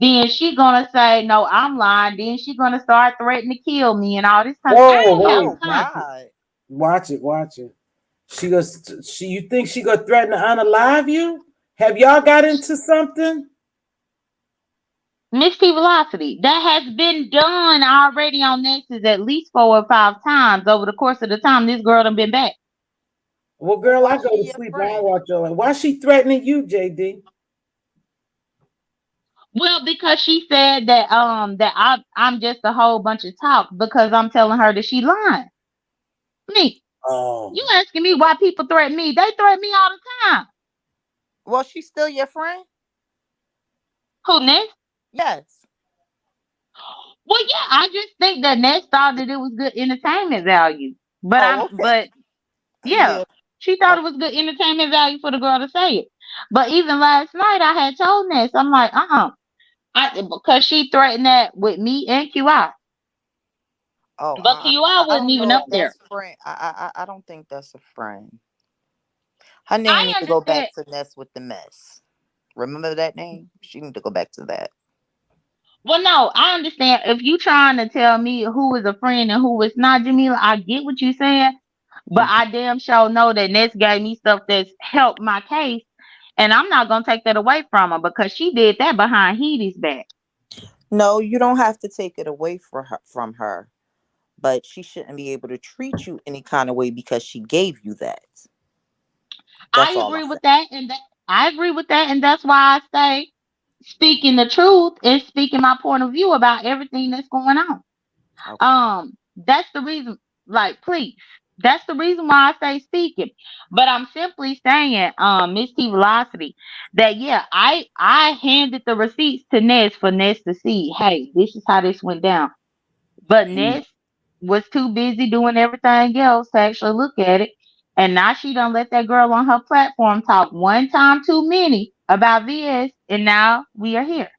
Then she gonna say no, I'm lying. Then she gonna start threatening to kill me and all this kind. I Whoa, ain't have wait. Oh time for it. God. Watch it, watch it. She goes. She. You think she gonna threaten to unalive you? Have y'all got into something? Mz.Teavalocity. That has been done already on Ness'S at least 4 or 5 times over the course of the time this girl done been back. Well, Well, girl, why I go she to your sleep. I don't friend? watch all that. Why she threatening you, JD? Well, because she said that I'm just a whole bunch of talk because I'm telling her that she lying. Me. Oh, You asking me why people threaten me? They threaten me all the time. Well, she's still your friend? Who Ness? Yes. Well, yeah, I just think that Ness thought that it was good entertainment value. Oh, okay. But yeah, Yeah. she thought Oh, it was good entertainment value for the girl to say it. But even last night, I had told Ness, I'm like, because she threatened that with me and QI, oh, but QI I wasn't don't even know up if there. that's friend. I don't think that's a friend. Her name I need to go understand. back to Ness with the Mess. Remember that name? She need to go back to that. Well, no, I understand. If you trying to tell me who is a friend and who is not, Jamila, I get what you saying. But Mhm. I damn sure know that Ness gave me stuff that's helped my case, and I'm not gonna take that away from her because she did that behind Heaty's back. No, you don't have to take it away from her, but she shouldn't be able to treat you any kind of way because she gave you that. I That's all I'm agree saying. with that, and I agree with that, and that's why I say speaking the truth and speaking my point of view about everything that's going on. Okay. That's the reason, like, please. That's the reason why I say speaking. But I'm simply saying, Mz.Teavalocity, that yeah, I handed the receipts to Ness for Ness to see, hey, this is how this went down. But mm. Ness was too busy doing everything else to actually look at it. And now she done let that girl on her platform talk one time too many about VS, and now we are here.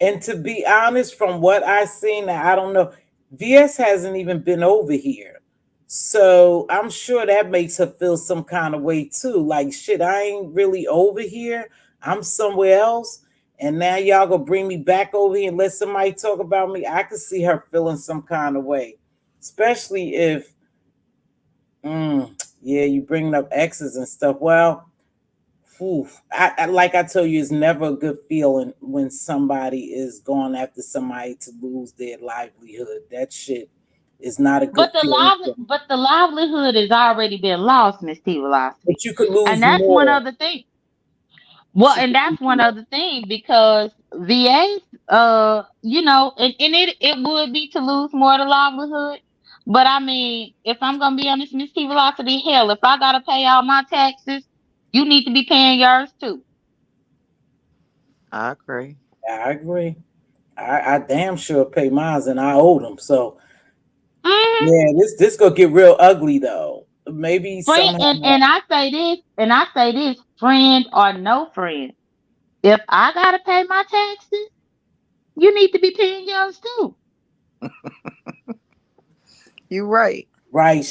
And to be honest, from what I seen, I don't know. VS hasn't even been over here. So I'm sure that makes her feel some kind of way too. Like shit, I ain't really over here. I'm somewhere else. And now y'all gonna bring me back over here and let somebody talk about me. I could see her feeling some kind of way. Especially if yeah, you bringing up exes and stuff. Well, whew, like I tell you, it's never a good feeling when somebody is going after somebody to lose their livelihood. That shit is not a good feeling for me. But the livelihood has already been lost, Mz.Teavalocity. But you could And lose that's one more. other thing. Well, She and could that's lose one more. other thing because VA, and it would be to lose more of the livelihood. But I mean, if I'm gonna be honest, Mz.Teavalocity, hell, if I gotta pay all my taxes, you need to be paying yours too. I agree. I agree. I damn sure pay mines and I owe them. So hmm yeah, this gonna get real ugly though. Maybe Friend, somehow. and I say this, friend or no friend. If I gotta pay my taxes, you need to be paying yours too. You right. Right.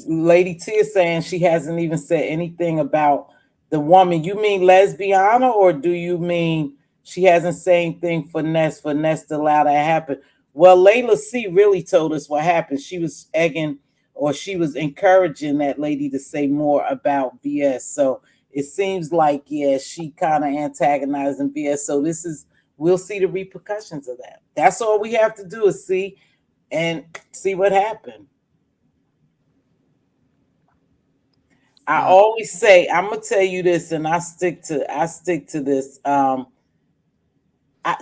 Lady T is saying she hasn't even said anything about the woman. You mean lesbiana, or do you mean she hasn't said anything for Ness to allow that happen? Well, Layla C really told us what happened. She was egging or she was encouraging that lady to say more about VS. So it seems like, yeah, she kind of antagonizing VS. So this is we'll see the repercussions of that. That's all we have to do is see and see what happened. I Mm. always say, I'm gonna tell you this, and I stick to this.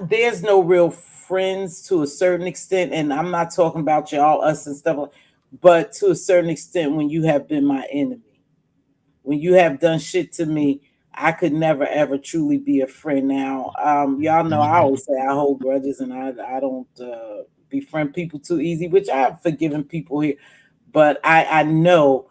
There's no real friends to a certain extent, and I'm not talking about y'all, us, and stuff, but to a certain extent, when you have been my enemy, when you have done shit to me, I could never ever truly be a friend. Now, y'all know I always say I hold grudges, and I don't befriend people too easy, which I've forgiven people here, but I know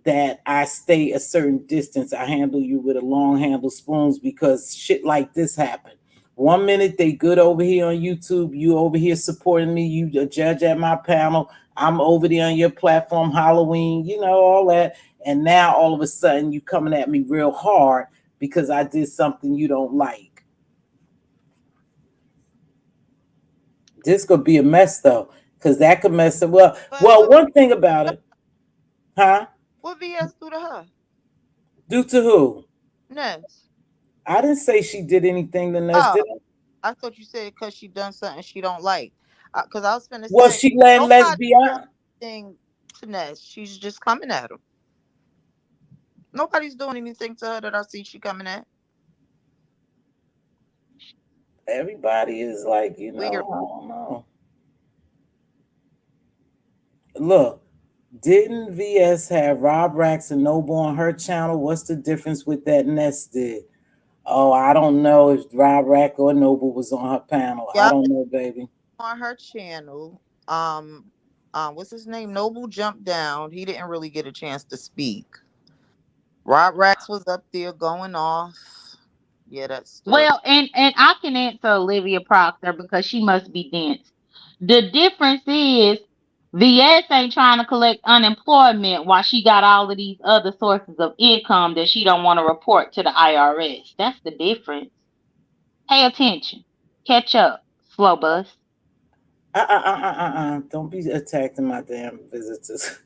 that I stay a certain distance. I handle you with a long handle spoons because shit like this happen. One minute they good over here on YouTube, you over here supporting me, you a judge at my panel, I'm over there on your platform, Halloween, all that. And now all of a sudden you coming at me real hard because I did something you don't like. This could be a mess though, because that could mess up. Well, But well, one thing about it, huh? what VS do to her? Due to who? Ness. I didn't say she did anything to Ness, Oh, did I? I thought you said because she done something she don't like. Because I was finna Well, say she let nobody doing lesbian. anything to Ness. She's just coming at him. Nobody's doing anything to her that I see she coming at. Everybody is like, Weird. I don't know. Look, didn't VS have Rob Rax and Noble on her channel? What's the difference with that Ness did? Oh, I don't know if Rob Rack or Noble was on her panel. I Y'all don't know, baby. on her channel. What's his name? Noble jumped down. He didn't really get a chance to speak. Rob Rax was up there going off. Yeah, that story. Well, and I can answer Olivia Proctor because she must be dense. The difference is VS ain't trying to collect unemployment while she got all of these other sources of income that she don't want to report to the IRS. That's the difference. Pay attention. Catch up, slow bus. Don't be attacking my damn visitors.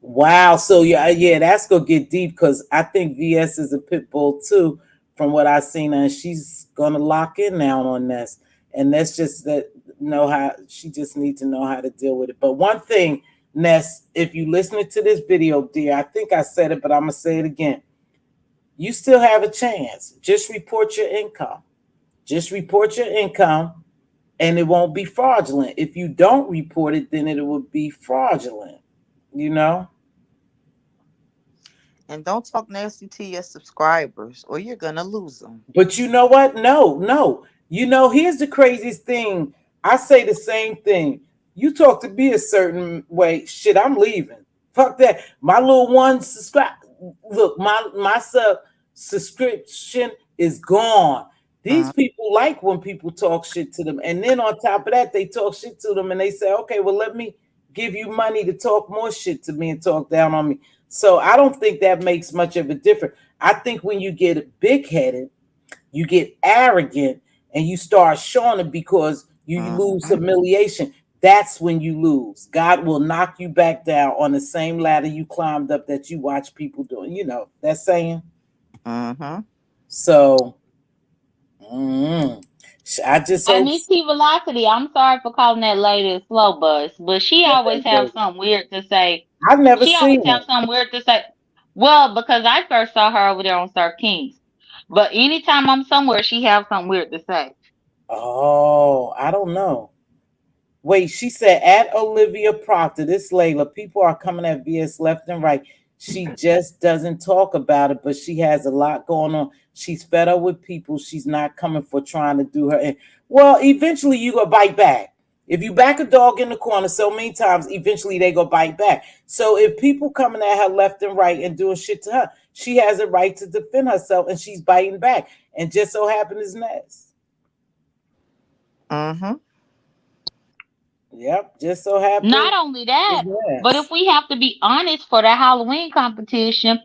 Wow. So yeah, that's gonna get deep because I think VS is a pit bull too, from what I've seen, and she's gonna lock in now on this. And that's just that know how she just needs to know how to deal with it. But one thing, Ness, if you listening to this video, dear, I think I said it, but I'm gonna say it again. You still have a chance. Just report your income. Just report your income and it won't be fraudulent. If you don't report it, then it would be fraudulent, you know? And don't talk nasty to your subscribers or you're gonna lose them. But you know what? No, no. Here's the craziest thing. I say the same thing. You talk to me a certain way, shit, I'm leaving. Fuck that. My little one subscribe. Look, my subscription is gone. These people like when people talk shit to them. And then on top of that, they talk shit to them and they say, okay, well, let me give you money to talk more shit to me and talk down on me. So I don't think that makes much of a difference. I think when you get big headed, you get arrogant, and you start showing it because you lose Mm-hmm. humiliation. That's when you lose. God will knock you back down on the same ladder you climbed up that you watch people doing. You know that saying. Mm-hmm. So mm, I just And hope. Mz.Teavalocity, I'm sorry for calling that lady a slow bus, but she always have something weird to say. I've never She always seen have it. something weird to say. Well, because I first saw her over there on Sir Kings. But anytime I'm somewhere, she have something weird to say. Oh, I don't know. Wait, she said at Olivia Proctor, this Layla, people are coming at VS left and right. She just doesn't talk about it, but she has a lot going on. She's fed up with people. She's not coming for trying to do her in. Well, eventually you go bite back. If you back a dog in the corner so many times, eventually they go bite back. So if people coming at her left and right and doing shit to her, she has a right to defend herself and she's biting back. And just so happens next. Mm-hmm. Yep, just so happens Not only is that, but if next. we have to be honest, for the Halloween competition,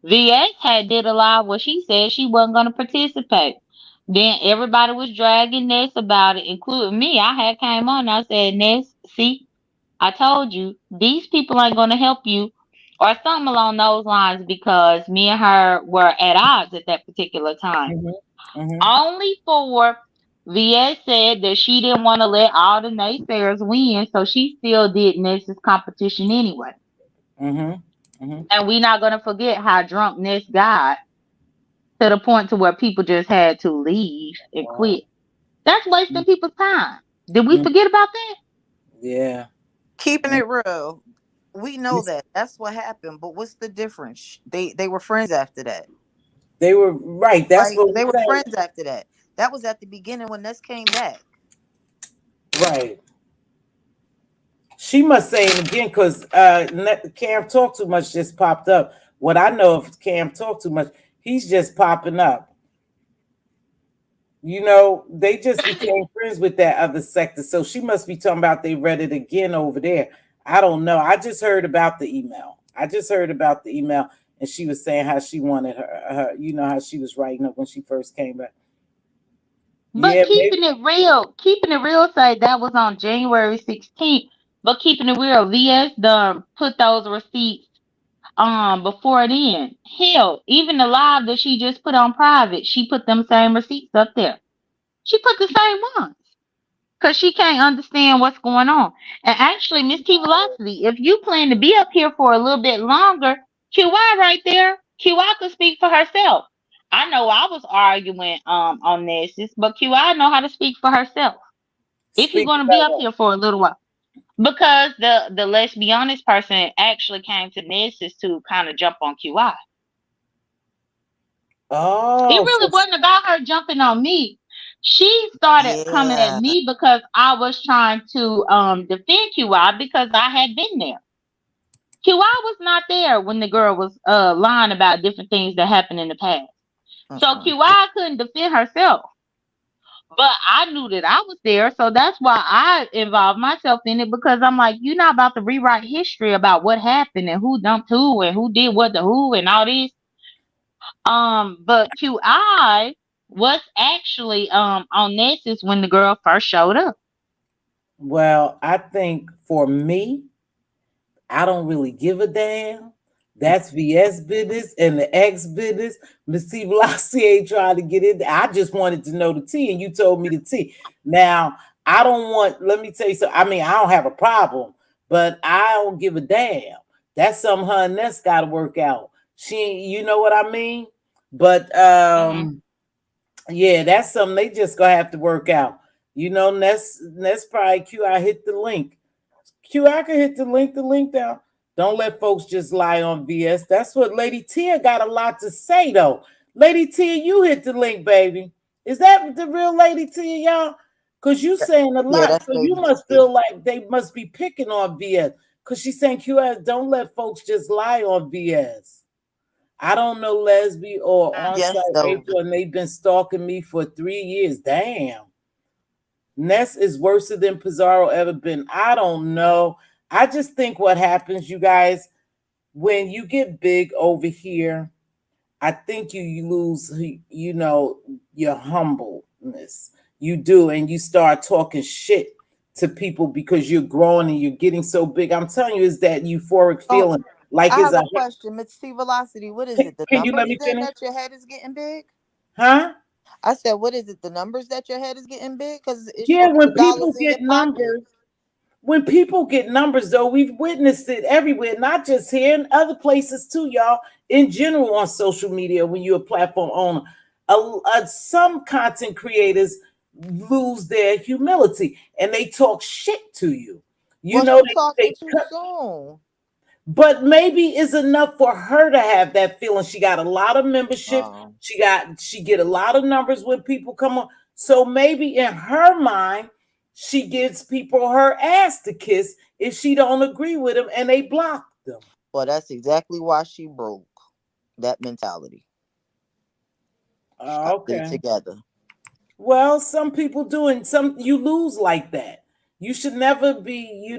VS had did a live where she said she wasn't going to participate. Then everybody was dragging Ness about it, including me. I had came on and I said, Ness, see, I told you these people ain't going to help you, or something along those lines, because me and her were at odds at that particular time. Hmm. Hmm. Only for VS said that she didn't want to let all the naysayers win, so she still did Ness's competition anyway. Mm-hmm. Mm-hmm. And we're not gonna forget how drunk Ness got to the point to where people just had to leave and Wow. quit. That's wasting people's time. Did we Mm, forget about that? yeah. Keeping Mm. it real. We know This- that. That's what happened. But what's the difference? They were friends after that. They were right. That's Like what they we were said. friends after that. That was at the beginning when Ness came back. Right. She must say it again because Cam Talk Too Much just popped up. What I know of Cam Talk Too Much, he's just popping up. They just became friends with that other sector. So she must be talking about they read it again over there. I don't know. I just heard about the email. And she was saying how she wanted how she was writing up when she first came back. But Yeah, maybe. keeping it real, say that was on January 16th. But keeping it real, VS done put those receipts before then. Hell, even the live that she just put on private, she put them same receipts up there. She put the same ones. Cause she can't understand what's going on. And actually, Mz.Teavalocity, if you plan to be up here for a little bit longer, QI right there, QI could speak for herself. I know I was arguing on Ness'S, but QI know how to speak for herself. If you're Speak gonna be about up what? here for a little while. Because the let's be honest person actually came to Ness'S to kind of jump on QI. It Oh, really so wasn't about her jumping on me. She started coming at Yeah. me because I was trying to defend QI because I had been there. QI was not there when the girl was lying about different things that happened in the past. So Mm-mm. QI couldn't defend herself. But I knew that I was there, so that's why I involved myself in it because I'm like, you're not about to rewrite history about what happened and who dumped who and who did what to who and all this. But QI was actually on Ness's when the girl first showed up. well, I think for me, I don't really give a damn. That's VS business and the X business. Miss T Velocity ain't trying to get in there. I just wanted to know the T, and you told me the T. Now, I don't want, let me tell you something. I mean, I don't have a problem, but I don't give a damn. That's something her and Ness got to work out. You know what I mean? But Hmm. yeah, that's something they just gonna have to work out. Ness probably QI hit the link. QI can hit the link down. Don't let folks just lie on VS. That's what Lady Tia got a lot to say though. Lady Tia, you hit the link, baby. Is that the real Lady Tia, y'all? Cause you saying a Yeah, lot, that's so you Lady must T. feel like they must be picking on VS. Cause she's saying QS, don't let folks just lie on VS. I don't know lesbian or on-site Yes, though. April, and they've been stalking me for 3 years. Damn. Ness is worse than Pizarro ever been. I don't know. I just think what happens, you guys, when you get big over here, I think you lose, your humbleness. You do, and you start talking shit to people because you're growing and you're getting so big. I'm telling you, it's that euphoric Oh, feeling. Like I it's have a. a question. Miss T Velocity, what is Can, it? The can you let numbers me then finish? that your head is getting big? Huh? I said, what is it? The numbers that your head is getting big? Because it Yeah, shows the when people dollars in your get pocket. numbers, though, we've witnessed it everywhere, not just here, in other places too, y'all. In general, on social media, when you're a platform owner, some content creators lose their humility and they talk shit to you. You Well, know, she talking they too cut, soon. but maybe it's enough for her to have that feeling. She got a lot of memberships. Oh, She get a lot of numbers when people come on. So maybe in her mind, she gives people her ass to kiss if she don't agree with them and they block them. well, that's exactly why she broke. That mentality. She got to get it Okay. together. Well, some people do, and some you lose like that. You should never be,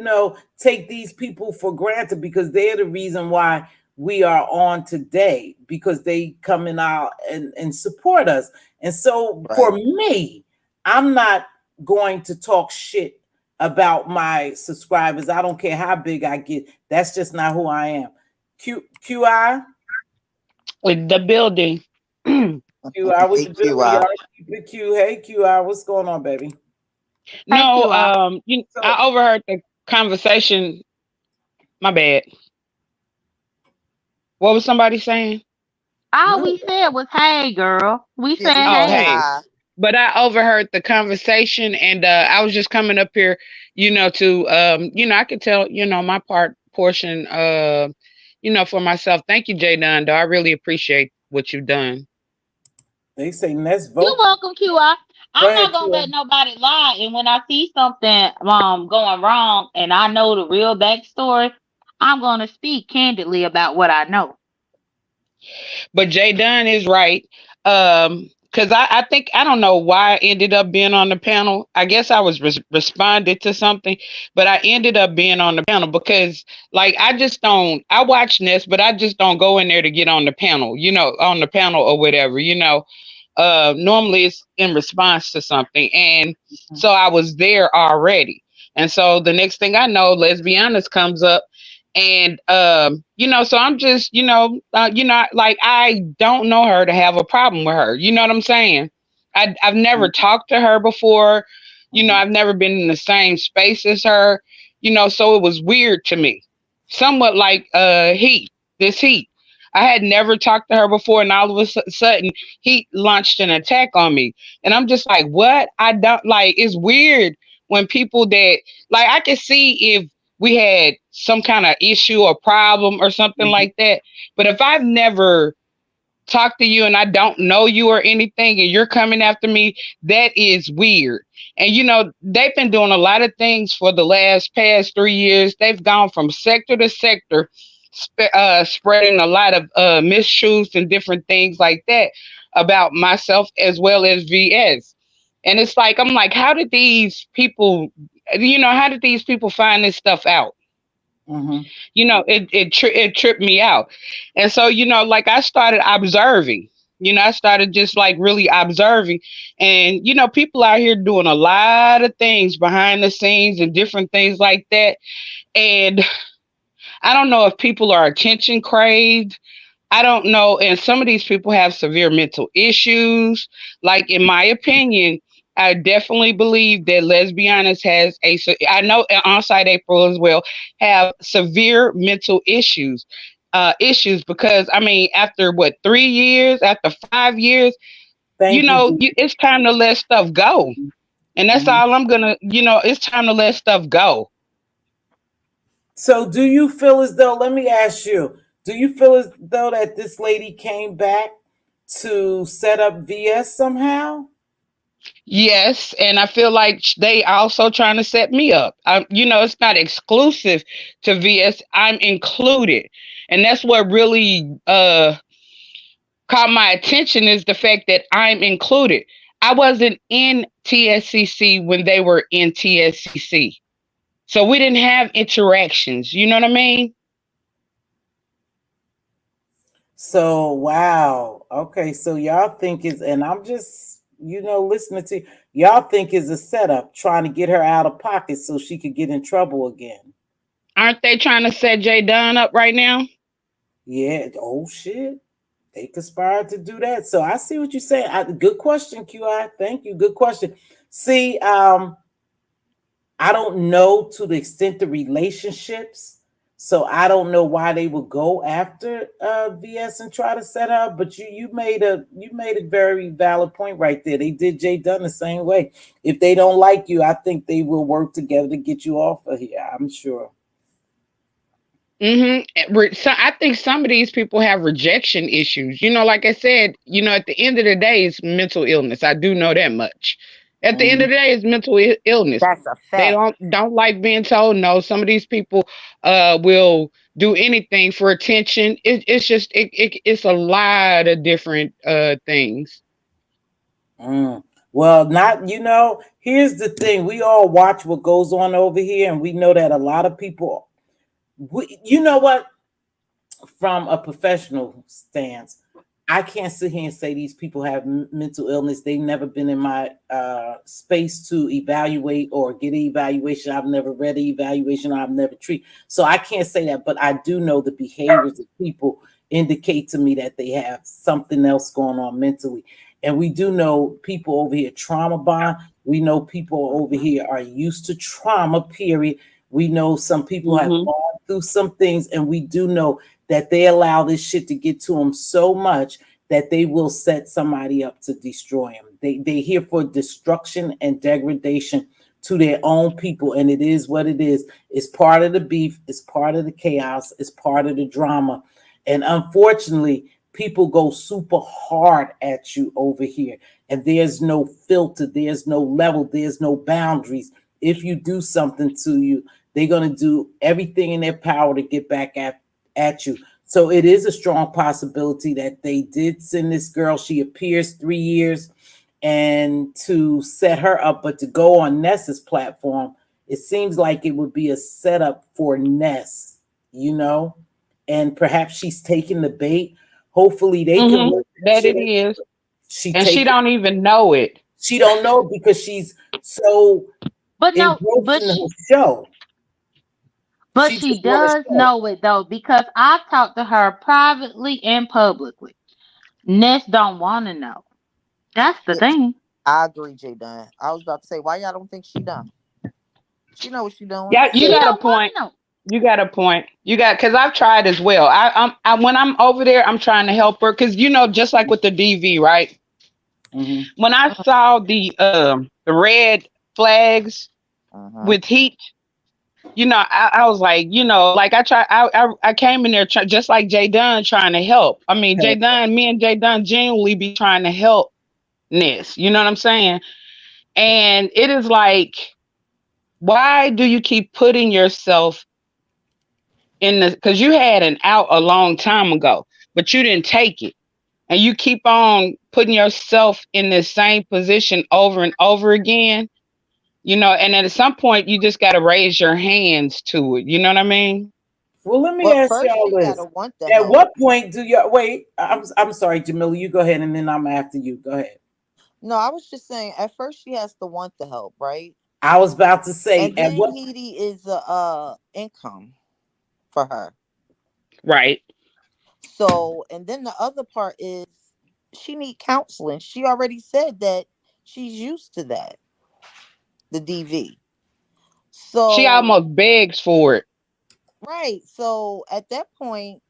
take these people for granted because they're the reason why we are on today because they come in out and support us. And so for Right. me, I'm not going to talk shit about my subscribers. I don't care how big I get. That's just not who I am. QI, With the building. QI with Hey, the building, QI. y'all. Keep it Q. Hey, QI, what's going on, baby? Hey, No, QI. So, I overheard the conversation. My bad. What was somebody saying? All no, we said was, "Hey, girl." We Yeah, said, we Oh, said "Hey." hey. hi. But I overheard the conversation, and I was just coming up here, to I could tell, my portion, for myself. Thank you, Jay Dunn. Though I really appreciate what you've done. they say Ness You're vote. welcome, QI. Go I'm ahead, not gonna QI. let nobody lie. And when I see something going wrong, and I know the real backstory, I'm gonna speak candidly about what I know. But Jay Dunn is right. Because I think I don't know why I ended up being on the panel. I guess I was responded to something, but I ended up being on the panel because, like, I just don't. I watch this, but I just don't go in there to get on the panel. On the panel or whatever. Normally it's in response to something, and so I was there already. And so the next thing I know, Lesbianas comes up, and so I'm just like, I don't know her to have a problem with her. You know what I'm saying? I've never talked to her before. Mhm. I've never been in the same space as her. So it was weird to me, somewhat like heat. This heat. I had never talked to her before, and all of a sudden he launched an attack on me, and I'm just like, what? I don't like. It's weird when people that, like, I can see if we had some kind of issue or problem or something Mhm. like that. But if I've never talked to you and I don't know you or anything, and you're coming after me, that is weird. And they've been doing a lot of things for the past 3 years. They've gone from sector to sector, spreading a lot of mistruths and different things like that about myself as well as VS. And it's like, I'm like, how did these people, find this stuff out? Mhm. It tripped me out. And so, like, I started observing. I started just like really observing, and people out here doing a lot of things behind the scenes and different things like that. And I don't know if people are attention craved. I don't know. And some of these people have severe mental issues. Like, in my opinion, I definitely believe that Lesbianas has I know Onsite April as well, have severe mental issues, because, I mean, after what, 3 years, after 5 years, Thank you, D. it's time to let stuff go. And that's Mhm. all I'm gonna, it's time to let stuff go. So, do you feel as though, let me ask you, do you feel as though that this lady came back to set up VS somehow? Yes, and I feel like they also trying to set me up. It's not exclusive to VS. I'm included, and that's what really caught my attention, is the fact that I'm included. I wasn't in TSCC when they were in TSCC, so we didn't have interactions. You know what I mean? So, wow. Okay, so y'all think is, and I'm just, listening to y'all think is a setup trying to get her out of pocket so she could get in trouble again. Aren't they trying to set Jay Dunn up right now? Yeah. Oh shit. They conspired to do that. So I see what you're saying. Good question, QI. Thank you. Good question. See, I don't know to the extent of relationships. So I don't know why they would go after VS and try to set up. But you made a very valid point right there. They did Jay Dunn the same way. If they don't like you, I think they will work together to get you off of here. I'm sure. So I think some of these people have rejection issues. Like I said, at the end of the day, it's mental illness. I do know that much. At the end Mhm. of the day, it's mental illness. That's a They fact. don't like being told no. Some of these people will do anything for attention. It's just it's a lot of different things. Mm. Well, not, here's the thing. We all watch what goes on over here, and we know that a lot of people, you know what, from a professional stance, I can't sit here and say these people have mental illness. They've never been in my space to evaluate or get an evaluation. I've never read an evaluation. I've never treated. So I can't say that, but I do know the behaviors of people indicate to me that they have something else going on mentally. And we do know people over here trauma bond. We know people over here are used to trauma, period. We know some people have Mm-hmm. gone through some things, and we do know that they allow this shit to get to them so much that they will set somebody up to destroy them. They here for destruction and degradation to their own people, and it is what it is. It's part of the beef, it's part of the chaos, it's part of the drama. And unfortunately, people go super hard at you over here, and there's no filter, there's no level, there's no boundaries. If you do something to you, they're going to do everything in their power to get back at you. So it is a strong possibility that they did send this girl. She appears 3 years, and to set her up, but to go on Ness's platform, it seems like it would be a setup for Ness, you know, and perhaps she's taking the bait. Hopefully they can Mm-hmm. work that That it shit. is. She And she take don't even know it. she don't know because she's so But no, engrossed in her show. but She she just want to does show. know it though, because I've talked to her privately and publicly. Ness don't want to know. That's the Yeah, thing. I agree, J Dunn. I was about to say, why y'all don't think she done? She know what she doing. Yeah, you She got a don't want point. to know. You got a point. You got because I've tried as well. I when I'm over there, I'm trying to help her because just like with the DV, right? Mhm. When I saw the red flags Uh-huh. with heat, I was like, like I came in there just like Jay Dunn trying to help. I mean, Jay Dunn, me and Jay Dunn genuinely be trying to help Ness. You know what I'm saying? And it is like, why do you keep putting yourself in the? Because you had an out a long time ago, but you didn't take it, and you keep on putting yourself in the same position over and over again. And at some point, you just got to raise your hands to it. You know what I mean? Well, let me Well, ask first y'all she gotta this. want the At help. what point do y'all wait? I'm sorry, Jamila, you go ahead and then I'm after you. Go ahead. No, I was just saying. At first, she has to want the help, right? I was about to say And at then what Heidi is a income for her. Right. So, and then the other part is she need counseling. She already said that she's used to that, the DV. She So, almost begs for it. right. So at that point,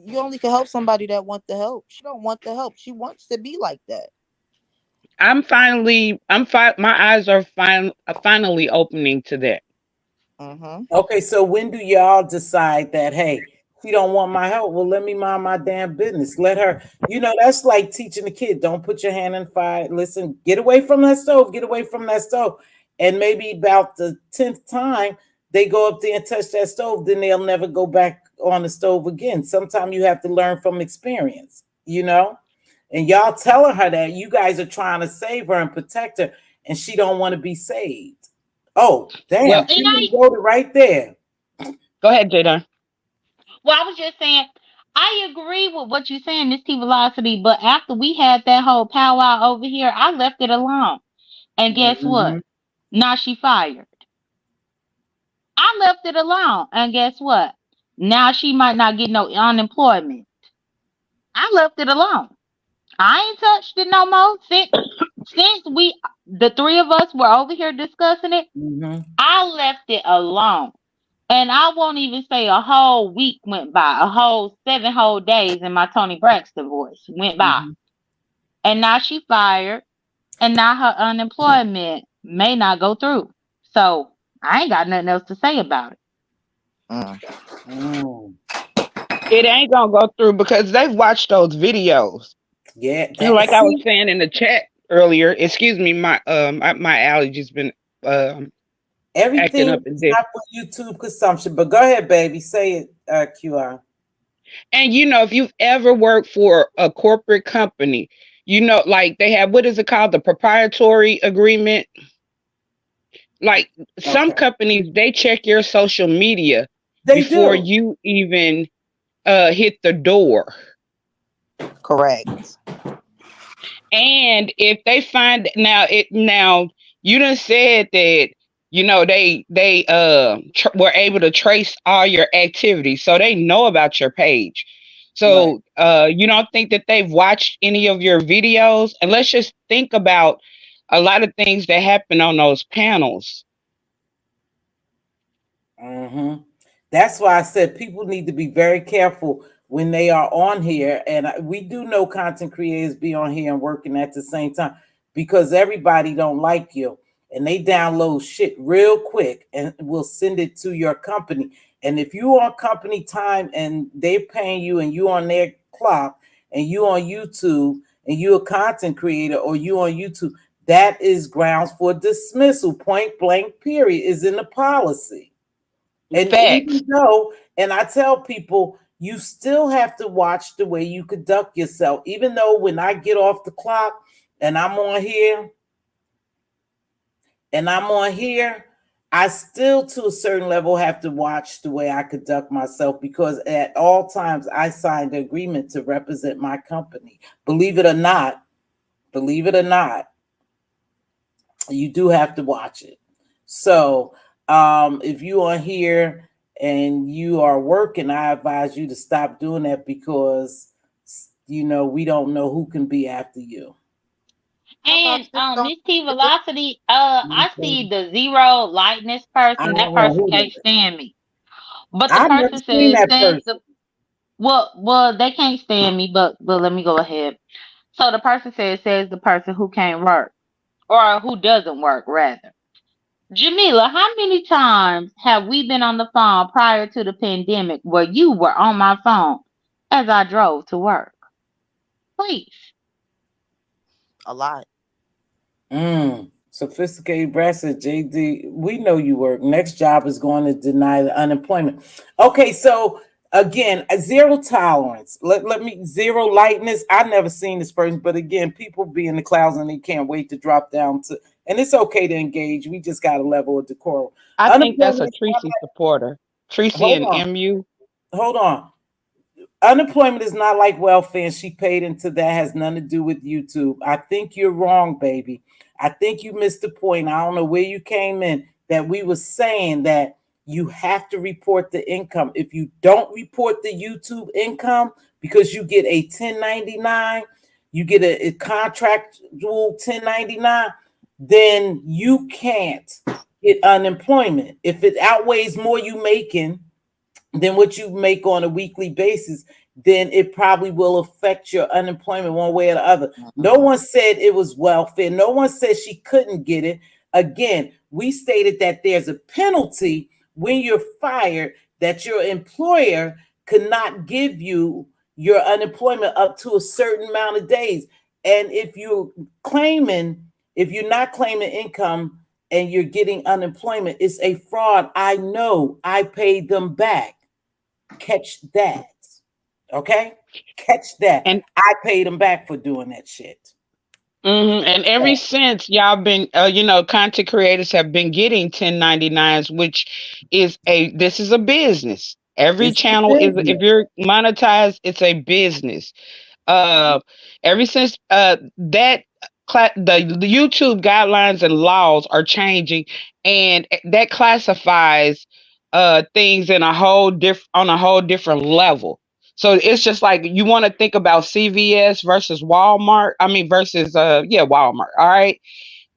you only can help somebody that want the help. She don't want the help. She wants to be like that. My eyes are finally opening to that. Mm-hmm. Okay, so when do y'all decide that, hey, she don't want my help? Well, let me mind my damn business. Let her, that's like teaching a kid, don't put your hand in fire. Listen, get away from that stove, get away from that stove. And maybe about the 10th time they go up there and touch that stove, then they'll never go back on the stove again. Sometimes you have to learn from experience. And y'all telling her that you guys are trying to save her and protect her, and she don't want to be saved. Oh, Well, damn. And Kimberly wrote it right there. go ahead, Jada. I was just saying, I agree with what you're saying, Miss Velocity. But after we had that whole powwow over here, I left it alone. And guess what? Mhm. Now she fired. I left it alone. And guess what? Now she might not get no unemployment. I left it alone. I ain't touched it no more since the three of us were over here discussing it. Mhm. I left it alone. And I won't even say a whole week went by, a whole 7 whole days in my Tony Braxton voice went by. Mhm. And now she fired, and now her unemployment may not go through. So I ain't got nothing else to say about it. Mm. Mm. It ain't gonna go through because they've watched those videos. Yeah, And that like I was see saying in the chat earlier, excuse me, my allergies been acting everything up in is this. not for YouTube consumption. But go ahead, baby, say it, QR. And if you've ever worked for a corporate company, like they have, what is it called, the proprietary agreement. Like some Okay, companies, they check your social media they before do. you even hit the door. Correct. And if they find now you done said that they were able to trace all your activities, so they know about your page. Right. So you don't think that they've watched any of your videos? And let's just think about a lot of things that happen on those panels. Hmm. That's why I said people need to be very careful when they are on here. And we do know content creators be on here and working at the same time because everybody don't like you and they download shit real quick and will send it to your company. And if you on company time and they're paying you and you on their clock and you on YouTube and you a content creator or you on YouTube, that is grounds for dismissal. Point blank. Period is in the policy. And Facts. even though, and I tell people, you still have to watch the way you conduct yourself. Even though when I get off the clock and I'm on here and I'm on here, I still, to a certain level, have to watch the way I conduct myself because at all times I signed an agreement to represent my company. Believe it or not, you do have to watch it. So if you are here and you are working, I advise you to stop doing that because we don't know who can be after you. How about And this on Miss T this? Velocity, I see Mhm. the zero lightness I person. That don't know person who can't that is. stand me. But the I've never person seen says that says person. the well they can't stand me, but let me go ahead. So the person says the person who can't work or who doesn't work rather. Jamila, how many times have we been on the phone prior to the pandemic where you were on my phone as I drove to work? Please. A lot. Sophisticated Brasser, JD, we know you work. Next job is going to deny the unemployment. Okay, so again, a zero tolerance. Let me zero lightness. I've never seen this person, but again, people be in the clouds and they can't wait to drop down to, and it's okay to engage. We just got a level of decorum. I think that's Unemployment a is not Tracy supporter. Tracy hold and on, MU. hold on. Unemployment is not like welfare, and she paid into that has nothing to do with YouTube. I think you're wrong, baby. I think you missed the point. I don't know where you came in that we were saying that you have to report the income. If you don't report the YouTube income because you get a 1099, you get a contractual 1099, then you can't get unemployment. If it outweighs more you making than what you make on a weekly basis, then it probably will affect your unemployment one way or the other. No Mhm. one said it was welfare. No one said she couldn't get it. Again, we stated that there's a penalty when you're fired that your employer could not give you your unemployment up to a certain amount of days. And if you're not claiming income and you're getting unemployment, it's a fraud. I know I paid them back. Catch that. Okay? Catch that. And I paid them back for doing that shit. and ever since y'all been, content creators have been getting 1099s, which is this is a business. Every It's a channel is, if business. you're monetized, it's a business. Uh, ever since the YouTube guidelines and laws are changing, and that classifies things in a whole on a whole different level. So it's just like you want to think about CVS versus Walmart. I mean versus Walmart. All right.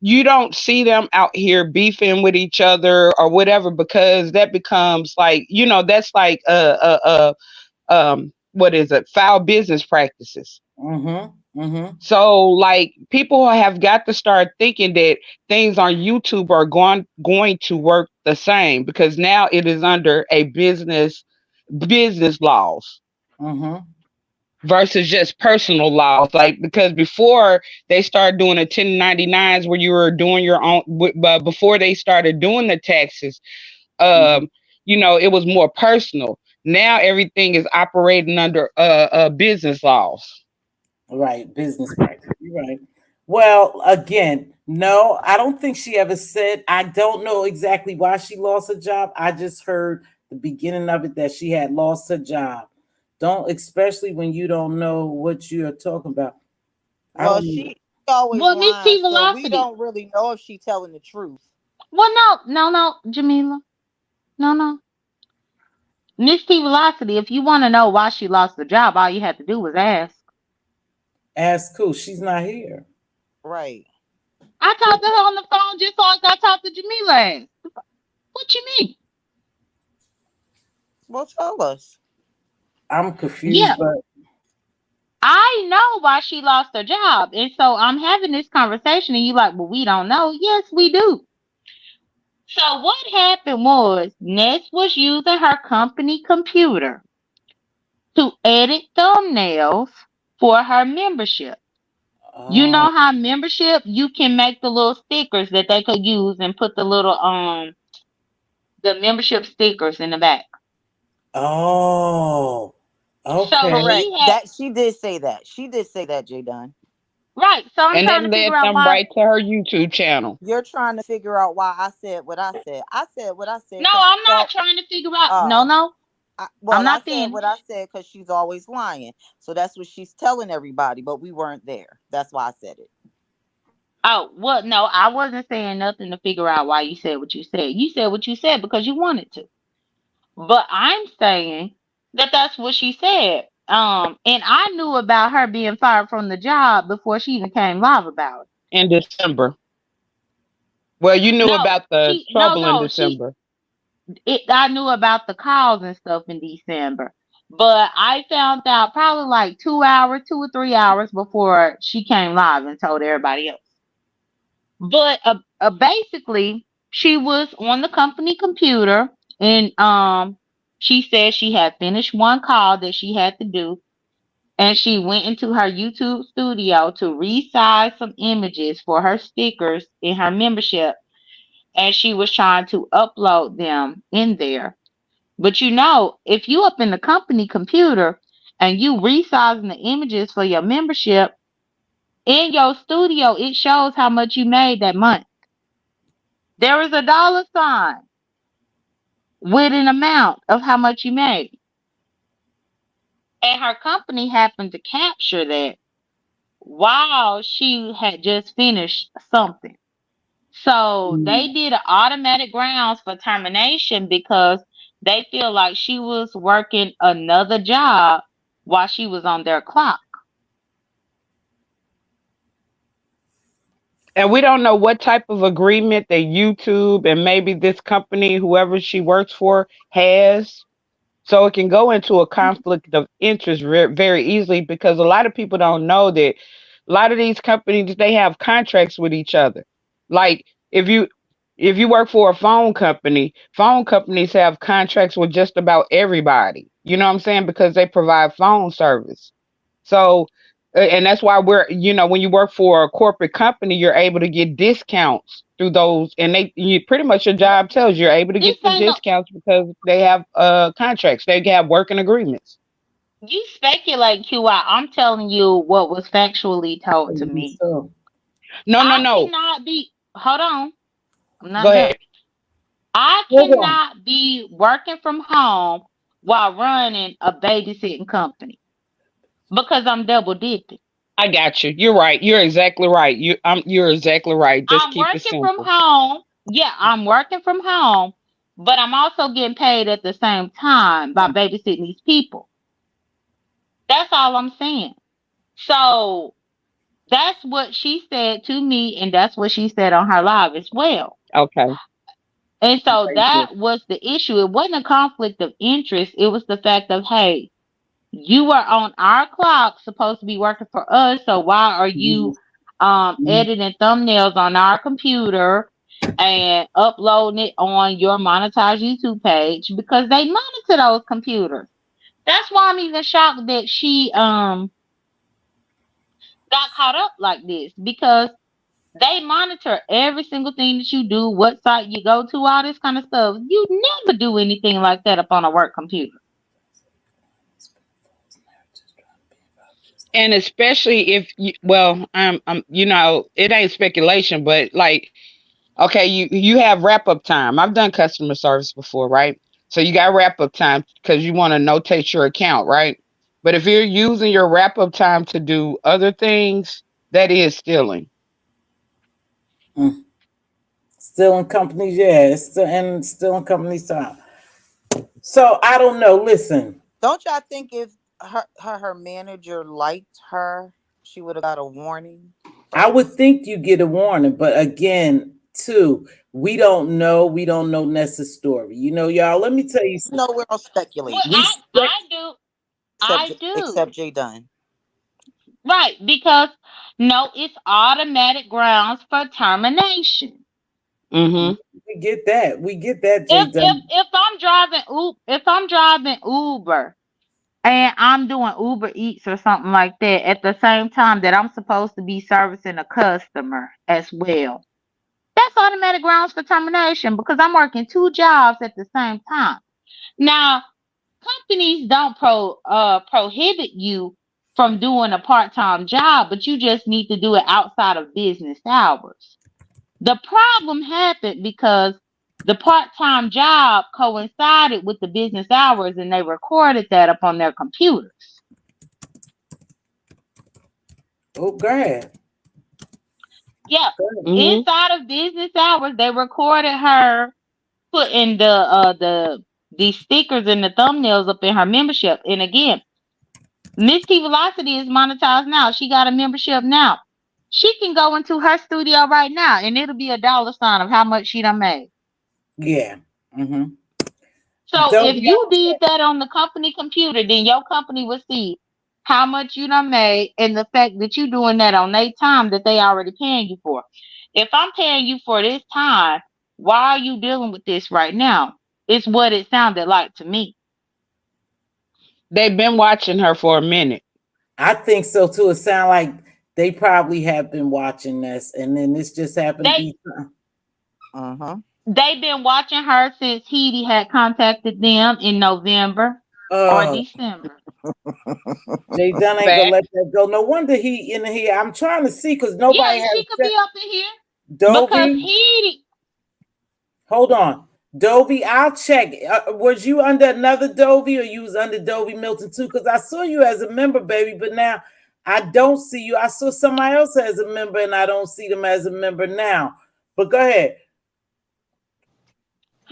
You don't see them out here beefing with each other or whatever because that becomes like, that's like what is it? Foul business practices. Mm-hmm. Mm-hmm. So like people have got to start thinking that things on YouTube are going to work the same because now it is under a business laws Mm-hmm. versus just personal laws. Like because before they started doing the 1099s where you were doing your own, but before they started doing the taxes, Mm-hmm. um, it was more personal. Now everything is operating under business laws. Right. Business practice. You're right. Well, again, no, I don't think she ever said. I don't know exactly why she lost her job. I just heard the beginning of it that she had lost her job. Don't, especially when you don't know what you're talking about. I Well, don't know. she always Well, Miss lying, T so we Velocity. don't really know if she telling the truth. Well, no, Jamila. No, no. Miss.Teavalocity, if you want to know why she lost the job, all you had to do was ask. Ask who? She's not here. Right. I talked to her on the phone just like I talked to Jamila. What you mean? Well, tell us. I'm Yeah, confused, but I know why she lost her job. And so I'm having this conversation, and you like, well, we don't know. Yes, we do. So what happened was Ness was using her company computer to edit thumbnails for her membership. You oh, know how membership you can make the little stickers that they could use and put the membership stickers in the back. oh, So okay. Correct. she had That she did say that. She did say that, J Dunn. right. So I'm And that trying to led figure out them why. right to her YouTube channel. You're trying to figure out why I said what I said. I said what I said No, because I'm she's not all. trying to figure out. No, Uh, no, I'm well, I not said what I finished. said because she's always lying. So that's what she's telling everybody, but we weren't there. That's why I said it. Oh, well, no, I wasn't saying nothing to figure out why you said what you said. You said what you said because you wanted to. But I'm saying that that's what she said. And I knew about her being fired from the job before she even came live about it. In December. Well, you knew No, about the she, no, trouble in no, she, December. I knew about the calls and stuff in December. But I found out probably like 2 hours, 2 or 3 hours before she came live and told everybody else. But basically, she was on the company computer, and she said she had finished one call that she had to do, and she went into her YouTube studio to resize some images for her stickers in her membership, and she was trying to upload them in there. But if you up in the company computer and you resizing the images for your membership in your studio, it shows how much you made that month. There is a dollar sign with an amount of how much you made. And her company happened to capture that while she had just finished something. So they Mm. did an automatic grounds for termination because they feel like she was working another job while she was on their clock. And we don't know what type of agreement that YouTube and maybe this company, whoever she works for, has. So it can go into a conflict of interest very easily because a lot of people don't know that a lot of these companies they have contracts with each other. Like if you work for a phone companies have contracts with just about everybody. You know what I'm saying? Because they provide phone service. So and that's why when you work for a corporate company, you're able to get discounts through those, and you pretty much your job tells you're able to This get the ain't no discounts because they have contracts, they have working agreements. you speculate QI. I'm telling you what was factually told to Believe me. so. No, no, I no. cannot be hold on. I'm Go not done. ahead. I Hold on. cannot be working from home while running a babysitting company because I'm double dipping. I got you. You're right. You're exactly right. You're exactly right. Just I'm keep it working from simple. home. Yeah, I'm working from home, but I'm also getting paid at the same time by babysitting these people. That's all I'm saying. So that's what she said to me, and that's what she said on her live as well. Okay. And so Thank you. that was the issue. It wasn't a conflict of interest. It was the fact of, hey, you are on our clock, supposed to be working for us. So why are you Mhm. Mhm. editing thumbnails on our computer and uploading it on your monetized YouTube page? Because they monitor those computers. That's why I'm even shocked that she got caught up like this because they monitor every single thing that you do, what site you go to, all this kind of stuff. You never do anything like that up on a work computer. And especially if well, it ain't speculation, but like, okay, you have wrap up time. I've done customer service before, right? So you got wrap up time because you want to notate your account, right? But if you're using your wrap up time to do other things, that is stealing. Mm. Still in companies, yeah. It's still in companies time. So I don't know. Listen, Don't y'all think if her manager liked her, she would have got a warning? I would think you get a warning, but again, too, we don't know. We don't know Nessa's story. You know, y'all. Let me tell you something. No, we're all Well, speculating. We I do. Except I do. except Jay Dunn. Right, because no, it's automatic grounds for termination. Mm-hmm. we get that. We get that, Jay If if Dunn. if I'm driving Uber and I'm doing Uber Eats or something like that at the same time that I'm supposed to be servicing a customer as well. That's automatic grounds for termination because I'm working two jobs at the same time. Now, companies don't prohibit you from doing a part-time job, but you just need to do it outside of business hours. The problem happened because the part-time job coincided with the business hours and they recorded that up on their computers. Oh, go ahead. Yeah, Go ahead. Mm-hmm. inside of business hours they recorded her putting the stickers and the thumbnails up in her membership. And again, Mz.Teavalocity is monetized now. She got a membership now. She can go into her studio right now and it'll be a dollar sign of how much she done made. Yeah. Mm-hmm. So Don't if we you all did that on the company computer, then your company will see how much you done made and the fact that you doing that on their time that they already paying you for. If I'm paying you for this time, why are you dealing with this right now? It's what it sounded like to me. They've been watching her for a minute. I think so too. It sounds like they probably have been watching this, and then this just happened to They be. Uh-huh. they've been watching her since Heidi had contacted them in November or Oh, December. Jay Dunn ain't gonna Fact. let that go. No wonder he in here. I'm trying to see because Yeah, nobody she has could said be up in here because Dovey. Heidi. Hold on, Dovey. I'll check. Was you under another Dovey, or you was under Dovey Milton too? Because I saw you as a member, baby, but now I don't see you. I saw somebody else as a member, and I don't see them as a member now. But go ahead.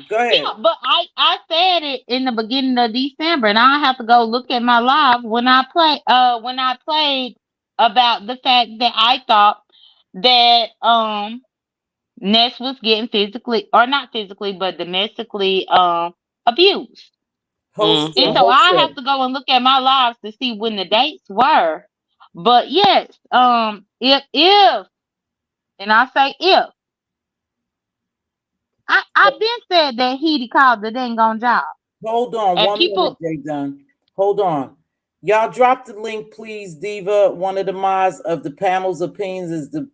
Go ahead. Yeah, but I said it in the beginning of December, and I have to go look at my live when I played about the fact that I thought that Ness was getting physically or not physically but domestically abused. Host And Mm-hmm. so host I have show. to go and look at my lives to see when the dates were. But yes, if and I say if I've been said that he called the dang on job. Hold on And one minute, people, Jay Dunn. Hold on. Y'all drop the link, please, Diva. One of the mods of the panel's opinions is the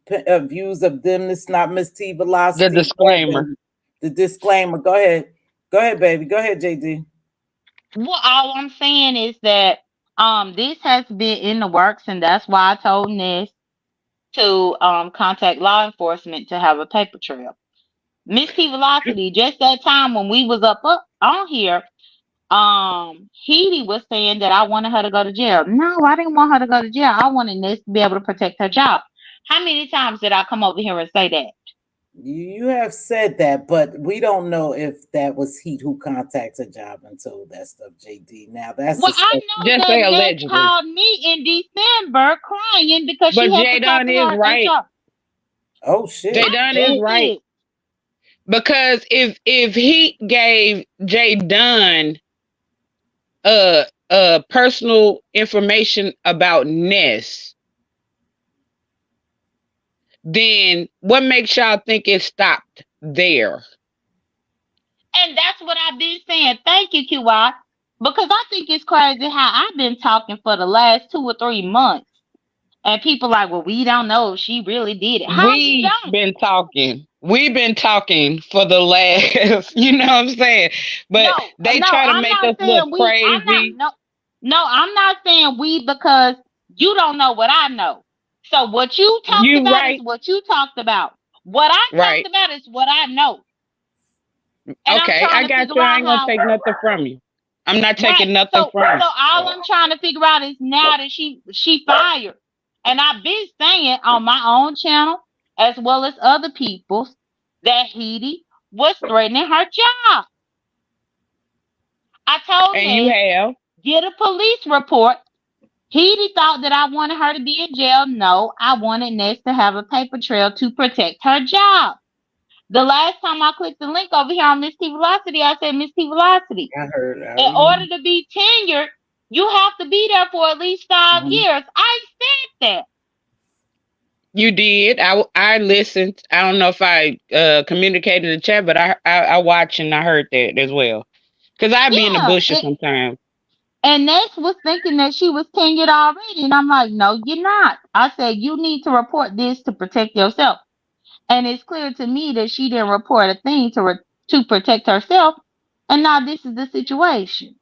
views of them. It's not Miss T The Velocity. Go ahead, disclaimer. baby. The disclaimer. Go ahead. Go ahead, baby. Go ahead, JD. well, all I'm saying is that this has been in the works, and that's why I told Ness to contact law enforcement to have a paper trail. Miss T Velocity, just that time when we was up on here, Heidi was saying that I wanted her to go to jail. No, I didn't want her to go to jail. I wanted Ness to be able to protect her job. How many times did I come over here and say that? You have said that, but we don't know if that was Heat who contacted job and told that stuff, JD. Now that's Well, I suspect. know Just that say Ness allegedly. called me in December crying because she But had to Jay talk Dunn to is her right. HR. Oh shit. Jay I Dunn is missed right. it. Because if he gave Jay Dunn personal information about Ness, then what makes y'all think it stopped there? And that's what I've been saying. Thank you, QI. Because I think it's crazy how I've been talking for the last 2 or 3 months. And people like, well, we don't know if she really did it. How you We've don't? been talking. We've been talking for the last, you know what I'm saying? But they No, try to I'm make not us look saying we. I'm not crazy. no, I'm not saying we because you don't know what I know. So what you talked You about is right, what you talked about. What I talked right. about is what I know. And I'm Okay, trying I to got figure you. I out ain't gonna how take nothing from you. I'm not right. taking nothing So from all I'm trying to figure out is now that she fired. And I've been saying on my own channel as well as other people's that Heidi was threatening her job. I told And you Ness, have. get a police report. He thought that I wanted her to be in jail. No, I wanted Ness to have a paper trail to protect her job. The last time I clicked the link over here on Mz.Teavalocity, I said, Mz.Teavalocity, I heard. I in remember. order to be tenured, you have to be there for at least 5 years. I said that. You did. I listened. I don't know if I communicated in the chat, but I watched and I heard that as well. Cause I be in the Yeah. bushes sometimes. And Ness was thinking that she was tenured already. And I'm like, no, you're not. I said, you need to report this to protect yourself. And it's clear to me that she didn't report a thing to protect herself. And now this is the situation.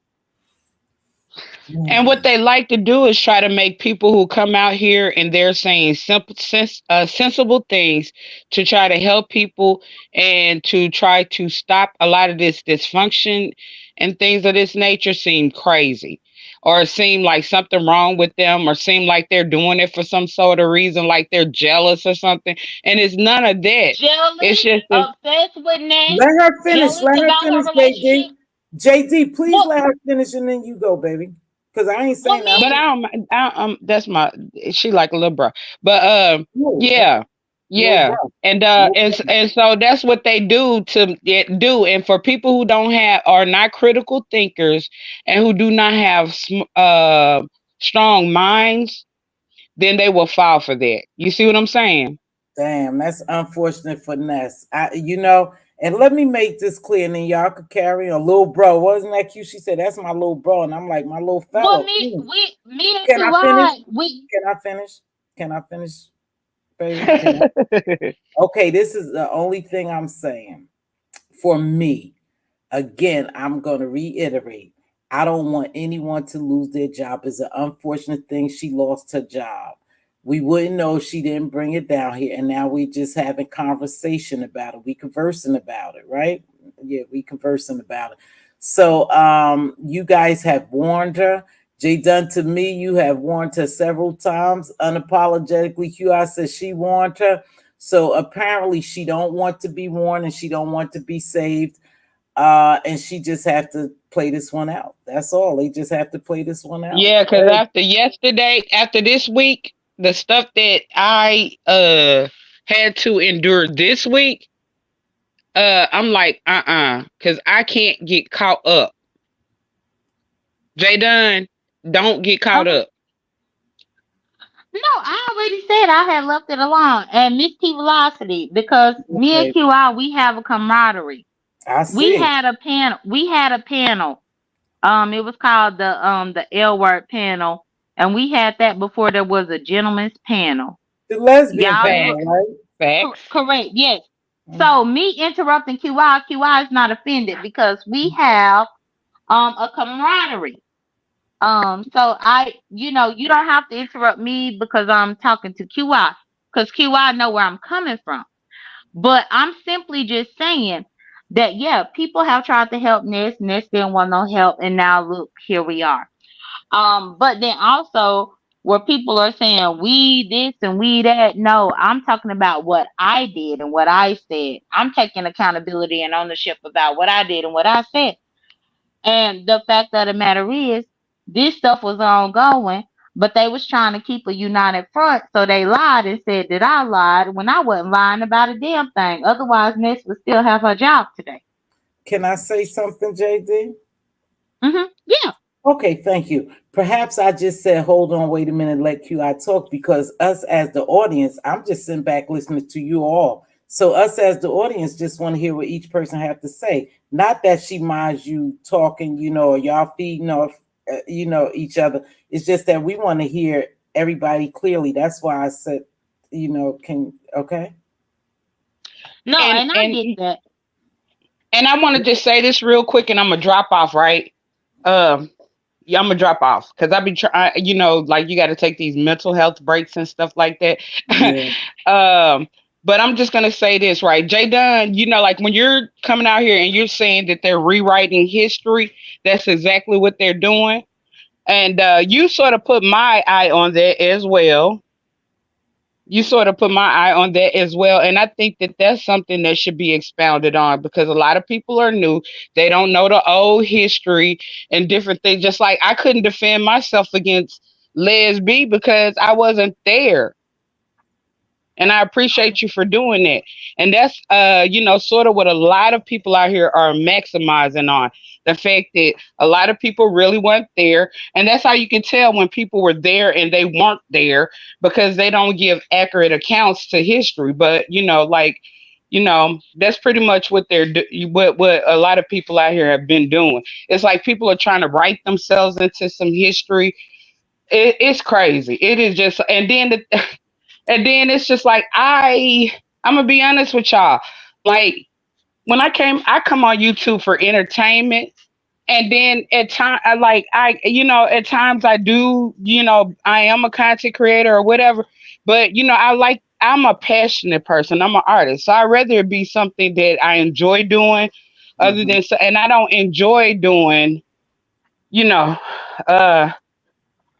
And what they like to do is try to make people who come out here and they're saying sensible things to try to help people and to try to stop a lot of this dysfunction and things of this nature seem crazy or seem like something wrong with them or seem like they're doing it for some sort of reason, like they're jealous or something. And it's none of that. It's Jealous, just a, obsessed with Ness, Let her finish. jealous Let her about finish, her JD. relationship. JD, please Well, let her finish and then you go, baby. Because I ain't well, saying me, but nothing. that's my, she like a little bro. But No, yeah. little Yeah. bro. And Little bro. so that's what they do to do. And for people who don't have are not critical thinkers and who do not have strong minds, then they will fall for that. You see what I'm saying? Damn, that's unfortunate for Ness. And let me make this clear, and then y'all could carry on. Little bro, wasn't that cute? She said, "That's my little bro," and I'm like, "My little well, fellow." me and Can I finish? QI, we, Can I finish? Can I finish, baby? Okay, this is the only thing I'm saying. For me, again, I'm going to reiterate. I don't want anyone to lose their job. It's an unfortunate thing she lost her job. We wouldn't know if she didn't bring it down here, and now we just having conversation about it. We conversing about it, right? Yeah, we conversing about it. So you guys have warned her. Jay Dunn, to me, you have warned her several times. Unapologetically, QI says she warned her. So apparently she don't want to be warned and she don't want to be saved. And she just have to play this one out. That's all. They just have to play this one out. Yeah, because after yesterday, after this week, the stuff that I had to endure this week, I'm like, because I can't get caught up. Jay Dunn, don't get caught okay. up. No, I already said I had left it alone. And Mz.Teavalocity, because me and Okay, QI, we have a camaraderie. I We see. had a panel. We had a panel. It was called the L word panel, and we had that before there was a gentleman's panel. The lesbian Y'all knew. panel, Facts, right? facts. Correct, yes. Mm. So me interrupting QI is not offended because we have a camaraderie. So you don't have to interrupt me because I'm talking to QI because QI know where I'm coming from. But I'm simply just saying that yeah, people have tried to help Ness. Ness didn't want no help, and now look, here we are. But then also where people are saying we this and we that, no, I'm talking about what I did and what I said. I'm taking accountability and ownership about what I did and what I said. And the fact of the matter is, this stuff was ongoing, but they was trying to keep a united front, so they lied and said that I lied when I wasn't lying about a damn thing. Otherwise, Ness would still have her job today. Can I say something, JD? Yeah. Okay, thank you. Perhaps I just said, hold on, wait a minute, let QI talk because us as the audience, I'm just sitting back listening to you all. So us as the audience just want to hear what each person have to say. Not that she minds you talking, or y'all feeding off, each other. It's just that we want to hear everybody clearly. That's why I said, can okay. No, And and I and get that. and I want to just say this real quick, and I'm gonna drop off, right? Um, yeah, I'm gonna drop off because I be trying, like you got to take these mental health breaks and stuff like that. Yeah. um, but I'm just gonna say this, right? Jay Dunn, like when you're coming out here and you're saying that they're rewriting history, that's exactly what they're doing. And you sort of put my eye on that as well. you sort of put my eye on that as well. And I think that that's something that should be expounded on because a lot of people are new. They don't know the old history and different things. Just like I couldn't defend myself against lesbian because I wasn't there. And I appreciate you for doing that. And that's sort of what a lot of people out here are maximizing on. The fact that a lot of people really weren't there. And that's how you can tell when people were there and they weren't there because they don't give accurate accounts to history. But that's pretty much what what a lot of people out here have been doing. It's like people are trying to write themselves into some history. It's crazy. It is just, and then it's just like I'm gonna be honest with y'all. Like when I come on YouTube for entertainment, and then at time at times I do, I am a content creator or whatever. But I'm a passionate person. I'm an artist, so I'd rather it be something that I enjoy doing, other Mm-hmm. than and I don't enjoy doing, you know, uh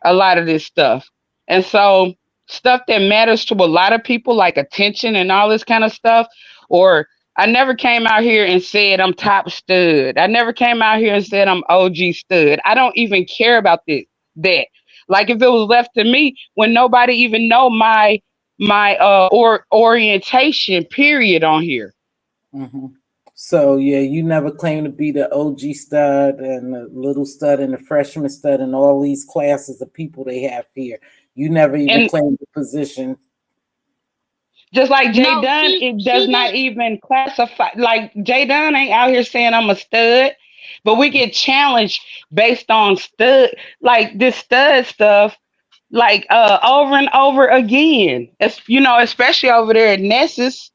a lot of this stuff. And so stuff that matters to a lot of people, like attention and all this kind of stuff, or I never came out here and said I'm top stud. I never came out here and said I'm OG stud. I don't even care about that. Like if it was left to me when nobody even know my orientation period on here. Mm-hmm. So yeah, you never claim to be the OG stud and the little stud and the freshman stud and all these classes of people they have here. You never even And claimed the position. just like Jay No, Dunn, she it does she not did. even classify. Like Jay Dunn ain't out here saying I'm a stud, but we get challenged based on stud, like this stud stuff, like over and over again. It's especially over there at Ness'S.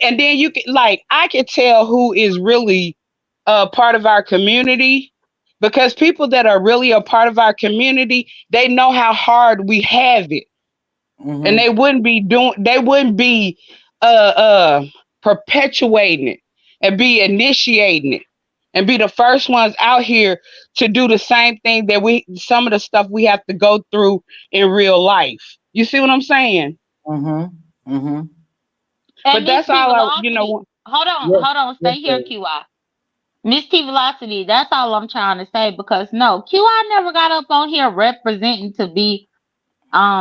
And then you can like I could tell who is really part of our community because people that are really a part of our community, they know how hard we have it and Mm-hmm. they wouldn't be uh uh perpetuating it and be initiating it and be the first ones out here to do the same thing that we some of the stuff we have to go through in real life. You see what I'm saying? Mm-hmm. Mm-hmm. And But Miss that's all I Velocity. Yes. Hold on, Yes, stay here, babe. QI. Miss T Velocity, that's all I'm trying to say because no, QI never got up on here representing to be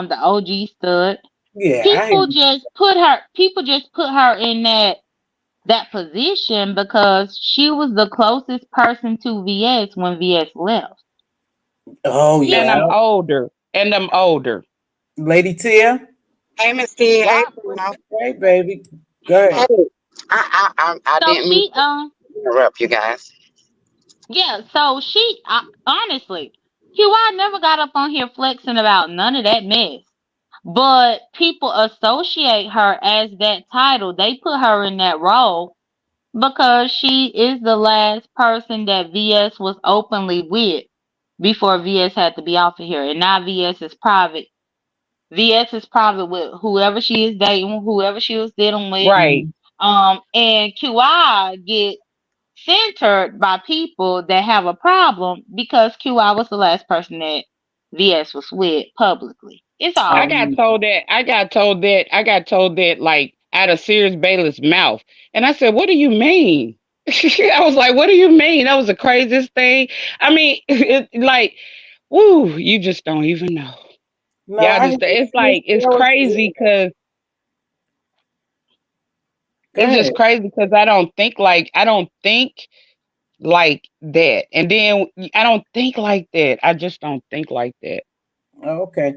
the OG stud. Yeah, I hear you. People just put her in that position because she was the closest person to VS when VS left. Oh People, and yeah. I'm older. Lady Tia. Hey, Miss T. Hey, y'all Bruno. Hey baby. Go Hey, ahead. I so didn't mean she to interrupt you guys. yeah, so honestly, QI never got up on here flexing about none of that mess. But people associate her as that title. They put her in that role because she is the last person that VS was openly with before VS had to be off of here. And now VS is private. VS is private with whoever she is dating, whoever she was dealing with. Right. And QI get centered by people that have a problem because QI was the last person that VS was with publicly. It's I all got Um, told that. I got told that like out of Sirius Bayless' mouth. And I said, "What do you mean?" I was like, "What do you mean?" That was the craziest thing. I mean, like, woo, you just don't even know. no, Y'all I hear just you. it's Miss like it's Alice, crazy because go it's ahead. just crazy because I don't think like that. And then I don't think like that. I just don't think like that. Oh, okay.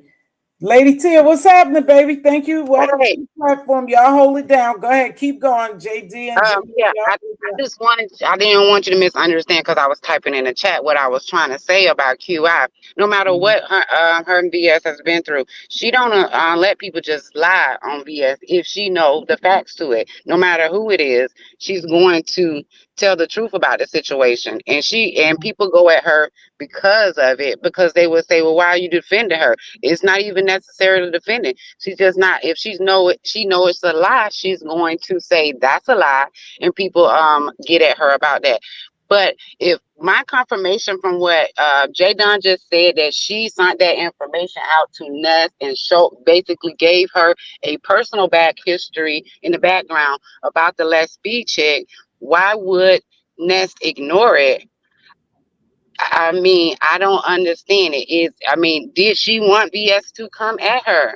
Lady Tia, what's happening, baby? Thank you. Welcome to Hey, the platform. Y'all hold it down. Go ahead. Keep going. JD and Jamila, yeah, y'all hold it I down. just wanted, I didn't want you to misunderstand because I was typing in the chat what I was trying to say about QI. No matter Mhm. what her and VS has been through, she don't let people just lie on VS if she know the facts to it. No matter who it is, she's going to tell the truth about the situation. And people go at her because of it because they would say, well, why are you defending her? It's not even necessarily defending. She's just not. If she know it's a lie. She's going to say that's a lie, and people get at her about that. But if my confirmation from what Jay Dunn just said, that she sent that information out to Ness and basically gave her a personal back history in the background about the Les B chick, why would Ness ignore it? I mean, I don't understand it. I mean, did she want VS to come at her?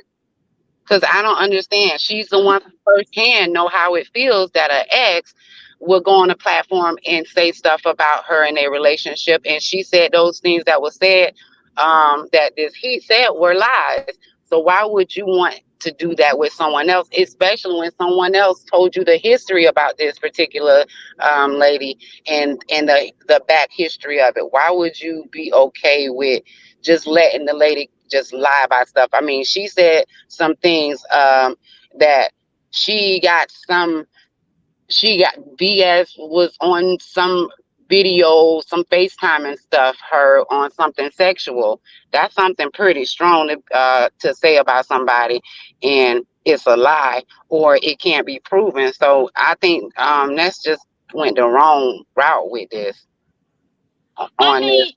Because I don't understand. She's the one firsthand know how it feels that an ex will go on a platform and say stuff about her and their relationship. And she said those things that were said, that this he said were lies. So why would you want to do that with someone else, especially when someone else told you the history about this particular lady and the back history of it? Why would you be okay with just letting the lady just lie about stuff? I mean, she said some things that she got some she got BS was on some video, some FaceTime and stuff, her on something sexual. That's something pretty strong to say about somebody, and it's a lie or it can't be proven. So I think that's just went the wrong route with this I on this.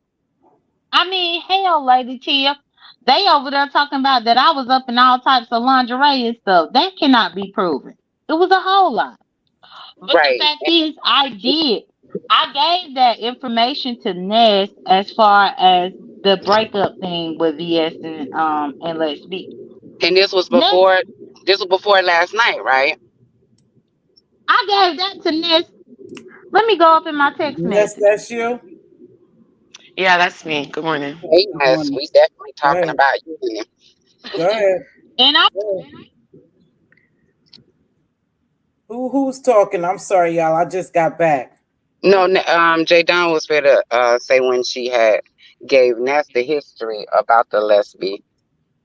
mean, hell, Lady Tia, they over there talking about that I was up in all types of lingerie and stuff. That cannot be proven. It was a whole lot. But the Right. fact is, I did. I gave that information to Ness as far as the breakup thing with VS and Let's Be. And Ness, this was before last night, right? I gave that to Ness. Let me go up in my text Yes, message. that's you. Yeah, that's me. Good morning. Hey, Good yes, morning. we definitely Go talking ahead. about you here. Go ahead. And I Go ahead. Who's talking? I'm sorry, y'all. I just got back. No, Jay Don was for to say when she had gave Ness the history about the lesbian.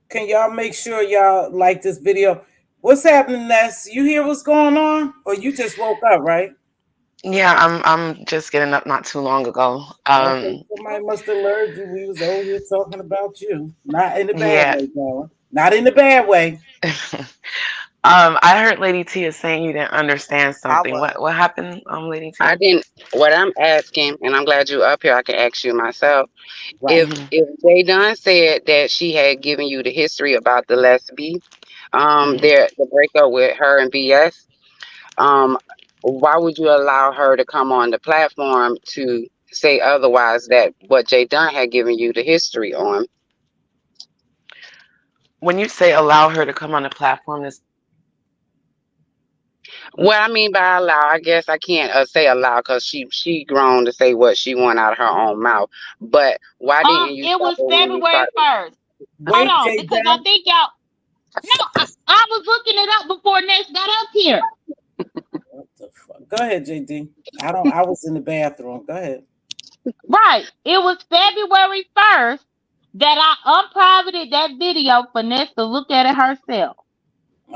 Can y'all make sure y'all like this video? What's happening, Ness? You hear what's going on? Or you just woke up, right? Yeah, I'm just getting up not too long ago. Okay, somebody must have lured you. We was over here talking about you. Not in the bad Yeah. way, Darla. Not in the bad way. I heard Lady T is saying you didn't understand I something. was. What happened, Lady I T? didn't. What I'm asking, and I'm glad you up here. I can ask you myself. Right. Hmm. If Jay Don said that she had given you the history about the lesbian, Hmm. the breakup with her and BS, um, why would you allow her to come on the platform to say otherwise that what Jay Dunn had given you the history on? When you say allow her to come on the platform, this What I mean by allow, I guess I can't say allow because she grown to say what she want out of her own mouth. But why didn't you it stop was her when you February started? 1st. Hold Wait, on, Jay because I Dan. think y'all no, I was looking it up before Ness got up here. What the fuck? Go ahead, JD. I was in the bathroom. Go ahead. Right. It was February 1st that I unprivated that video for Ness to look at it herself.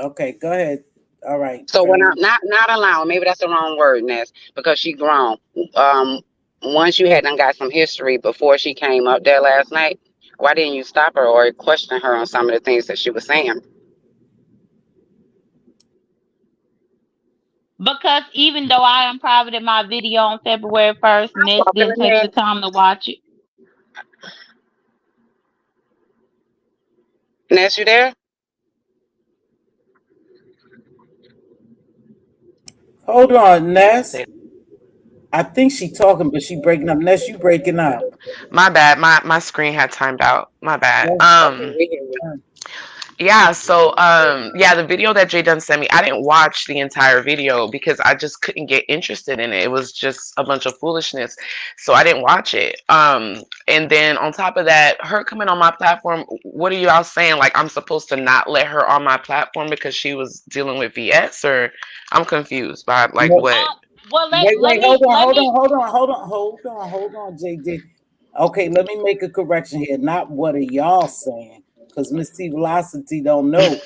Okay, go ahead. All right, So fair when enough. I'm not allowing, maybe that's the wrong word, Ness, because she grown. Um, Once you had done got some history before she came up there last night, why didn't you stop her or question her on some of the things that she was saying? Because even though I unprivated my video on February 1st, Ness Talking didn't to take Ness. the time to watch it. Ness, you there? Hold on, Ness. say I think she talking, but she breaking up. Ness, you breaking up. my bad. My screen had timed out. My bad. Go Okay, we hear you. ahead. Yeah, so yeah, the video that Jay Dunn sent me, I didn't watch the entire video because I just couldn't get interested in it. It was just a bunch of foolishness. So I didn't watch it. And then on top of that, her coming on my platform, what are y'all saying? Like I'm supposed to not let her on my platform because she was dealing with VS, or I'm confused by like No, what. Well, wait, hold on, JD. Okay, let me make a correction here. Not what are y'all saying, because Mz.Teavalocity don't know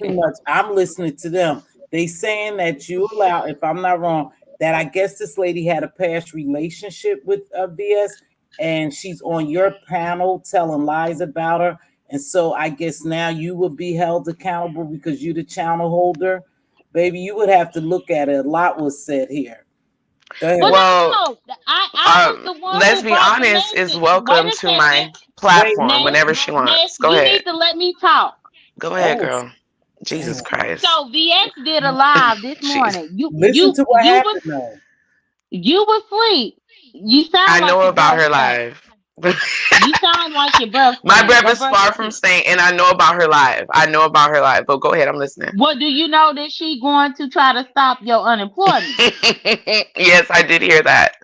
too much. I'm listening to them. They saying that you allow, if I'm not wrong, that I guess this lady had a past relationship with VS, and she's on your panel telling lies about her, and so I guess now you will be held accountable because you're the channel holder. Baby, you would have to look at it. A lot was said here. Go ahead. But no, Well, no, no. I was the one let's who be brought the honest, is message. Wait welcome a to second. my Wait. platform Ness, whenever she Ness, wants. Go you ahead. need to let me talk. Go ahead, Oh, girl. Jesus damn. Christ. So VX did a live this Jeez. morning. You Listen you to what you was happened though. you was asleep. You I sound like know your about breath her stank. live. You sound like your breath My stink. breath Go is brush far your from teeth. staying, and I know about her live. I know about her live, but go ahead, I'm listening. What do you know that she going to try to stop your unemployment? Yes, I did hear that.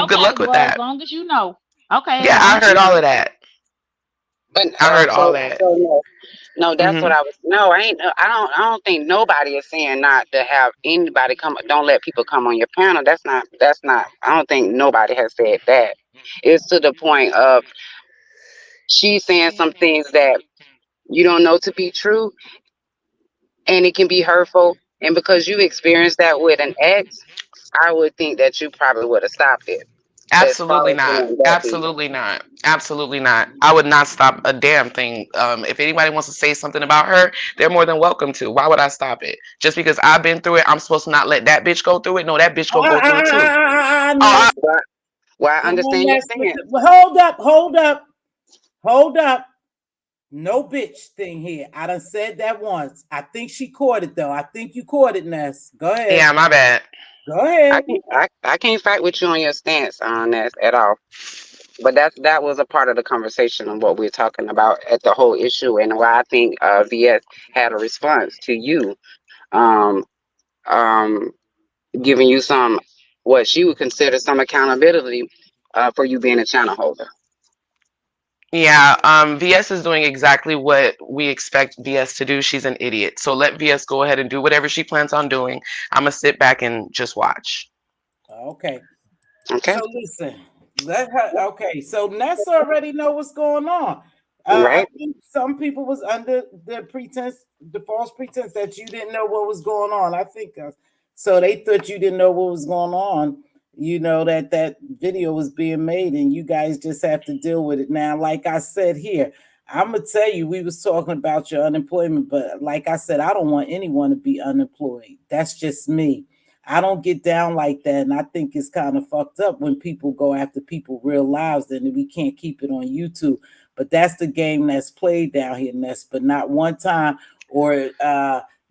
Good Okay, luck with well as that. long as you know. Okay, as Yeah, long I as heard you all of know. that. But I heard all so that. no, no, that's what Hmm. I was. No, I ain't. I don't think nobody is saying not to have anybody come. Don't let people come on your panel. That's not. That's not. I don't think nobody has said that. It's to the point of she's saying some things that you don't know to be true, and it can be hurtful. And because you experienced that with an ex, I would think that you probably would have stopped it as far Absolutely as not. doing that piece. Absolutely not. Absolutely not. I would not stop a damn thing. If anybody wants to say something about her, they're more than welcome to. Why would I stop it? Just because I've been through it, I'm supposed to not let that bitch go through it? No, that bitch gonna go through it too. Oh, Ness. But well, I Come on, understand your Ness. stance. Well, hold up, hold up, hold up. No bitch thing here. I done said that once. I think she caught it though. I think you caught it, Ness. Go ahead. yeah, my bad. Go ahead. I can't fight with you on your stance on that at all. But that was a part of the conversation of what we're talking about at the whole issue and why I think VS had a response to you, um, um, giving you some what she would consider some accountability for you being a channel holder. Yeah, VS is doing exactly what we expect VS to do. She's an idiot. So let VS go ahead and do whatever she plans on doing. I'm gonna sit back and just watch. Okay. Okay, So listen, let her. Okay, so Ness already know what's going on. I right? think some people was under the pretense, the false pretense that you didn't know what was going on. I think so. They thought you didn't know what was going on. You know that that video was being made, and you guys just have to deal with it now. Like I said here, I'm gonna tell you, we was talking about your unemployment, but like I said, I don't want anyone to be unemployed. That's just me. I don't get down like that. And I think it's kind of fucked up when people go after people real lives, then we can't keep it on YouTube. But that's the game that's played down here, Ness. But not one time or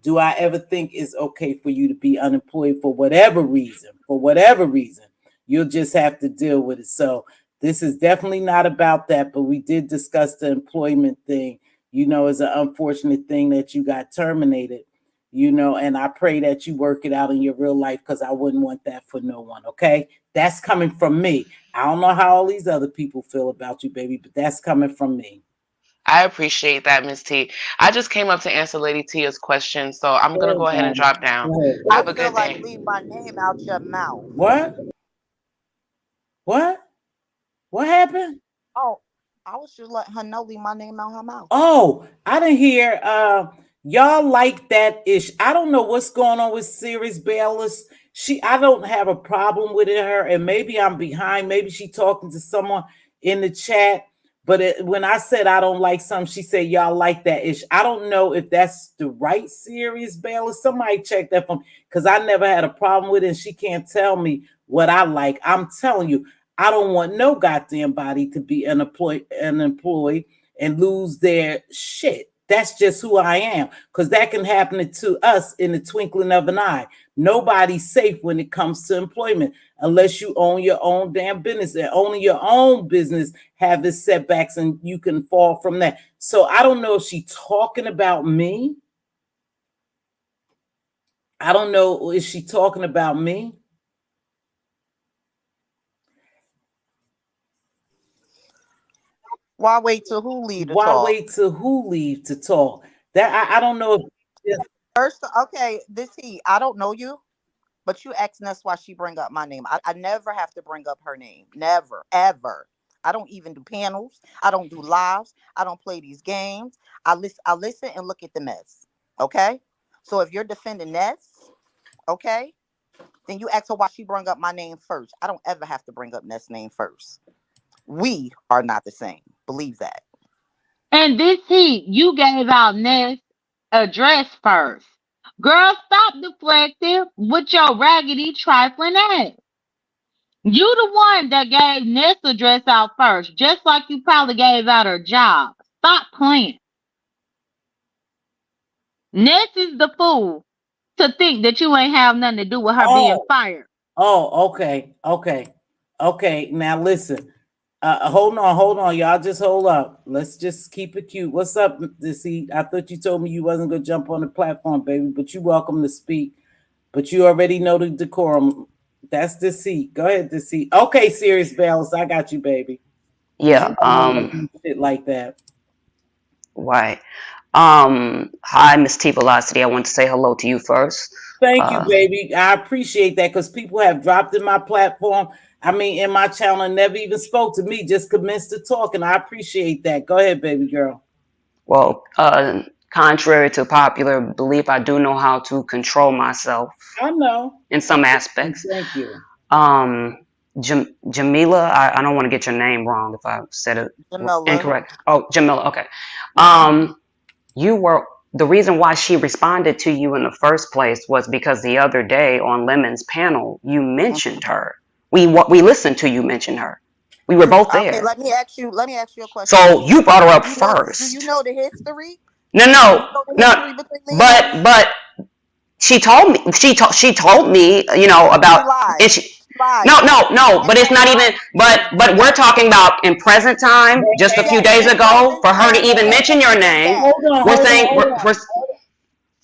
do I ever think it's okay for you to be unemployed for whatever reason. For whatever reason. You'll just have to deal with it. So this is definitely not about that, but we did discuss the employment thing. You know, it's an unfortunate thing that you got terminated, you know, and I pray that you work it out in your real life because I wouldn't want that for no one. Okay. That's coming from me. I don't know how all these other people feel about you, baby, but that's coming from me. I appreciate that, Miss T. I just came up to answer Lady Tia's question, so I'm Go gonna ahead, go ahead and Mom. drop down. Go ahead. I Have a feel good like day. leave my name out your mouth. What? What? What happened? Oh, I was just letting her know leave my name out her mouth. Oh, I didn't hear y'all like that ish. I don't know what's going on with Sirius Bayless. I don't have a problem with her, and maybe I'm behind. Maybe she talking to someone in the chat. But when I said I don't like something, she said y'all like that ish. I don't know if that's the right Sirius Bayless. Somebody check that for me because I never had a problem with it. And she can't tell me what I like. I'm telling you, I don't want no goddamn body to be unemployed and lose their shit. That's just who I am. Because that can happen to us in the twinkling of an eye. Nobody's safe when it comes to employment unless you own your own damn business. And owning your own business have its setbacks and you can fall from that. So I don't know if she's talking about me. I don't know. Is she talking about me? Why wait till who leave to Why talk? wait till who leave to talk? That I don't know if First, okay, this I don't know you, but you asking us why she bring up my name. I never have to bring up her name. Never, ever. I don't even do panels. I don't do lives. I don't play these games. I listen and look at the mess. Okay? So if you're defending Ness, okay, then you ask her why she bring up my name first. I don't ever have to bring up Ness' name first. We are not the same. Believe that. And this heat, you gave out Ness address first. Girl, stop deflecting with your raggedy trifling ass. You the one that gave Ness address out first, just like you probably gave out her job. Stop playing. Ness is the fool to think that you ain't have nothing to do with her being Oh, fired. oh, okay, okay, okay. Now listen. Hold on, y'all. Just hold up. Let's just keep it cute. What's up, Dissy? I thought you told me you wasn't gonna jump on the platform, baby, but you welcome to speak. But you already know the decorum. That's Dissy. Go ahead, Dissy. Okay, serious balance. I got you, baby. Cause Yeah, you know I love you shit like that. right. Hi, Mz.Teavalocity. I want to say hello to you first. Thank you, Uh, baby. I appreciate that because people have dropped in my platform. I mean, in my channel, and never even spoke to me. Just commenced to talk, and I appreciate that. Go ahead, baby girl. well, contrary to popular belief, I do know how to control myself I know. in some aspects. Thank you. Um, Jamila, I don't want to get your name wrong if I said it Jamila. incorrect. Oh, Jamila. Okay. Um, you were the reason why she responded to you in the first place was because the other day on Lemon's panel you mentioned her. We listened to you mention her. We were both Okay, there. let me ask you a question. So you brought her Do up you know do you first. know the history? No, Do you no, know the no. history between me and Ness? But she told me, She about lied. and She lied. no, no, no, but it's And not I even, but we're talking about in present time, just a few yes, days in ago, present for her to time, even yes, mention your and name. that. Hold on, We're hold on, saying hold on. we're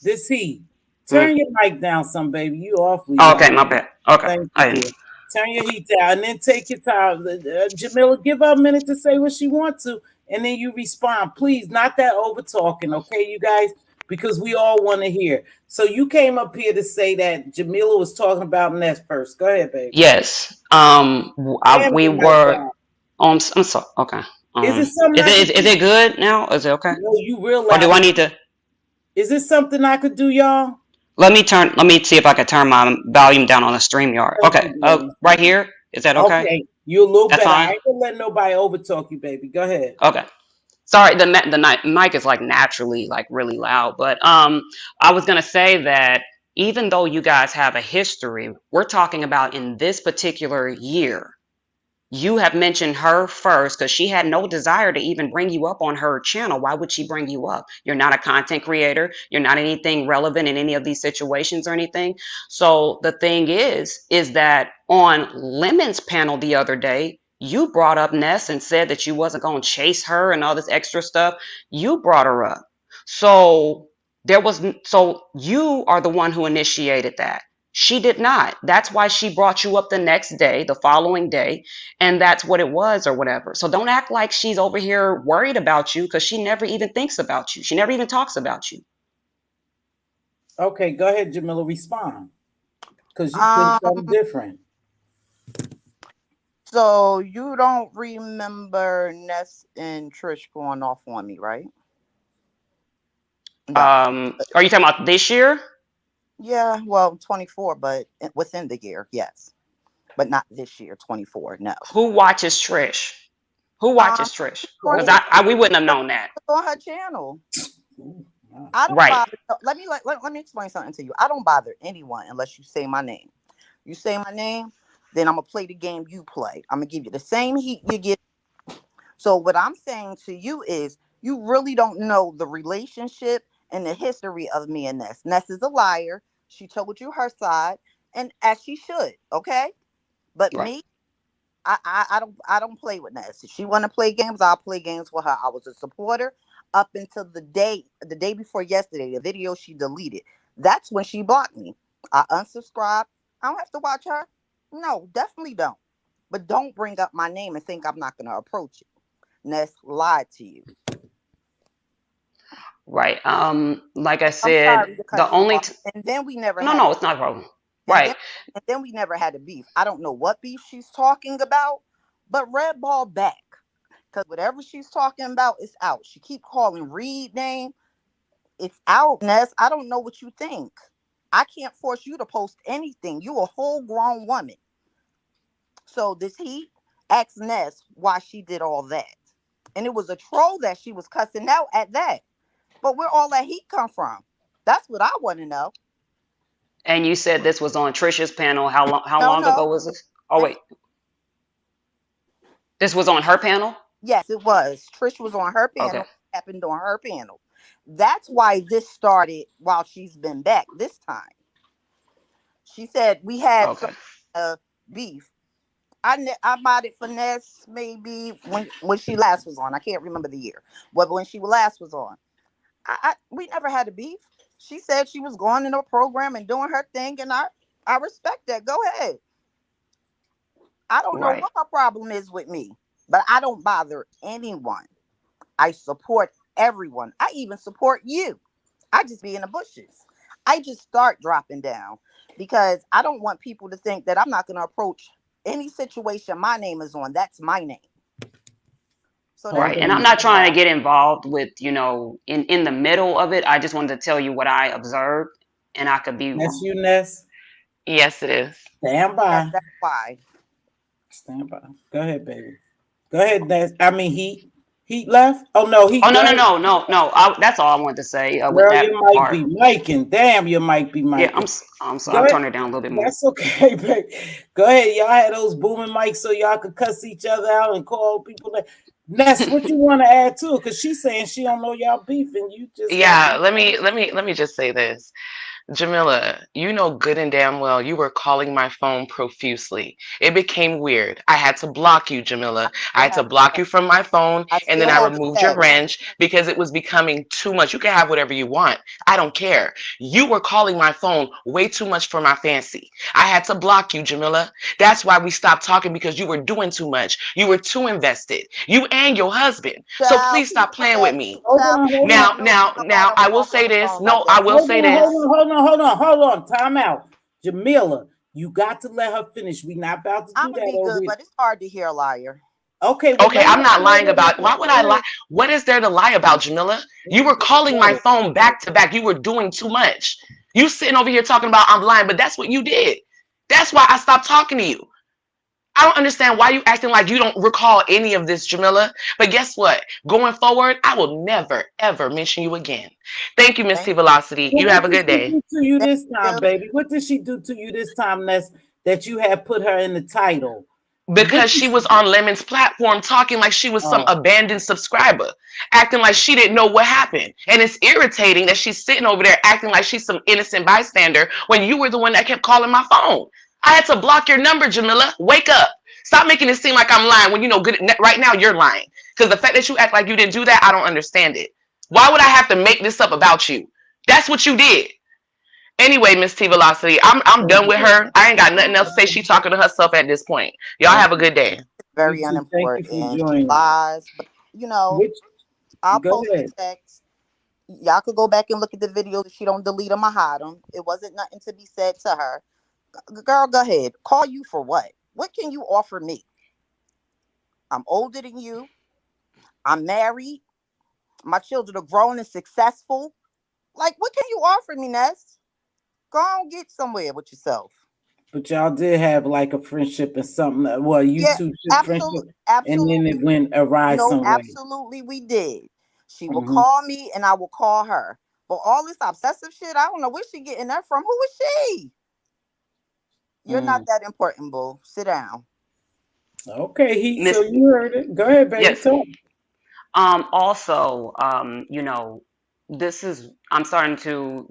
This he. hmm. Turn your mic down, some baby. You awfully Oh, okay, loud. my bad. Okay, Thank I you, didn't. dear. Turn your heat down, and then take your time. Jamila, give her a minute to say what she wants to, and then you respond. Please, not that over talking, okay, you guys, because we all want to hear. So you came up here to say that Jamila was talking about Ness first. Go ahead, baby. Yes. Slam We your mic were. down. I'm sorry. Okay. Is it something Is I could it is do? it good now? Is it okay? No, you real Or do loud. I need to? Is it something I could do, y'all? Let me see if I can turn my volume down on the StreamYard. Thank Okay. you, baby. Right here. Is that okay? Okay, you a little That's better. I fine. ain't gonna let nobody overtalk you, baby. Go ahead. Okay. Sorry, the mic is like naturally like really loud, but I was gonna say that even though you guys have a history, we're talking about in this particular year. You have mentioned her first because she had no desire to even bring you up on her channel. Why would she bring you up? You're not a content creator. You're not anything relevant in any of these situations or anything. So the thing is that on Lemon's panel the other day, you brought up Ness and said that you wasn't going to chase her and all this extra stuff. You brought her up. So so you are the one who initiated that. She did not. That's why she brought you up the next day, the following day, and that's what it was or whatever. So don't act like she's over here worried about you because she never even thinks about you. She never even talks about you. Okay, go ahead, Jamila. Respond, because you think something Um, different. so you don't remember Ness and Trish going off on me, right? No. Are you talking about this year? Yeah, well, 24, but within the year, yes. But not this year, 24, no. Who watches Trish? Who Um, watches Trish? Because according to we wouldn't have known that. on her channel. Ooh, wow. I don't Right. bother. Let me explain something to you. I don't bother anyone unless you say my name. You say my name, then I'm gonna play the game you play. I'm gonna give you the same heat you get. So what I'm saying to you is, you really don't know the relationship and the history of me and Ness. Ness is a liar. She told you her side, and as she should. Okay, but Right. me, I don't play with Ness. If she want to play games, I'll play games with her. I was a supporter up until the day before yesterday, the video she deleted. That's when she blocked me. I unsubscribed. I don't have to watch her. No, definitely don't. But don't bring up my name and think I'm not gonna approach it. Ness lied to you. Right. Like I I'm said, sorry to the cut you only off. And then we never no, had no, a it's not a problem. and Right. then and then we never had a beef. I don't know what beef she's talking about, but red ball back. Because whatever she's talking about is out. She keep calling Reed name. It's out, Ness. I don't know what you think. I can't force you to post anything. You a whole grown woman. So this he asked Ness why she did all that. And it was a troll that she was cussing out at that. But where all that heat come from? That's what I want to know. And you said this was on Trisha's panel. How No, long ago no. was this? Oh And wait. This was on her panel? Yes, it was. Trish was on her Okay. panel. Happened on her panel. That's why this started while she's been back this time. She said we had some Okay. beef. I modded finesse maybe when she last was on. I can't remember the year, but when she last was on, we never had a beef. She said she was going in her program and doing her thing, and I respect that. Go ahead. I don't know Right. what her problem is with me, but I don't bother anyone. I support everyone. I even support you. I just be in the bushes. I just start dropping down because I don't want people to think that I'm not going to approach any situation my name is on. That's my name. So that's Right. And Okay. I'm not trying to get involved with, in the middle of it. I just wanted to tell you what I observed, and I could be That's wrong. you, Ness. Yes, it is. Stand by. that's why. Stand by. Go ahead, baby. Go ahead, Ness. I mean, Heat left. Oh no, Oh, Heat. Go no, no, ahead. no, no, no. That's all I wanted to say with Girl, that you might part. be miking. Damn, you might be Yeah, miking. I'm sorry. Go I'll ahead. turn it down a little bit more. That's okay, baby. Go ahead. Y'all had those booming mics so y'all could cuss each other out and call people. Ness, what you want to add to it? Cause she's saying she don't know y'all beefing. You just got Yeah, beef. let me just say this. Jamila, you know good and damn well you were calling my phone profusely. It became weird. I had to block you, Jamila. I Still had to have block you from my phone, I and still then I have the removed your status. range because it was becoming too much. You can have whatever you want. I don't care. You were calling my phone way too much for my fancy. I had to block you, Jamila. That's why we stopped talking because you were doing too much. You were too invested. You and your husband. So Child, please stop people playing with that me. Hold child on, hold people on. that Now, know me now, know I now, don't I will talk on say the this. phone like No, I that. will Hold say on, this. hold on, hold on, hold on, hold on. Time out. Jamila, you got to let her finish. We not about to I'm do gonna that be over good, here. but it's hard to hear a liar. Okay, well Okay, let I'm her not lying wait, about. Why would I lie? What is there to lie about, Jamila? You were calling my wait. phone back to back. You were doing too much. You sitting over here talking about I'm lying, but that's what you did. That's why I stopped talking to you. I don't understand why you acting like you don't recall any of this, Jamila. But guess what? Going forward, I will never ever mention you again. Thank you, Miss Thank T Velocity. Well, You what have a did good she day. do to you thank this time, you. baby? What did she do to you this time, Ness, that you have put her in the title? What Because did she she was on Lemon's platform talking like she was some Oh, abandoned subscriber, acting like she didn't know what happened. And it's irritating that she's sitting over there acting like she's some innocent bystander when you were the one that kept calling my phone. I had to block your number, Jamila. Wake up. Stop making it seem like I'm lying when you know good right now you're lying. Because the fact that you act like you didn't do that, I don't understand it. Why would I have to make this up about you? That's what you did. Anyway, Miss T Velocity, I'm done with her. I ain't got nothing else to say. She talking to herself at this point. Y'all have a okay. good day. You Very too. Thank you for unimportant. She joining. lies, but Which I'll go post the ahead. text. Y'all could go back and look at the videos. If she don't delete them or hide them, it wasn't nothing to be said to her. Girl, go ahead. Call you for what? What can you offer me? I'm older than you. I'm married. My children are grown and successful. Like, what can you offer me, Ness? Go on, get somewhere with yourself. But y'all did have like a friendship and something. Well, you Yeah, two should friendship, absolutely, and then absolutely. it went awry No, somewhere. absolutely, we did. She will Hmm. call me, and I will call her. But all this obsessive shit, I don't know where she getting that from. Who is she? You're not Mm. that important, boo. Sit down. Okay, Heat. So Miss, you heard it. Go ahead, baby. yes. Talk. Also, this is, I'm starting to,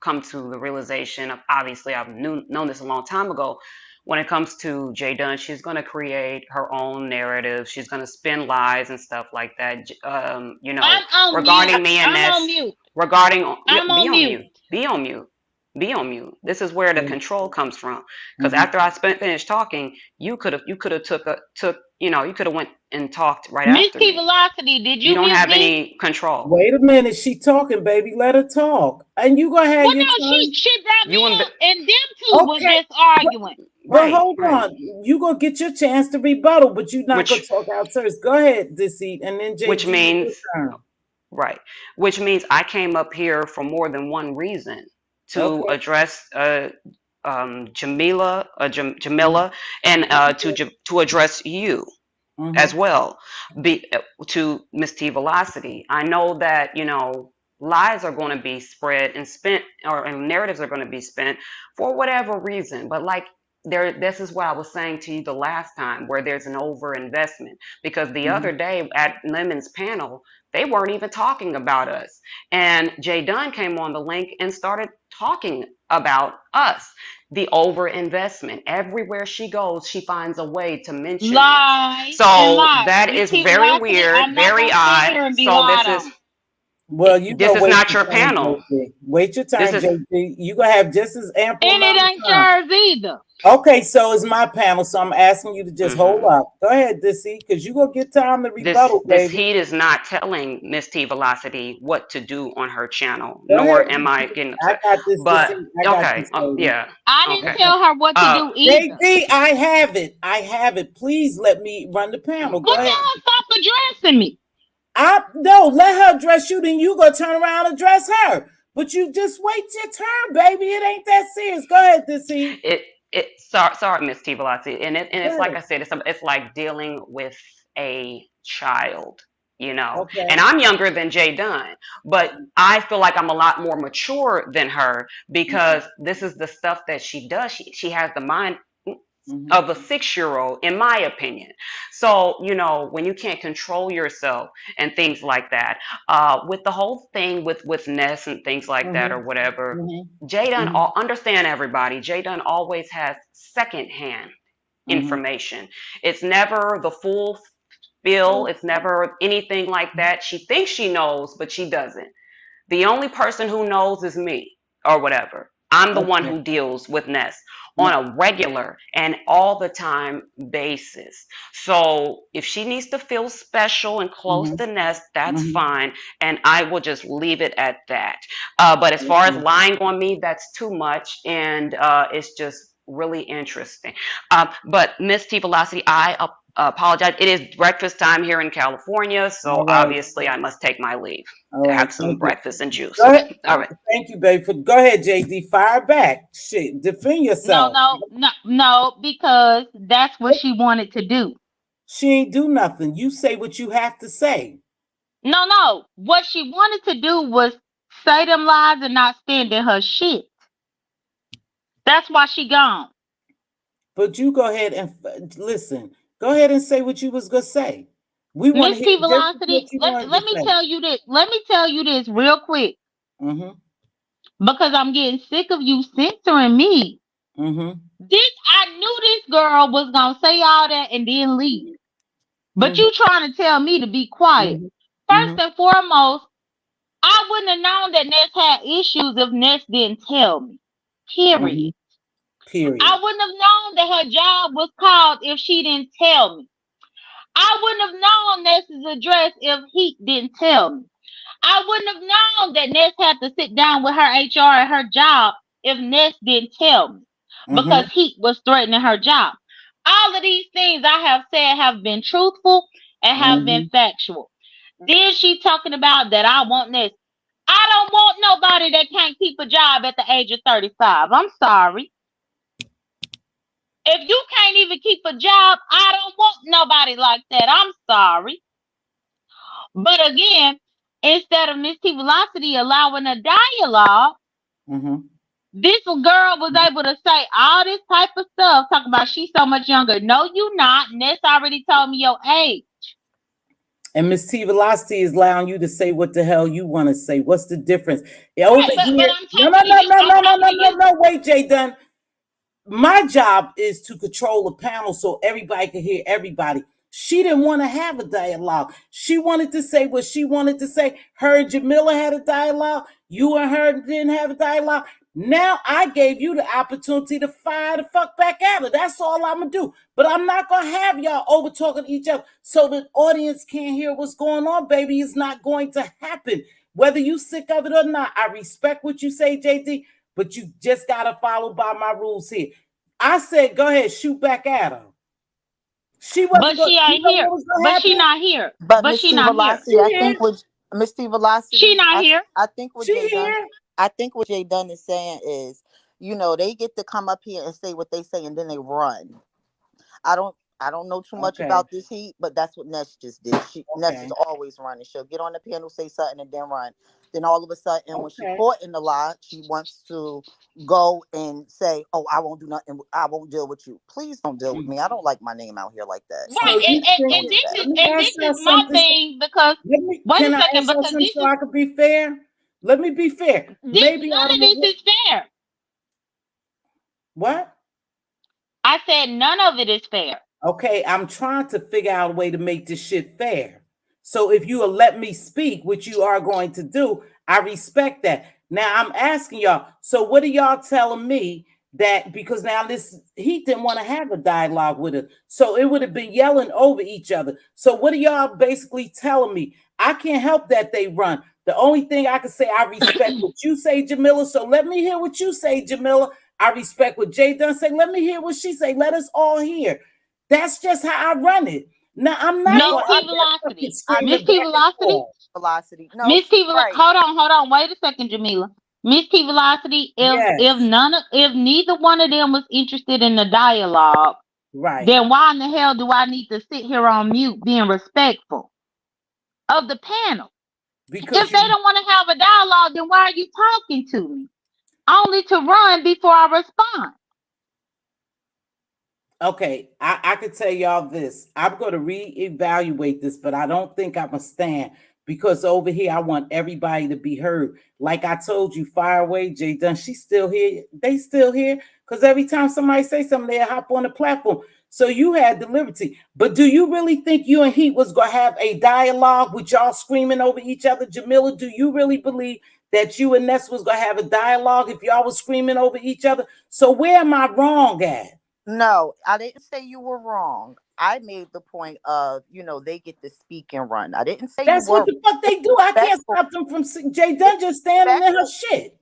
come to the realization of, obviously, known this a long time ago. When it comes to Jay Dunn, she's going to create her own narrative. She's going to spin lies and stuff like that. I'm on mute. Regarding me and I'm on Ness, mute. yeah, I'm be on on mute. mute, be on mute, be on mute. This is where the control comes from. Because Mhm. after I finished talking, you could have you could have went and talked right Miss after T me. Velocity, did You you don't mute have me? any control. Wait a minute. She talking, baby. Let her talk, and you gonna have Well, your no, she time. she brought me You and up, and them two was Okay, just but arguing. right, hold right. on. You gonna get your chance to rebuttal, but you're not gonna Which talk out first. Go ahead, Deceit, and then which JG with your means turn. right, which means I came up here for more than one reason to Okay. address Jamila, and to address you as Mm-hmm. well. To Miss T Velocity. I know that lies are going to be spread and spent, or and narratives are going to be spent for whatever reason. But like this is what I was saying to you the last time, where there's an overinvestment. Because the Mhm. other day at Lemon's panel, they weren't even talking about us. And Jay Dunn came on the link and started talking about us. The overinvestment. Everywhere she goes, she finds a way to mention us. Lies and So lies. that Miss is very Velocity, weird, I'm not very gonna stand odd. here and be So lied on. Well, you this gonna is wait not your your turn, panel. JT. Wait your This turn, is JT. You gonna have just as ample And it amount of ain't time. yours either. Okay, so it's my panel, so I'm asking you to just hold mhm. up. Go ahead, Dissy, because you gonna get time to this rebuttal, this baby. heat is not telling Mz.Teavalocity what to do on her channel, Go ahead, nor am I Dissy. getting I upset. got this, But Dissy. I got okay, this, baby. yeah, I didn't okay. tell her what to Uh, do either. JD, I have it. I have it. Please let me run the panel. Go Well, ahead. tell her stop addressing me. I no, let her address you, then you go turn around and address her. But you just wait your turn, baby. It ain't that serious. Go ahead, Dissy. it sorry, Mz.Teavalocity, and Go it's like ahead. I said, it's like dealing with a child, and Okay. I'm younger than Jay Dunn, but I feel like I'm a lot more mature than her, because this is the stuff that she does. She has the mind Mm-hmm. of a 6-year-old, in my opinion. So, when you can't control yourself and things like that, with the whole thing with Ness and things like that, Mm-hmm. or whatever, Mm-hmm. Jay Mm-hmm. understand, everybody, Jay always has secondhand Mm-hmm. information. It's never the full bill. It's never anything like that. She thinks she knows, but she doesn't. The only person who knows is me, or whatever. I'm the one Okay. who deals with Ness on a regular and all the time basis. So if she needs to feel special and close Mm-hmm. to Ness, that's Mm-hmm. fine. And I will just leave it at that. But as far as Okay. lying on me, that's too much. And it's just really interesting. But Mz.Teavalocity, I apologize. It is breakfast time here in California. All So right. obviously I must take my leave. All right. Have some Thank you. breakfast and juice. Go ahead. All right. Thank you, baby. Go ahead, JD. Fire back. Shit. Defend No, yourself. no, no, no, because that's what she wanted to do. She ain't do nothing. You say what you have to say. No, no. What she wanted to do was say them lies and not stand in her shit. That's why she gone. But you go ahead and listen. Go ahead and say what you was gonna say. We want to hear Miss just what Velocity, you let, wanted to let me say. tell you this. Let me tell you this real quick. Mm-hmm. Because I'm getting sick of you censoring me. Mm-hmm. I knew this girl was gonna say all that and then leave. But Mm-hmm. you trying to tell me to be quiet. Mm-hmm. First and foremost, I wouldn't have known that Ness had issues if Ness didn't tell me. Mm-hmm. Period. Period. I wouldn't have known that her job was called if she didn't tell me. I wouldn't have known Ness's address if he didn't tell me. I wouldn't have known that Ness had to sit down with her HR at her job if Ness didn't tell me, Mm-hmm. because he was threatening her job. All of these things I have said have been truthful and have been Mm-hmm. factual. Then she talking about that I want Ness. I don't want nobody that can't keep a job at the age of 35. I'm sorry. If you can't even keep a job, I don't want nobody like that. I'm sorry. But again, instead of Mz.Teavalocity allowing a dialogue, Mm-hmm. this girl was able to say all this type of stuff, talking about she's so much younger. No, you not. Ness already told me your age. And Miss T Velocity is allowing you to say what the hell you want to say. What's the difference? Over Right, but here, I'm no, talking no, to no, you. no, I'm no, no, talking no, to no, you. no. Wait, Jay Dunn. My job is to control the panel so everybody can hear everybody. She didn't want to have a dialogue. She wanted to say what she wanted to say. Her and Jamila had a dialogue. You and her didn't have a dialogue. Now I gave you the opportunity to fire the fuck back at her. That's all I'm gonna do. But I'm not gonna have y'all over talking to each other so the audience can't hear what's going on, baby. It's not going to happen. Whether you sick of it or not, I respect what you say, JD, but you just gotta follow by my rules here. I said, go ahead, shoot back at her. She But wasn't going. she You ain't know what here. was going to But she happen? not here. But But Miss she T not here. She Velocity, I here. think with Miss T She Velocity, not here. I think what She Jay Dunn, here. I think what Jay Dunn is saying is, they get to come up here and say what they say and then they run. I don't know too much Okay. about this heat, but that's what Ness just did. Ness is Okay. always running. She'll get on the panel, say something, and then run. Then all of a sudden, when she Okay. caught in the lie, she wants to go and say, "Oh, I won't do nothing. I won't deal with you. Please don't deal with me. I don't like my name out here like that. Right, So you think? Don't do that." Let me and ask this y'all is my something. thing because Let me. wait a Can I second, ask y'all because something so I can be fair? Let me be fair. Maybe I none of don't. this is fair. What? I said none of it is fair. Okay, I'm trying to figure out a way to make this shit fair. So if you will let me speak, which you are going to do, I respect that. Now I'm asking y'all, so what are y'all telling me that because now this he didn't want to have a dialogue with her. So it would have been yelling over each other. So what are y'all basically telling me? I can't help that they run. The only thing I can say, I respect what you say, Jamila. So let me hear what you say, Jamila. I respect what Jay Dunn say. Let me hear what she say. Let us all hear. That's just how I run it. Now I'm not Miss going. No, T I'm not fucking Velocity. I Miss screaming T back and Velocity. forth. velocity. No, Miss she's T right. hold on, wait a second, Jamila. Miss T Velocity, Yes, if neither one of them was interested in the dialogue, right. then why in the hell do I need to sit here on mute being respectful of the panel? If Because they you don't want to have a dialogue, then why are you talking to me? Only to run before I respond. okay, I could tell y'all this. I'm going to reevaluate this, but I don't think I'm going to stand because over here, I want everybody to be heard. Like I told you, fire away, Jay Dunn. She's still here. They still here because every time somebody say something, they hop on the platform. So you had the liberty. But do you really think you and Heat was going to have a dialogue with y'all screaming over each other? Jamila, do you really believe that you and Ness was going to have a dialogue if y'all was screaming over each other? So where am I wrong at? No, I didn't say you were wrong. I made the point of, they get to speak and run. I didn't say you That's what weren't. the fuck they do. I can't Respectful. stop them from Jay It's Dunn just standing in her respectful. shit.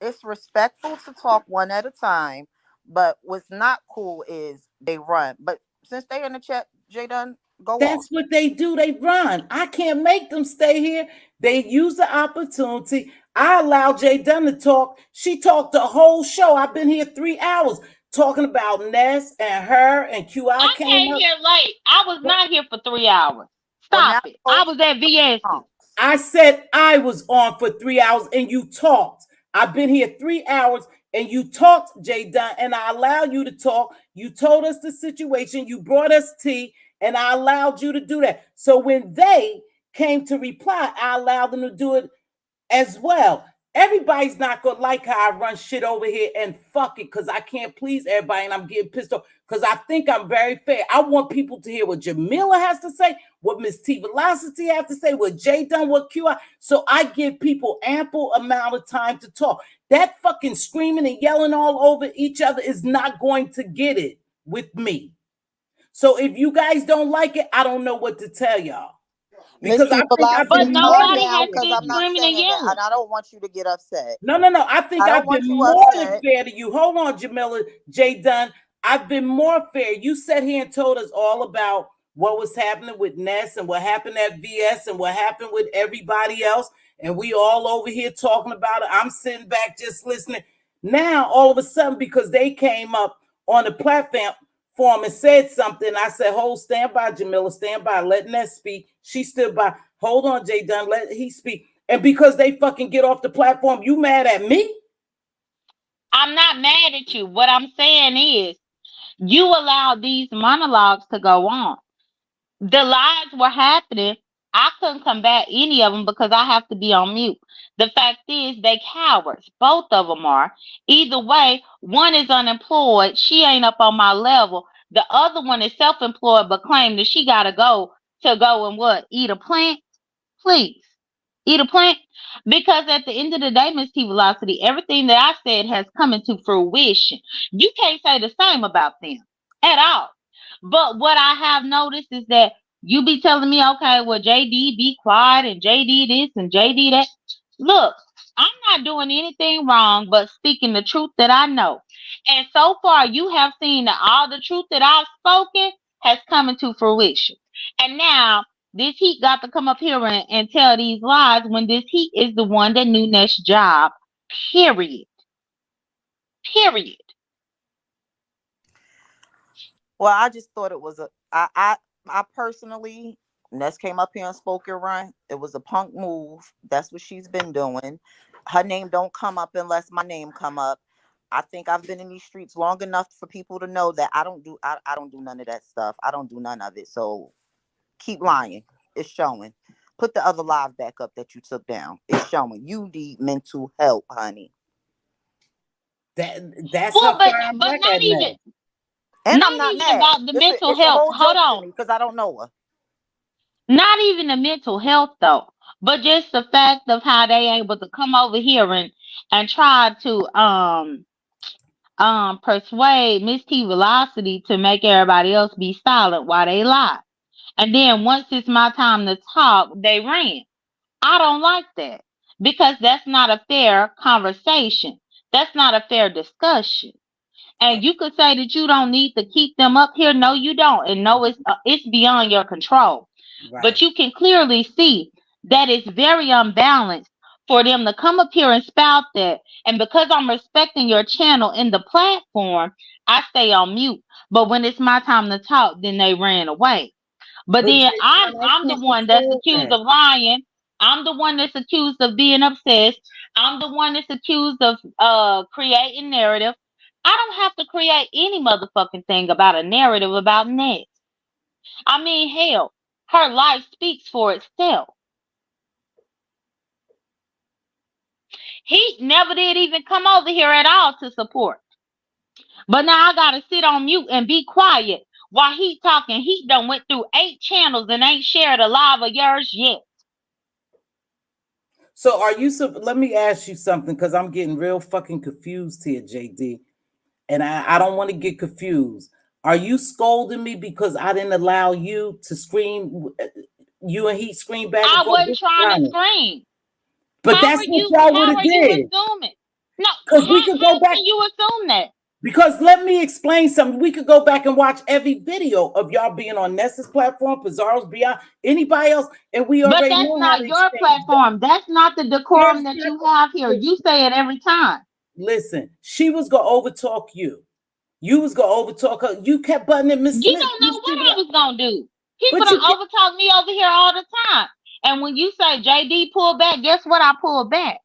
It's respectful to talk one at a time. But what's not cool is they run. But since they in the chat, Jaden, go That's off. what they do. They run. I can't make them stay here. They use the opportunity. I allow Jay Dunn to talk. She talked the whole show. I've been here 3 hours talking about Ness and her and QI I came came up. here late. I was not here for 3 hours. Well, Stop now it. go I to was at VS's. punks. I said I was on for 3 hours and you talked. I've been here 3 hours and you talked, Jay Dunn, and I allowed you to talk. You told us the situation. You brought us tea, and I allowed you to do that. So when they came to reply, I allowed them to do it as well. Everybody's not gonna like how I run shit over here and fuck it because I can't please everybody and I'm getting pissed off because I think I'm very fair. I want people to hear what Jamila has to say, what Mz.Teavalocity has to say, what Jay done, what QI. So I give people ample amount of time to talk. That fucking screaming and yelling all over each other is not going to get it with me. So if you guys don't like it, I don't know what to tell y'all Miss because T I think I've But Velocity, been more calm nobody than down has fair because to been I'm you. not screaming and saying that. yelling. And I don't want you to get upset. No. I think I don't I've been want you more than upset. fair to you. Hold on, Jamila. Jay Dunn. I've been more fair. You sat here and told us all about what was happening with Ness and what happened at VS and what happened with everybody else. And we all over here talking about it. I'm sitting back just listening. Now, all of a sudden, because they came up on the platform and said something, I said, hold, stand by, Jamila, stand by, let Ness speak. She stood by. Hold on, Jay Dunn, let he speak. And because they fucking get off the platform, you mad at me? I'm not mad at you. What I'm saying is you allowed these monologues to go on. The lies were happening. I couldn't combat any of them because I have to be on mute. The fact is, they cowards. Both of them are. Either way, one is unemployed. She ain't up on my level. The other one is self-employed but claimed that she gotta go to go and what? Eat a plant? Please. Eat a plant? Because at the end of the day, Miss T Velocity, everything that I said has come into fruition. You can't say the same about them at all. But what I have noticed is that you be telling me, okay, well, JD be quiet and JD this and JD that. Look, I'm not doing anything wrong but speaking the truth that I know. And so far, you have seen that all the truth that I've spoken has come into fruition. And now this Heat got to come up here and tell these lies when this Heat is the one that knew Ness' job. Period. Period. Well, I just thought it was I personally Ness came up here and spoke it right. It was a punk move. That's what she's been doing. Her name don't come up unless my name come up. I think I've been in these streets long enough for people to know that I don't do none of that stuff. I don't do none of it. So keep lying. It's showing. Put the other live back up that you took down. It's showing. You need mental help, honey. That's Well, her fine but black at now. And I'm not not even mad. about the mental It's a health. whole Hold joke to on. me because I don't know her. Not even the mental health though, but just the fact of how they able to come over here and try to persuade Mz.Teavalocity to make everybody else be silent while they lie. And then once it's my time to talk, they ran. I don't like that because that's not a fair conversation. That's not a fair discussion. And you could say that you don't need to keep them up here. No, you don't. And no, it's beyond your control. But Right. you can clearly see that it's very unbalanced for them to come up here and spout that. And because I'm respecting your channel in the platform, I stay on mute. But when it's my time to talk, then they ran away. But But then Jason, I I'm the can't one that's control accused that. of lying. I'm the one that's accused of being obsessed. I'm the one that's accused of creating narrative. I don't have to create any motherfucking thing about a narrative about Ness. I mean, hell, her life speaks for itself. He never did even come over here at all to support. But now I gotta sit on mute and be quiet while he talking. He done went through 8 channels and ain't shared a live of yours yet. So are you? Let me ask you something because I'm getting real fucking confused here, JD, and I don't want to get confused. Are you scolding me because I didn't allow you to scream? You and he scream back and I forth. wasn't trying to scream. But that's what y'all would How have are you did. assuming? No, Because we could how go back. can you assume that? Because let me explain something. We could go back and watch every video of y'all being on Ness'S platform, Pizarro's Beyond, anybody else, and we But already that's know how to not your exchange. platform. That's not the decorum that you have here. You say it every time. Listen, she was gonna overtalk you. You was gonna overtalk her. You kept butting Miss You Smith. don't know what I was gonna do. People But you don't kept, overtalk me over here all the time. And when you say JD pull back, guess what? I pull back.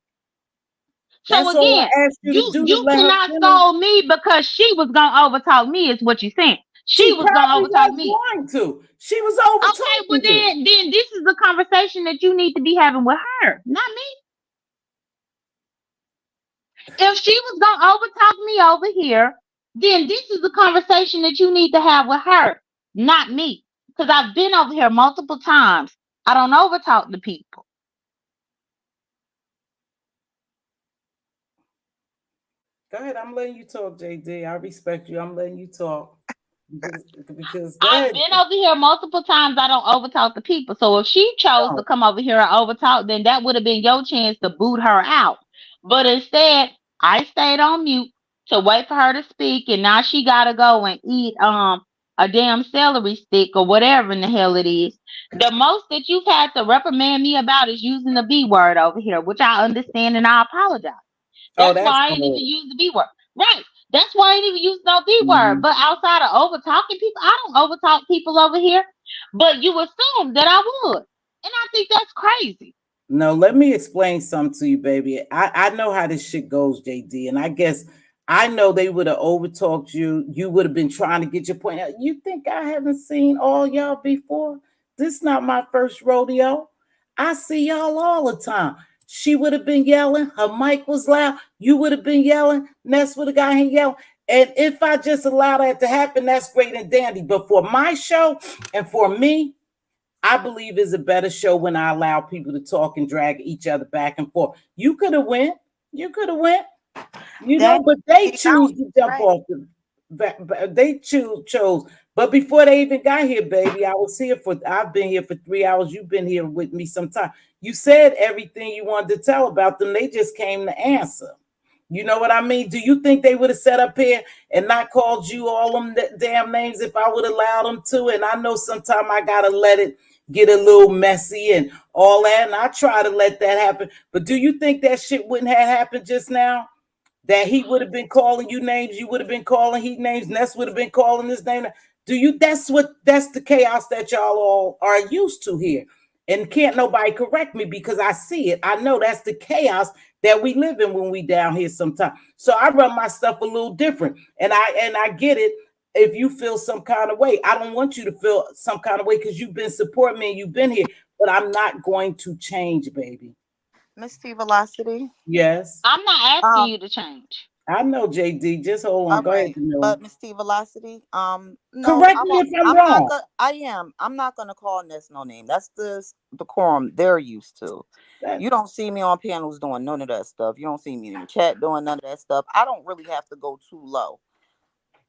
So that's all again, I asked you to do to you let her cannot finish. scold me because she was gonna overtalk me. Is what you saying? She She was gonna probably overtalk was me. going to. She was Okay, well overtalking you. then this is the conversation that you need to be having with her, not me. If she was gonna overtalk me over here, then this is the conversation that you need to have with her, not me. Because I've been over here multiple times. I don't overtalk the people. Go ahead. I'm letting you talk, JD. I respect you. I'm letting you talk. Because go I've ahead. been over here multiple times. I don't overtalk the people. So if she chose to No. come over here and overtalk, then that would have been your chance to boot her out. But instead, I stayed on mute to wait for her to speak, and now she gotta go and eat a damn celery stick or whatever in the hell it is. The most that you've had to reprimand me about is using the B word over here, which I understand and I apologize. Oh, That's that's why I didn't good. even use the B word. Right. That's why I didn't even use no B word. Mhm. But outside of over talking people, I don't over talk people over here. But you assume that I would. And I think that's crazy. No, let me explain something to you, baby. I know how this shit goes, JD. And I guess I know they would have overtalked you. You would have been trying to get your point out. You think I haven't seen all y'all before? This not my first rodeo. I see y'all all the time. She would have been yelling. Her mic was loud. You would have been yelling. Ness would have got him yelling. And if I just allow that to happen, that's great and dandy. But for my show and for me, I believe is a better show when I allow people to talk and drag each other back and forth. You could have went. You could have went. You know, Dang, but they I don't choose to jump right. off the. They chose. But before they even got here, baby, I was here for. I've been here for 3 hours. You've been here with me sometime. You said everything you wanted to tell about them. They just came to answer. You know what I mean? Do you think they would have sat up here and not called you all them damn names if I would allow them to? And I know sometimes I gotta let it get a little messy and all that, and I try to let that happen. But do you think that shit wouldn't have happened just now? That he would have been calling you names, you would have been calling he names, Ness would have been calling his name. Do you? That's the chaos that y'all all are used to here. And can't nobody correct me because I see it. I know that's the chaos that we live in when we down here sometimes. So I run my stuff a little different. And I get it. If you feel some kind of way, I don't want you to feel some kind of way because you've been supporting me and you've been here, but I'm not going to change, baby. Mz.Teavalocity. Yes. I'm not asking Um, you to change. I know, JD. Just hold on. all Go ahead, right, Jamila. but Mz.Teavalocity. No, Correct I me won't. if I'm I'm not wrong. gonna. I am. I'm not gonna call Ness no name. That's the decorum they're used to. That, You don't see me on panels doing none of that stuff. You don't see me in the chat doing none of that stuff. I don't really have to go too low.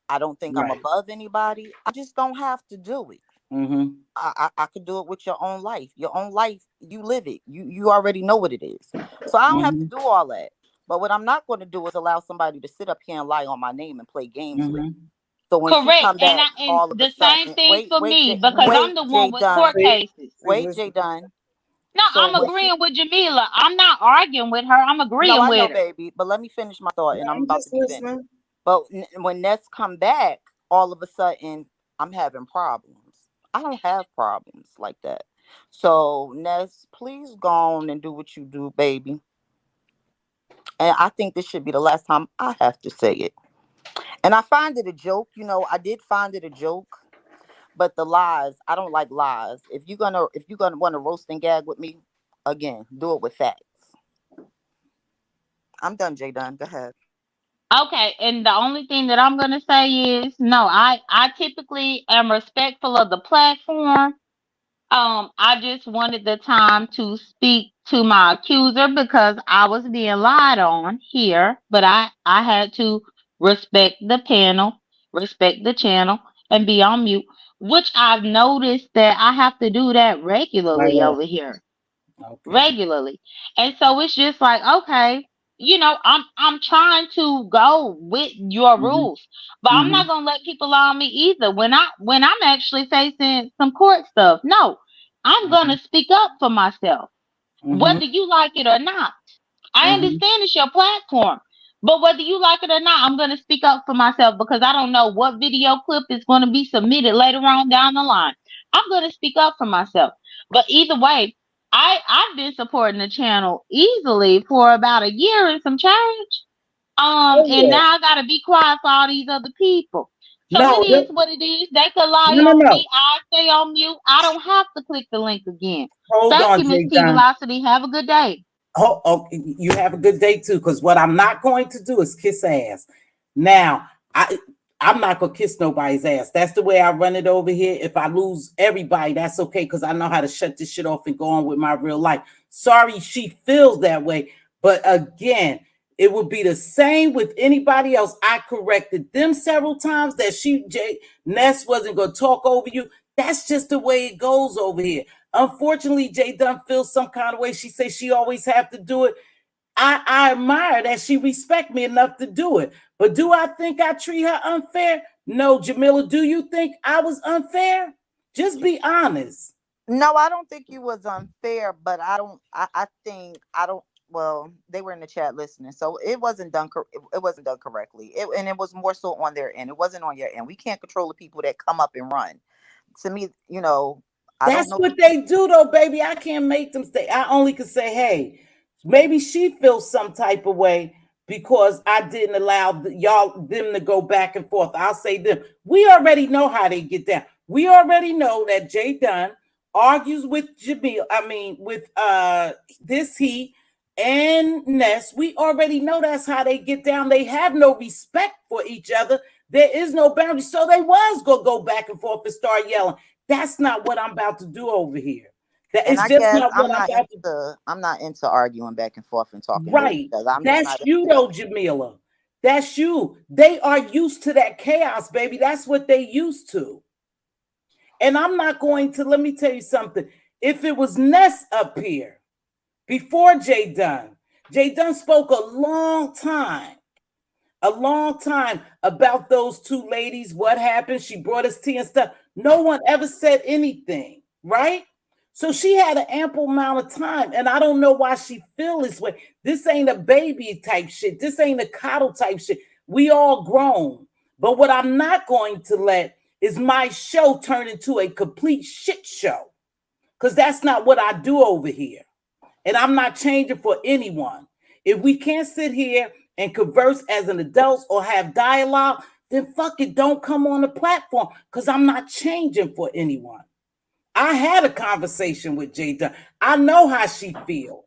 I don't think I'm right. above anybody. I just don't have to do it. Mm-hmm. I could do it with your own life. Your own life, you live it. You already know what it is. So I don't have to Mm-hmm. do all that. But what I'm not going to do is allow somebody to sit up here and lie on my name and play games with. Mm-hmm. So when she Correct. come And back, and all of a the same sudden, thing for me because I'm wait, the one Jay with court Dunn, cases. wait, Listen. Jay Dunn. No, So I'm when she, agreeing with Jamila. I'm not arguing with her. I'm no, agreeing I know, with her. baby, but let me finish my thought, and I'm I'm about to just be finished. listening. But when Ness come back, all of a sudden, I'm having problems. I don't have problems like that. So Ness, please go on and do what you do, baby. And I think this should be the last time I have to say it. And I find it a joke. I did find it a joke. But the lies, I don't like lies. If you're gonna want to roast and gag with me, again, do it with facts. I'm done, Jay Dunn. Go ahead. Okay, and the only thing that I'm gonna say is no, I typically am respectful of the platform. I just wanted the time to speak to my accuser because I was being lied on here, but I had to respect the panel, respect the channel, and be on mute, which I've noticed that I have to do that Right regularly up. over here, Okay. regularly. And so it's just like, okay, I'm trying to go with your Mm-hmm. rules, but I'm Mm-hmm. not gonna let people lie on me either. When I'm actually facing some court stuff, no, I'm gonna speak up for myself, Mm-hmm. whether you like it or not. I Mm-hmm. understand it's your platform, but whether you like it or not, I'm going to speak up for myself because I don't know what video clip is going to be submitted later on down the line. I'm going to speak up for myself. But either way, I've been supporting the channel easily for about a year and some change. Oh And yeah. now I got to be quiet for all these other people. So it No, is what it is. They could lie no, no, on no. me. I stay on mute. I don't have to click the link again. Hold Thank on, you, Miss Jay T Dunn. Velocity. Have a good day. Oh, you have a good day too. Because what I'm not going to do is kiss ass. Now, I'm not gonna kiss nobody's ass. That's the way I run it over here. If I lose everybody, that's okay because I know how to shut this shit off and go on with my real life. Sorry, she feels that way, but again, it would be the same with anybody else. I corrected them several times that Ness wasn't gonna talk over you. That's just the way it goes over here. Unfortunately, Jay Dunn feels some kind of way. She says she always have to do it. I admire that she respect me enough to do it. But do I think I treat her unfair? No, Jamila, do you think I was unfair? Just be honest. No, I don't think you was unfair, but I don't. I think I don't. Well, they were in the chat listening, so it wasn't done. It wasn't done correctly. And it was more so on their end. It wasn't on your end. We can't control the people that come up and run. To me, I don't That's know. what they do, though, baby. I can't make them stay. I only can say, hey, maybe she feels some type of way because I didn't allow them to go back and forth. I'll say them. We already know how they get down. We already know that Jay Dunn argues with Jamil. I mean, with this he and Ness. We already know that's how they get down. They have no respect for each other. There is no boundary. So they was gonna go back and forth and start yelling. That's not what I'm about to do over here. That And is I just guess not what I'm about to do. I'm not into arguing back and forth and talking over each Right. other. I'm just not That's you into that. though, Jamila. That's you. They are used to that chaos, baby. That's what they used to. And I'm not going to, let me tell you something. If it was Ness up here before Jay Dunn spoke a long time about those two ladies, what happened. She brought us tea and stuff. No one ever said anything, right? So she had an ample amount of time, and I don't know why she feel this way. This ain't a baby type shit. This ain't a coddle type shit. We all grown. But what I'm not going to let is my show turned into a complete shit show. Because that's not what I do over here. And I'm not changing for anyone. If we can't sit here and converse as an adult or have dialogue, then fuck it, don't come on the platform, because I'm not changing for anyone. I had a conversation with J Dunn. I know how she feels.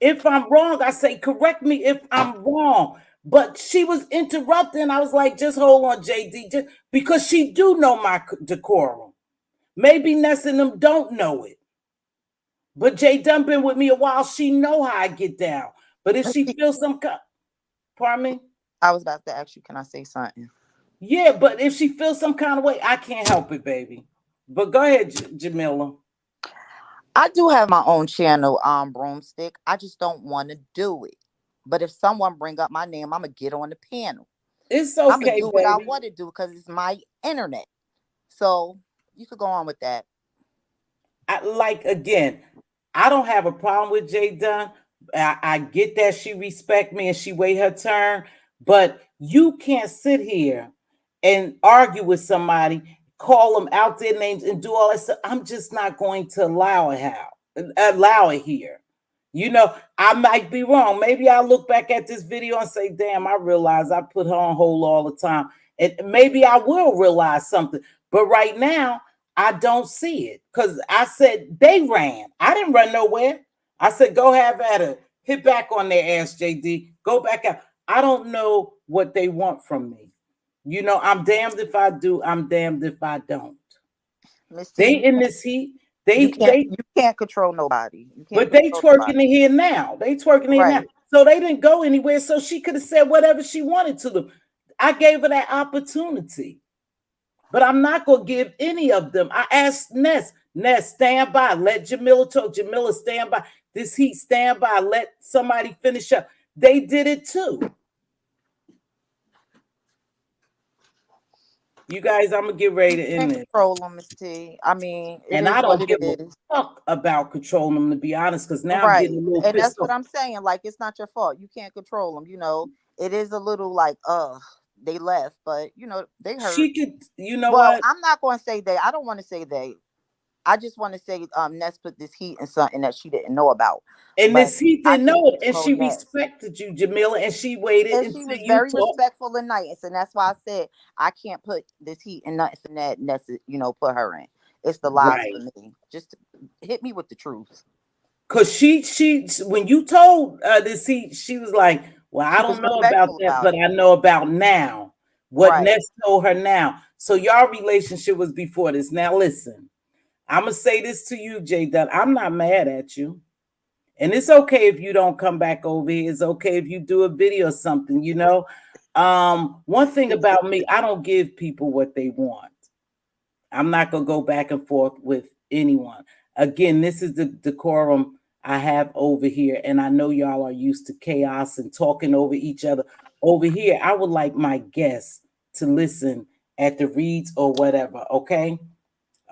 If I'm wrong, I say, correct me if I'm wrong. But she was interrupting. I was like, just hold on, JD, just because she do know my decorum. Maybe Ness and them don't know it. But J Dunn been with me a while. She know how I get down. But if she feels some kind, pardon me? I was about to ask you, can I say something? Yeah, but if she feels some kind of way, I can't help it, baby. But go ahead, Jamila. I do have my own channel, Broomstick. I just don't want to do it. But if someone bring up my name, I'm gonna get on the panel. It's I'm gonna okay, do what I baby. want to do because it's my internet. So you could go on with that. Again, I don't have a problem with J Dunn. I get that she respect me and she wait her turn, but you can't sit here and argue with somebody, call them out their names, and do all that stuff. I'm just not going to allow it here. You know, I might be wrong. Maybe I'll look back at this video and say, damn, I realize I put her on hold all the time. And maybe I will realize something. But right now, I don't see it. Because I said they ran. I didn't run nowhere. I said, go have at it. Hit back on their ass, JD. Go back out. I don't know what they want from me. You know, I'm damned if I do. I'm damned if I don't. Miss They T, in this heat. you can't They you can't control nobody. You can't but they control twerking nobody. in here now. They twerking in here now. Right. So they didn't go anywhere. So she could have said whatever she wanted to them. I gave her that opportunity. But I'm not going to give any of them. I asked Ness, stand by. Let Jamila talk. Jamila, stand by. This heat, stand by. Let somebody finish up. They did it too. You guys, I'm going to get ready to end Can't this. control them, Miss T. I mean, it And is I what don't it give a is. fuck about controlling them, to be honest, because now I'm Right. getting a little And that's pissed what off. I'm saying. Like, it's not your fault. You can't control them. You know, it is a little like, they left, but you know, they hurt. She could, you know Well, what? I'm not going to say they. I don't want to say they. I just want to say, Ness put this heat in something that she didn't know about. And But this he I didn't can't know it, and control she Ness. respected you, Jamila, and she waited And she until was you very talked. respectful and nice, and that's why I said I can't put this heat in nothing that Ness, put her in. It's the lies for Right. me. Just hit me with the truth. Cause she when you told this she was like, well, I She don't was know about respectful that, about but it. I know about now. What Right. Ness told her now. So your relationship was before this. Now listen, I'm gonna say this to you, J Dunn. I'm not mad at you. And it's okay if you don't come back over here. It's okay if you do a video or something, you know. One thing about me, I don't give people what they want. I'm not gonna go back and forth with anyone. Again, this is the decorum I have over here, and I know y'all are used to chaos and talking over each other. Over here, I would like my guests to listen at the reads or whatever, okay?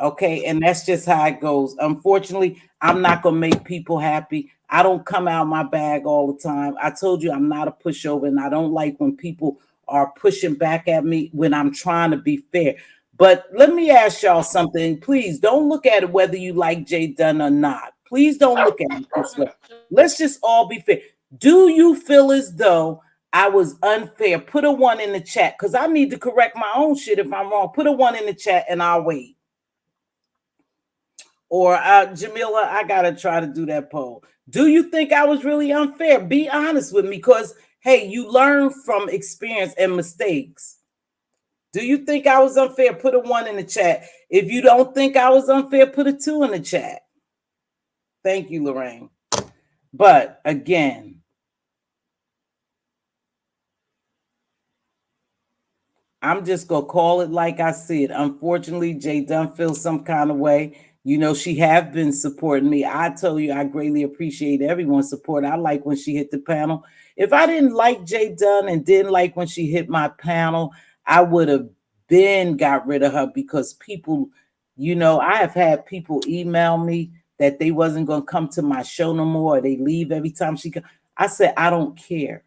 Okay, and that's just how it goes. Unfortunately, I'm not gonna make people happy. I don't come out my bag all the time. I told you I'm not a pushover, and I don't like when people are pushing back at me when I'm trying to be fair. But let me ask y'all something. Please don't look at it whether you like Jay Dunn or not. Please don't look at it this way. Let's just all be fair. Do you feel as though I was unfair? Put a one in the chat because I need to correct my own shit if I'm wrong. Put a one in the chat and I'll wait. Or Jamila, I gotta try to do that poll. Do you think I was really unfair? Be honest with me, because hey, you learn from experience and mistakes. Do you think I was unfair? Put a one in the chat. If you don't think I was unfair, put a two in the chat. Thank you, Lorraine. But again, I'm just gonna call it like I see it. Unfortunately, Jay Dunn feels some kind of way. You know, she have been supporting me. I told you I greatly appreciate everyone's support. I like when she hit the panel. If I didn't like Jay Dunn and didn't like when she hit my panel, I would have been got rid of her because people, you know, I have had people email me that they wasn't gonna come to my show no more. Or they leave every time she comes. I said I don't care.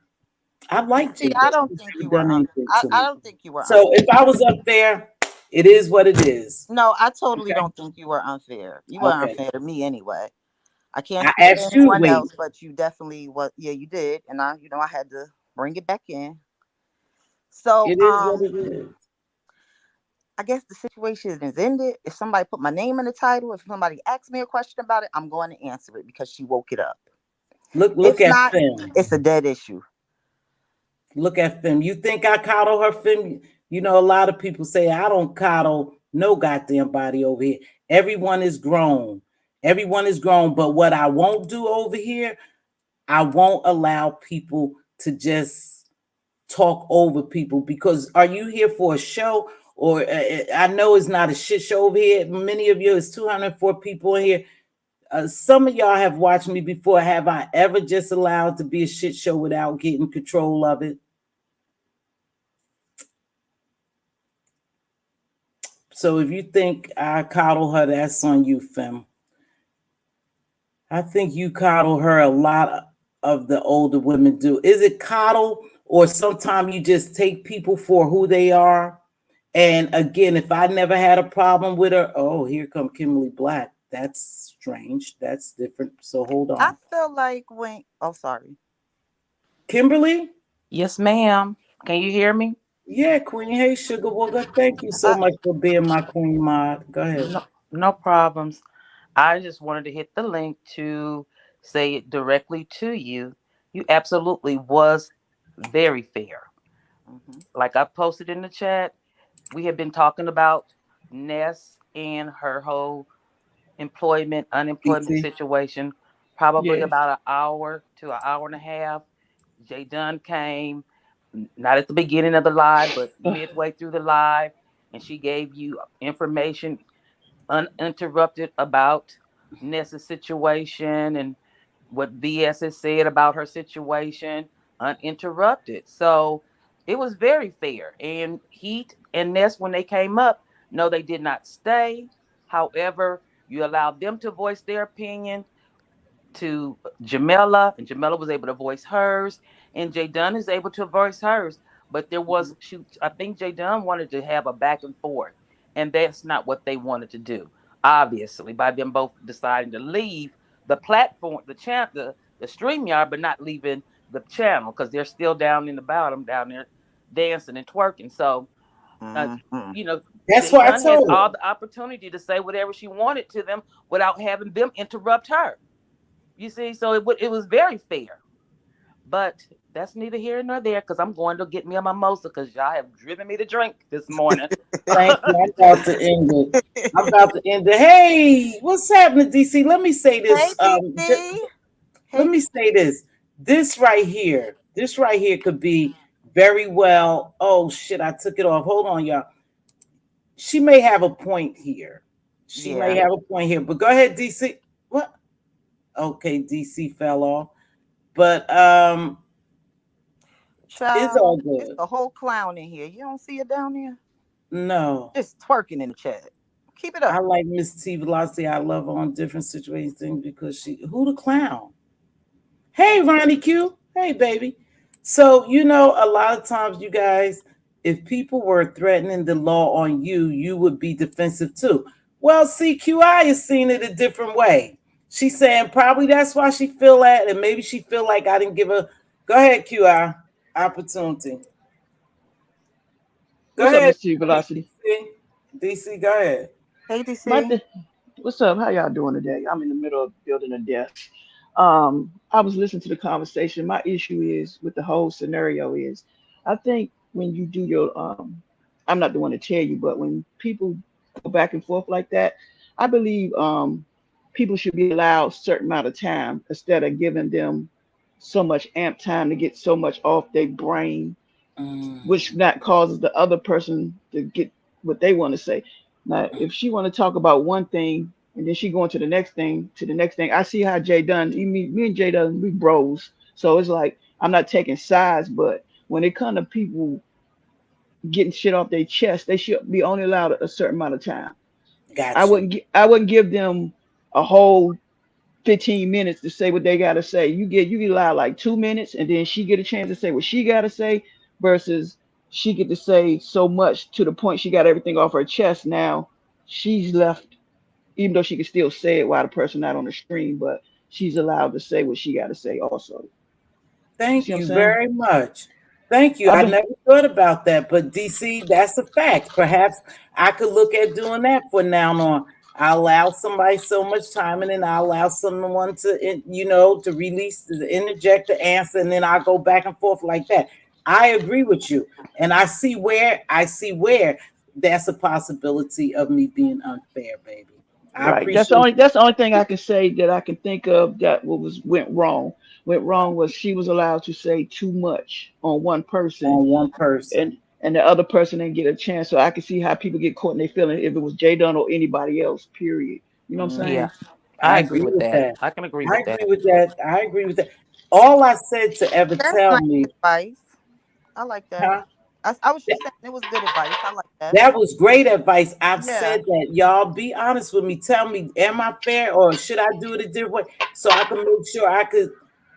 I like See, Jay I Dunn. don't She's think never you were done anything to I me. don't think you were So if unfair. I was up there, It is what it is. No, I totally Okay. don't think you were unfair. You were Okay. unfair to me anyway. I can't I speak for asked you to anyone wait. else, but you definitely was. Yeah, you did, and I had to bring it back in. So, It is what it is. I guess the situation is ended. If somebody put my name in the title, if somebody asks me a question about it, I'm going to answer it because she woke it up. Look If at not, Finn. it's a dead issue. Look at Finn. You think I coddle her, Finn? You know, a lot of people say I don't coddle no goddamn body over here. Everyone is grown. Everyone is grown. But what I won't do over here, I won't allow people to just talk over people, because are you here for a show? Or I know it's not a shit show over here. Many of you, it's 204 people in here. Some of y'all have watched me before. Have I ever just allowed to be a shit show without getting control of it? So if you think I coddle her, that's on you, femme. I think you coddle her a lot of the older women do. Is it coddle, or sometimes you just take people for who they are? And again, if I never had a problem with her, oh, here come Kimberly Black. That's strange. That's different. So hold I on. feel like when. Oh, sorry. Kimberly? Yes, ma'am. Can you hear me? Yeah, Queen. Hey, Sugar Wugger. Thank you so I, much for being my queen mod. Go ahead. No, no problems. I just wanted to hit the link to say it directly to you. You absolutely was very fair. mhm. Like I posted in the chat, we have been talking about Ness and her whole employment, unemployment DC. situation, probably Yes. about an hour to an hour and a half. Jay Dunn came, not at the beginning of the live, but midway through the live, and she gave you information uninterrupted about Ness's situation and what VS has said about her situation, uninterrupted. So it was very fair. And Heat and Ness, when they came up, no, they did not stay. However, you allowed them to voice their opinion to Jamila, and Jamila was able to voice hers, and Jay Dunn is able to voice hers. But there was, I think Jay Dunn wanted to have a back and forth, and that's not what they wanted to do. Obviously, by them both deciding to leave the platform, the channel, the StreamYard, but not leaving the channel because they're still down in the bottom, down there dancing and twerking. So, uh, Mhm. you know, That's Jay what I Dunn had told her. all the opportunity to say whatever she wanted to them without having them interrupt her. You see, so it was very fair. But that's neither here nor there because I'm going to get me a mimosa because y'all have driven me to drink this morning. Thank you. I'm about to end it. I'm about to end it. Hey, what's happening, DC? Let me say Hey, this. DC. Let Hey, me say this. This right here could be very well. Oh shit, I took it off. Hold on, y'all. She may have a point here. She may yeah, have a point here. But go ahead, DC. What? Okay, DC fell off. But it's all child. It's good. the whole clown in here. You don't see it down there? No. Just twerking in the chat. Keep it I up. like Mz.Teavalocity. I love her on different situations because she who the clown? Hey, Ronnie Q. Hey, baby. So, you know, a lot of times, you guys, if people were threatening the law on you, you would be defensive too. Well, CQI is seeing it a different way. She's saying probably that's why she feel that, and maybe she feel like I didn't give her. Go ahead, QI. Opportunity. Go What's up, ahead, Miss T Velocity? DC. DC, go ahead. Hey, My DC. th- what's up? How y'all doing today? I'm in the middle of building a desk. I was listening to the conversation. My issue is with the whole scenario is, I think when you do your I'm not the one to tell you, but when people go back and forth like that, I believe people should be allowed a certain amount of time instead of giving them so much amp time to get so much off their brain, which Mm, not causes the other person to get what they want to say. Now, if she want to talk about one thing and then she going to the next thing, I see how Jay Dunn, me and Jay Dunn, we bros. So it's like I'm not taking sides, but when it comes to people getting shit off their chest, they should be only allowed a certain amount of time. got you. I wouldn't give them a whole 15 minutes to say what they gotta say. You get allowed like 2 minutes, and then she get a chance to say what she gotta say, versus she get to say so much to the point she got everything off her chest. Now she's left, even though she can still say it while the person not on the screen, but she's allowed to say what she got to say also. You see Thank what I'm you saying? very much. Thank you. I've I been never thought about that, but DC, that's a fact. Perhaps I could look at doing that for now on. I allow somebody so much time, and then I allow someone to, to release, to interject the answer, and then I go back and forth like that. I agree with you, and I see where that's a possibility of me being unfair, baby. I right. appreciate. That's the only thing I can say that I can think of that what was went wrong. Went wrong was she was allowed to say too much on one person, On one person. and the other person didn't get a chance. So I can see how people get caught in their feeling if it was Jay Dunn or anybody else. Period. You know what I'm Yeah, saying? Mhm. I I agree agree with with that. that. I can agree I with agree that. with that. I agree with that. All I said to ever That's tell nice me, advice. I like that. huh? I was just saying it was good advice. I like that. That was great advice. I've Yeah. said that. Y'all be honest with me. Tell me, am I fair or should I do it a different way so I can make sure I could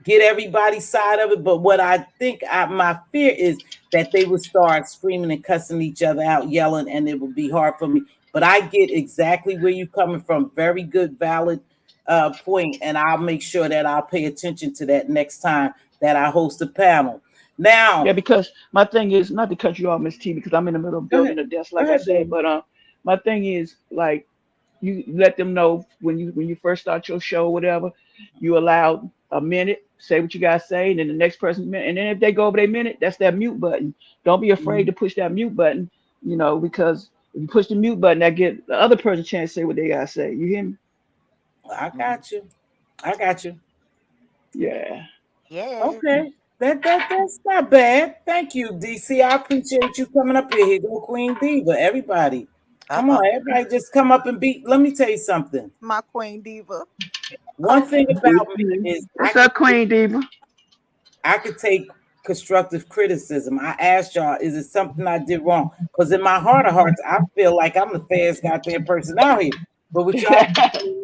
get everybody's side of it? But what I think my fear is that they would start screaming and cussing each other out, yelling, and it would be hard for me. But I get exactly where you're coming from. Very good, valid point, and I'll make sure that I'll pay attention to that next time that I host a panel. Yeah, Now, because my thing is not to cut you off, Miss T, because I'm in the middle of go ahead, building a desk, go like I ahead, said. baby. But my thing is like you let them know when you first start your show, or whatever, you allow a minute, say what you gotta say, and then the next person minute, and then if they go over their minute, that's that mute button. Don't be afraid Mhm. to push that mute button, because if you push the mute button, that get the other person a chance to say what they gotta say. You hear me? I got you. I got you. Yeah. Yeah. Okay. That's not bad. Thank you, DC. I appreciate you coming up here. Here go Queen Diva. Everybody. Uh Come oh. on, everybody just come up and beat. Let me tell you something. My queen diva. One Oh, thing about me is What's up, Queen Diva? I could take constructive criticism. I asked y'all, is it something I did wrong? Because in my heart of hearts, I feel like I'm the fairest goddamn person out here. But with y'all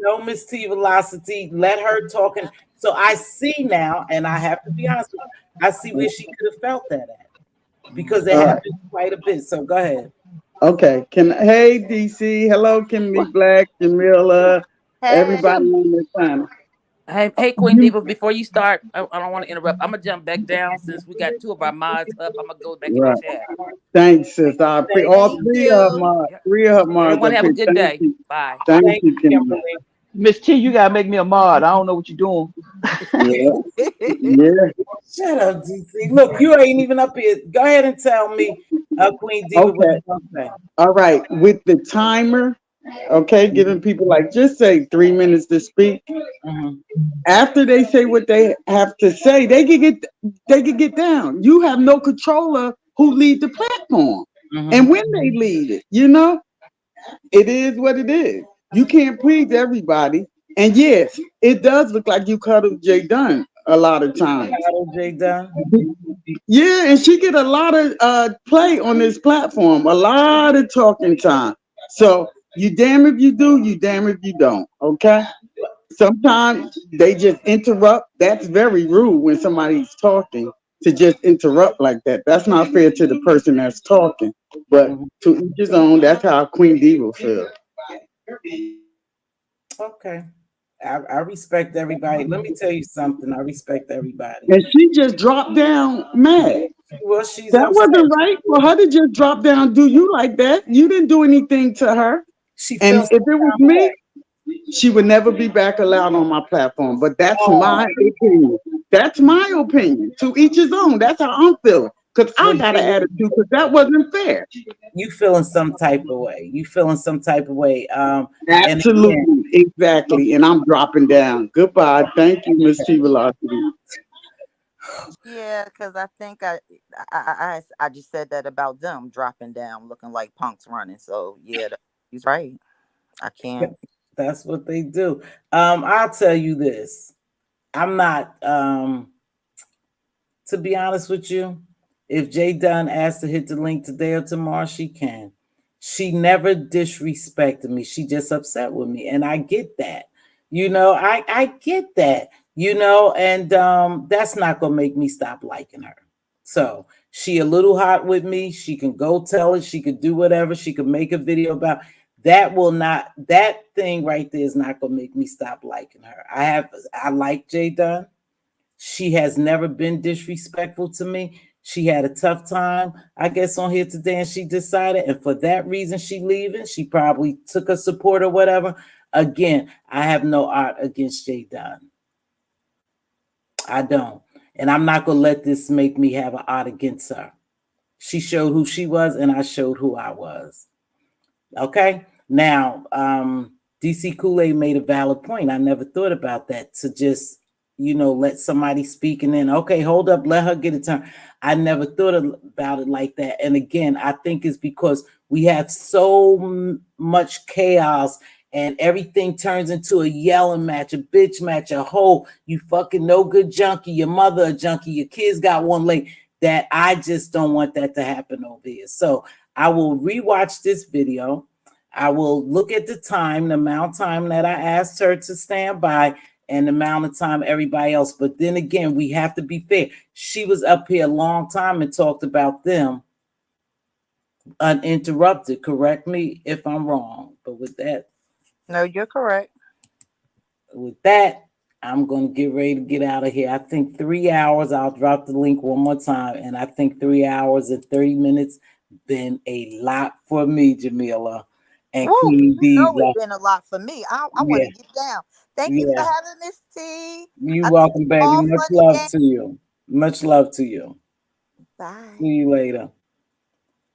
no Mz.Teavalocity, let her talk. And so I see now, and I have to be honest with you, I see where she could have felt that at because it All right. happens quite a bit. So go ahead. Okay. Hey DC. Hello, Kimmy Black, Jamila, hey. everybody on this panel. Hey, Queen Diva. Before you start, I don't want to interrupt. I'm gonna jump back down since we got two of our mods up. I'm gonna go back in the Right. chat. Thanks, sis. Thank All Thank you. three of you. them, Yep. three of them are Everyone up have a here. good Thank day. you. Bye. Thank Thank you, you, Kimmy. Kimberly. Miss T, you gotta make me a mod. I don't know what you're doing. Yeah. Yeah. Shut up, DC. Look, you ain't even up here. Go ahead and tell me, Queen Diva, what Okay. you gonna say. All right. With the timer, okay, giving people like just say 3 minutes to speak. Mhm, After they say what they have to say, they can get down. You have no control of who lead the platform and mhm. when they lead it. You know, it is what it is. You can't please everybody. And yes, it does look like you cuddled Jay Dunn a lot of times. Title J done. Yeah, and she get a lot of play on this platform, a lot of talking time. So you damn if you do, you damn if you don't. Okay. Sometimes they just interrupt. That's very rude when somebody's talking to just interrupt like that. That's not fair to the person that's talking. But Mhm. to each his own, that's how Queen Diva feels. Okay. I respect everybody. Let me tell you something. I respect everybody. And she just dropped down mad. Well, she's That upset. wasn't right for her to just drop down, do you like that. You didn't do anything to her. She And feels if some it was kind of way. me, she would never be back allowed on my platform. But that's Oh, my opinion. That's my opinion. To each his own. That's how I'm feeling. Because I well, got an attitude because that wasn't fair. you feeling some type of way. You feeling some type of way. And again, Absolutely. Exactly. And I'm dropping down. Goodbye. Thank you, Miss T Velocity. Yeah, because I think I just said that about them dropping down, looking like punks running. So yeah, he's right. I can't. that's what they do. I'll tell you this. I'm not. To be honest with you, if Jay Dunn asked to hit the link today or tomorrow, she can. She never disrespected me. She just upset with me. And I get that. I get that, and that's not gonna make me stop liking her. So She a little hot with me. She can go tell it. She could do whatever. She could make a video about that. Will not, that thing right there is not gonna make me stop liking her. I like J Dunn. She has never been disrespectful to me. She had a tough time, I guess, on here today, and she decided, and for that reason, she leaving. She probably took a support or whatever. Again, I have no art against J Dunn. I don't. And I'm not going to let this make me have an art against her. She showed who she was, and I showed who I was. Okay? Now, DC Kool-Aid made a valid point. I never thought about that, to just, let somebody speak and then, okay, hold up, let her get a turn. I never thought about it like that. And again, I think it's because we have so much chaos and everything turns into a yelling match, a bitch match, a hoe, you fucking no good junkie, your mother a junkie, your kids got one leg, that I just don't want that to happen over here. So I will rewatch this video. I will look at the time, the amount of time that I asked her to stand by, and the amount of time everybody else. But then again, we have to be fair. She was up here a long time and talked about them uninterrupted. Correct me if I'm wrong. But with that, No, you're correct. with that, I'm going to get ready to get out of here. I think 3 hours, I'll drop the link one more time. And I think 3 hours and 30 minutes been a lot for me, Jamila. And Woo, Queen you know Diva. it's been a lot for me. I want Yeah, to get down. Thank you for yeah. having Miss T. You I think welcome, it's baby. all Much fun love again. to you. Much love to you. Bye. See you later.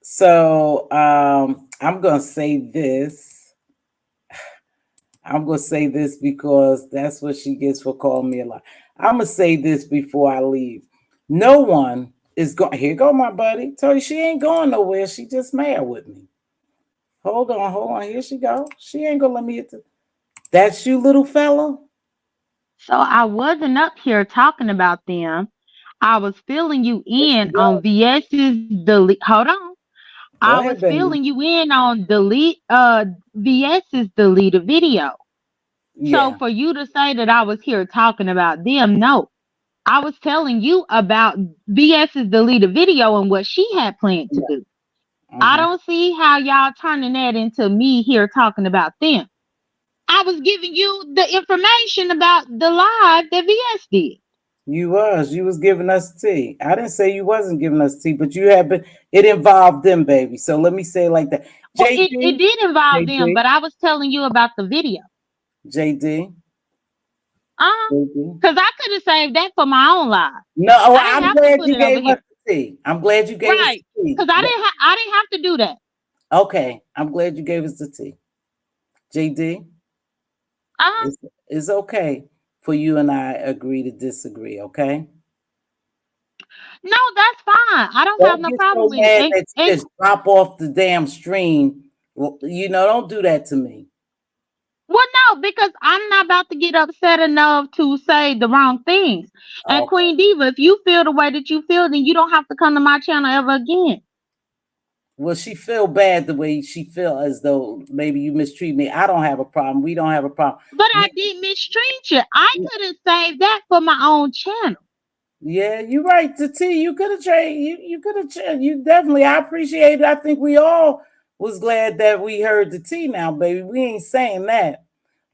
So I'm gonna say this. I'm gonna say this because that's what she gets for calling me a lie. I'm gonna say this before I leave. No one is going. Here go my buddy. Tell you she ain't going nowhere. She just mad with me. Hold on. Here she go. She ain't gonna let me hit the. That's you, little fella. So I wasn't up here talking about them. I was filling you Yes, in you on go. VS's delete. Hold on. Go I was ahead, baby. filling you in on VS's deleted video. So Yeah. for you to say that I was here talking about them, no. I was telling you about VS's deleted video and what she had planned to Yeah. do. I Mm-hmm. don't see how y'all turning that into me here talking about them. I was giving you the information about the live that VS did. You was giving us tea. I didn't say you wasn't giving us tea, but you have been. It involved them, baby. So let me say it like that. Well, it JD, did involve them, JD, but I was telling you about the video. JD, Uh-huh. JD. Because I could have saved that for my own live. No, oh, I didn't I'm have to glad put you it over gave us here. the tea. I'm glad you gave us Right. the tea. Because I didn't have to do that. Okay, I'm glad you gave us the tea. JD, Uh-huh. it's okay for you and I agree to disagree, okay? No, that's fine. I don't have Don't no get so problem with it. mad that you just drop off the damn stream. Well, don't do that to me. Well, no, because I'm not about to get upset enough to say the wrong things. And Okay. Queen Diva, if you feel the way that you feel, then you don't have to come to my channel ever again. Well, she feel bad the way she feel as though maybe you mistreat me. I don't have a problem. We don't have a problem. But You, I did mistreat you. I could have saved that for my own channel. yeah, you're right. The T, you could have traded. You could have. You definitely. I appreciate it. I think we all was glad that we heard the T. Now, baby, we ain't saying that.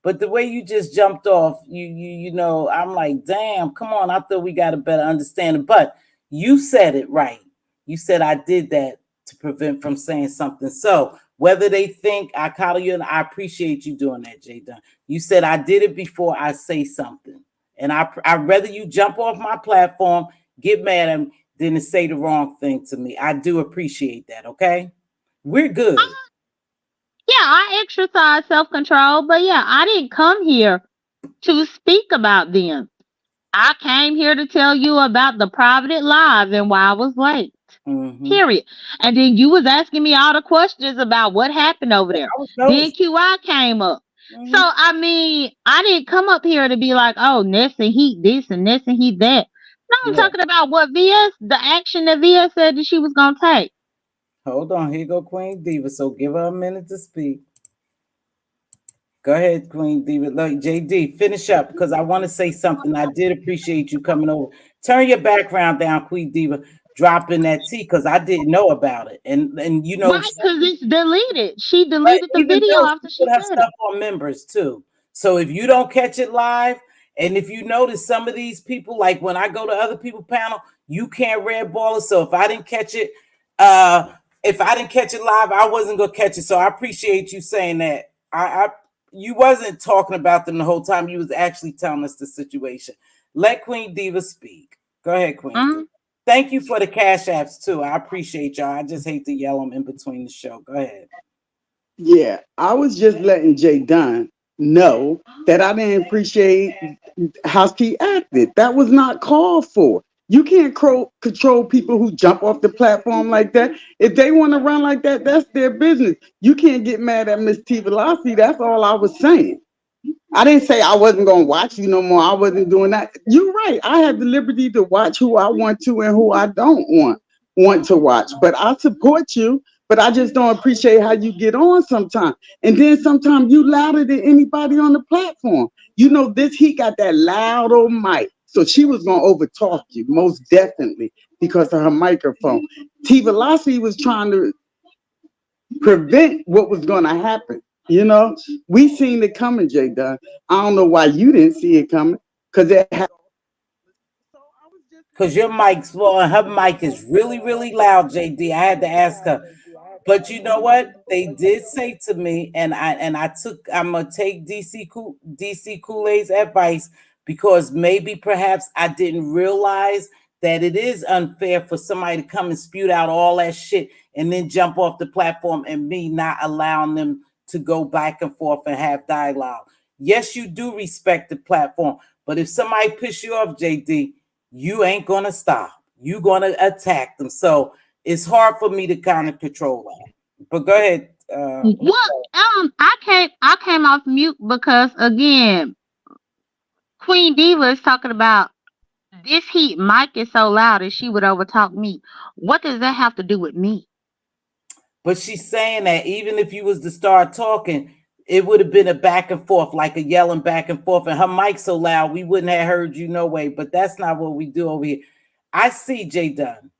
But the way you just jumped off, I'm like, damn, come on. I thought we got a better understanding. But you said it right. You said I did that to prevent from saying something. So whether they think I coddle you, and I appreciate you doing that, Jay Dunn. You said I did it before I say something. And I'd rather you jump off my platform, get mad at me, than to say the wrong thing to me. I do appreciate that, okay? We're good. Yeah, I exercise self-control, but yeah, I didn't come here to speak about them. I came here to tell you about the private live and why I was late. Mm-hmm. Period. And then you was asking me all the questions about what happened over there. I was Then noticing. QI came up. So Mm-hmm. I mean, I didn't come up here to be like, oh, Ness and Heat this and Ness and Heat that. No, I'm Yeah. talking about what the action that VS said that she was gonna take. Hold on, here go Queen Diva. So give her a minute to speak. Go ahead, Queen Diva. Look, JD, finish up because I want to say something. I did appreciate you coming over. Turn your background down, Queen Diva. dropping that tea because I didn't know about it. And you know, Right, because it's deleted. She but deleted the even video though after she put she her said it. stuff on members too. So if you don't catch it live, and if you notice some of these people, like when I go to other people's panel, you can't red ball it. So if I didn't catch it, uh, if I didn't catch it live, I wasn't gonna catch it. So I appreciate you saying that. I you wasn't talking about them the whole time. You was actually telling us the situation. Let Queen Diva speak. Go ahead, Queen Diva. Mm. Thank you for the cash apps too. I appreciate y'all. I just hate to yell them in between the show. Go ahead. Yeah, I was just letting Jay Dunn know that I didn't appreciate how she acted. That was not called for. You can't control people who jump off the platform like that. If they want to run like that, that's their business. You can't get mad at Mz.Teavalocity. That's all I was saying. I didn't say I wasn't going to watch you no more. I wasn't doing that. You're right. I have the liberty to watch who I want to and who I don't want to watch. But I support you. But I just don't appreciate how you get on sometimes. And then sometimes you louder than anybody on the platform. You know, this he got that loud old mic. So she was gonna overtalk you, most definitely, because of her microphone. T Velocity was trying to prevent what was gonna happen. You know, we seen it coming, Jay Dunn. I don't know why you didn't see it coming, because it happened. Because your mic's well, and her mic is really, really loud, JD. I had to ask her. But you know what? They did say to me, and I'm gonna take DC Kool-Aid's advice because maybe perhaps I didn't realize that it is unfair for somebody to come and spew out all that shit and then jump off the platform and me not allowing them to go back and forth and have dialogue. Yes, you do respect the platform, but if somebody piss you off, JD, you ain't gonna stop. You gonna attack them. So it's hard for me to kind of control that. But go ahead. What? I came off mute because again, Queen Diva is talking about this heat. Mike is so loud and she would overtalk me. What does that have to do with me? But she's saying that even if you was to start talking, it would have been a back and forth, like a yelling back and forth. And her mic so loud, we wouldn't have heard you no way. But that's not what we do over here. I see Jay Dunn,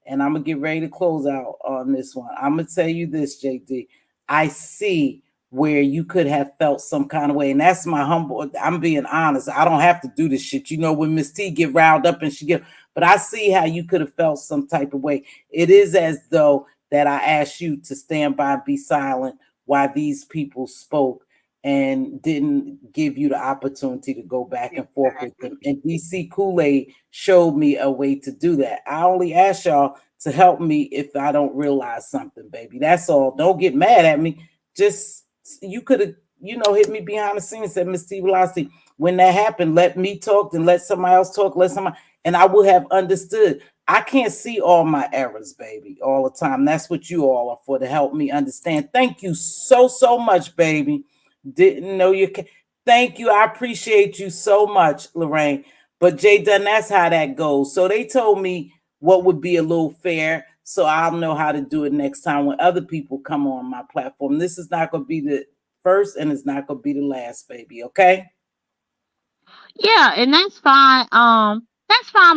and I'm gonna get ready to close out on this one. I'm gonna tell you this, JD. I see where you could have felt some kind of way, and that's my humble. I'm being honest. I don't have to do this shit. You know, when Miss T get riled up and she get, but I see how you could have felt some type of way. It is as though that I asked you to stand by and be silent while these people spoke and didn't give you the opportunity to go back and forth with them. And DC Kool-Aid showed me a way to do that. I only ask y'all to help me if I don't realize something, baby. That's all. Don't get mad at me. Just you could have, hit me behind the scenes, said Mz.Teavalocity. When that happened, let me talk, then let somebody else talk, and I would have understood. I can't see all my errors, baby, all the time. That's what you all are for, to help me understand. Thank you so, so much, baby. Didn't know you can. Thank you. I appreciate you so much, Lorraine. But Jay Dunn, that's how that goes. So they told me what would be a little fair. So I'll know how to do it next time when other people come on my platform. This is not going to be the first and it's not going to be the last, baby. Okay? Yeah, and that's fine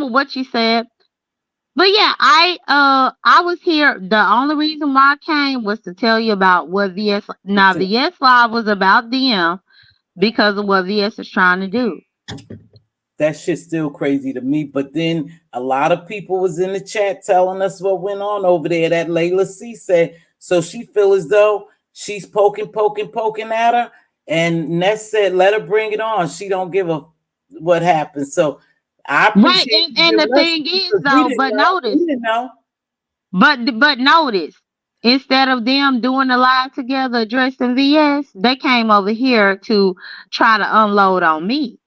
with what you said. But yeah, I was here. The only reason why I came was to tell you about what VS. Now VS Live was about them because of what VS is trying to do. That shit's still crazy to me. But then a lot of people was in the chat telling us what went on over there. That Layla C said, so she feel as though she's poking at her. And Ness said, let her bring it on. She don't give a what happened. So I Right, appreciate and the thing is though, but notice, but notice, instead of them doing the live together addressing VS, they came over here to try to unload on me.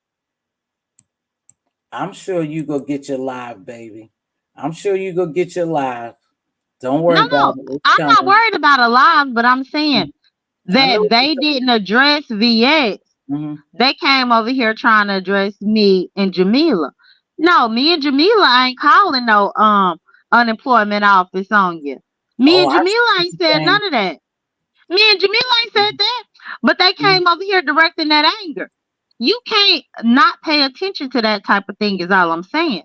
I'm sure you go get your live, baby. I'm sure you go get your live. Don't worry about it. It's I'm not coming. worried about a live, but I'm saying I know that they didn't address VS. Mm-hmm. They came over here trying to address me and Jamila. No, me and Jamila ain't calling no unemployment office on you. Me and Jamila ain't said none of that. Me and Jamila ain't said that. But they came over here directing that anger. You can't not pay attention to that type of thing is all I'm saying.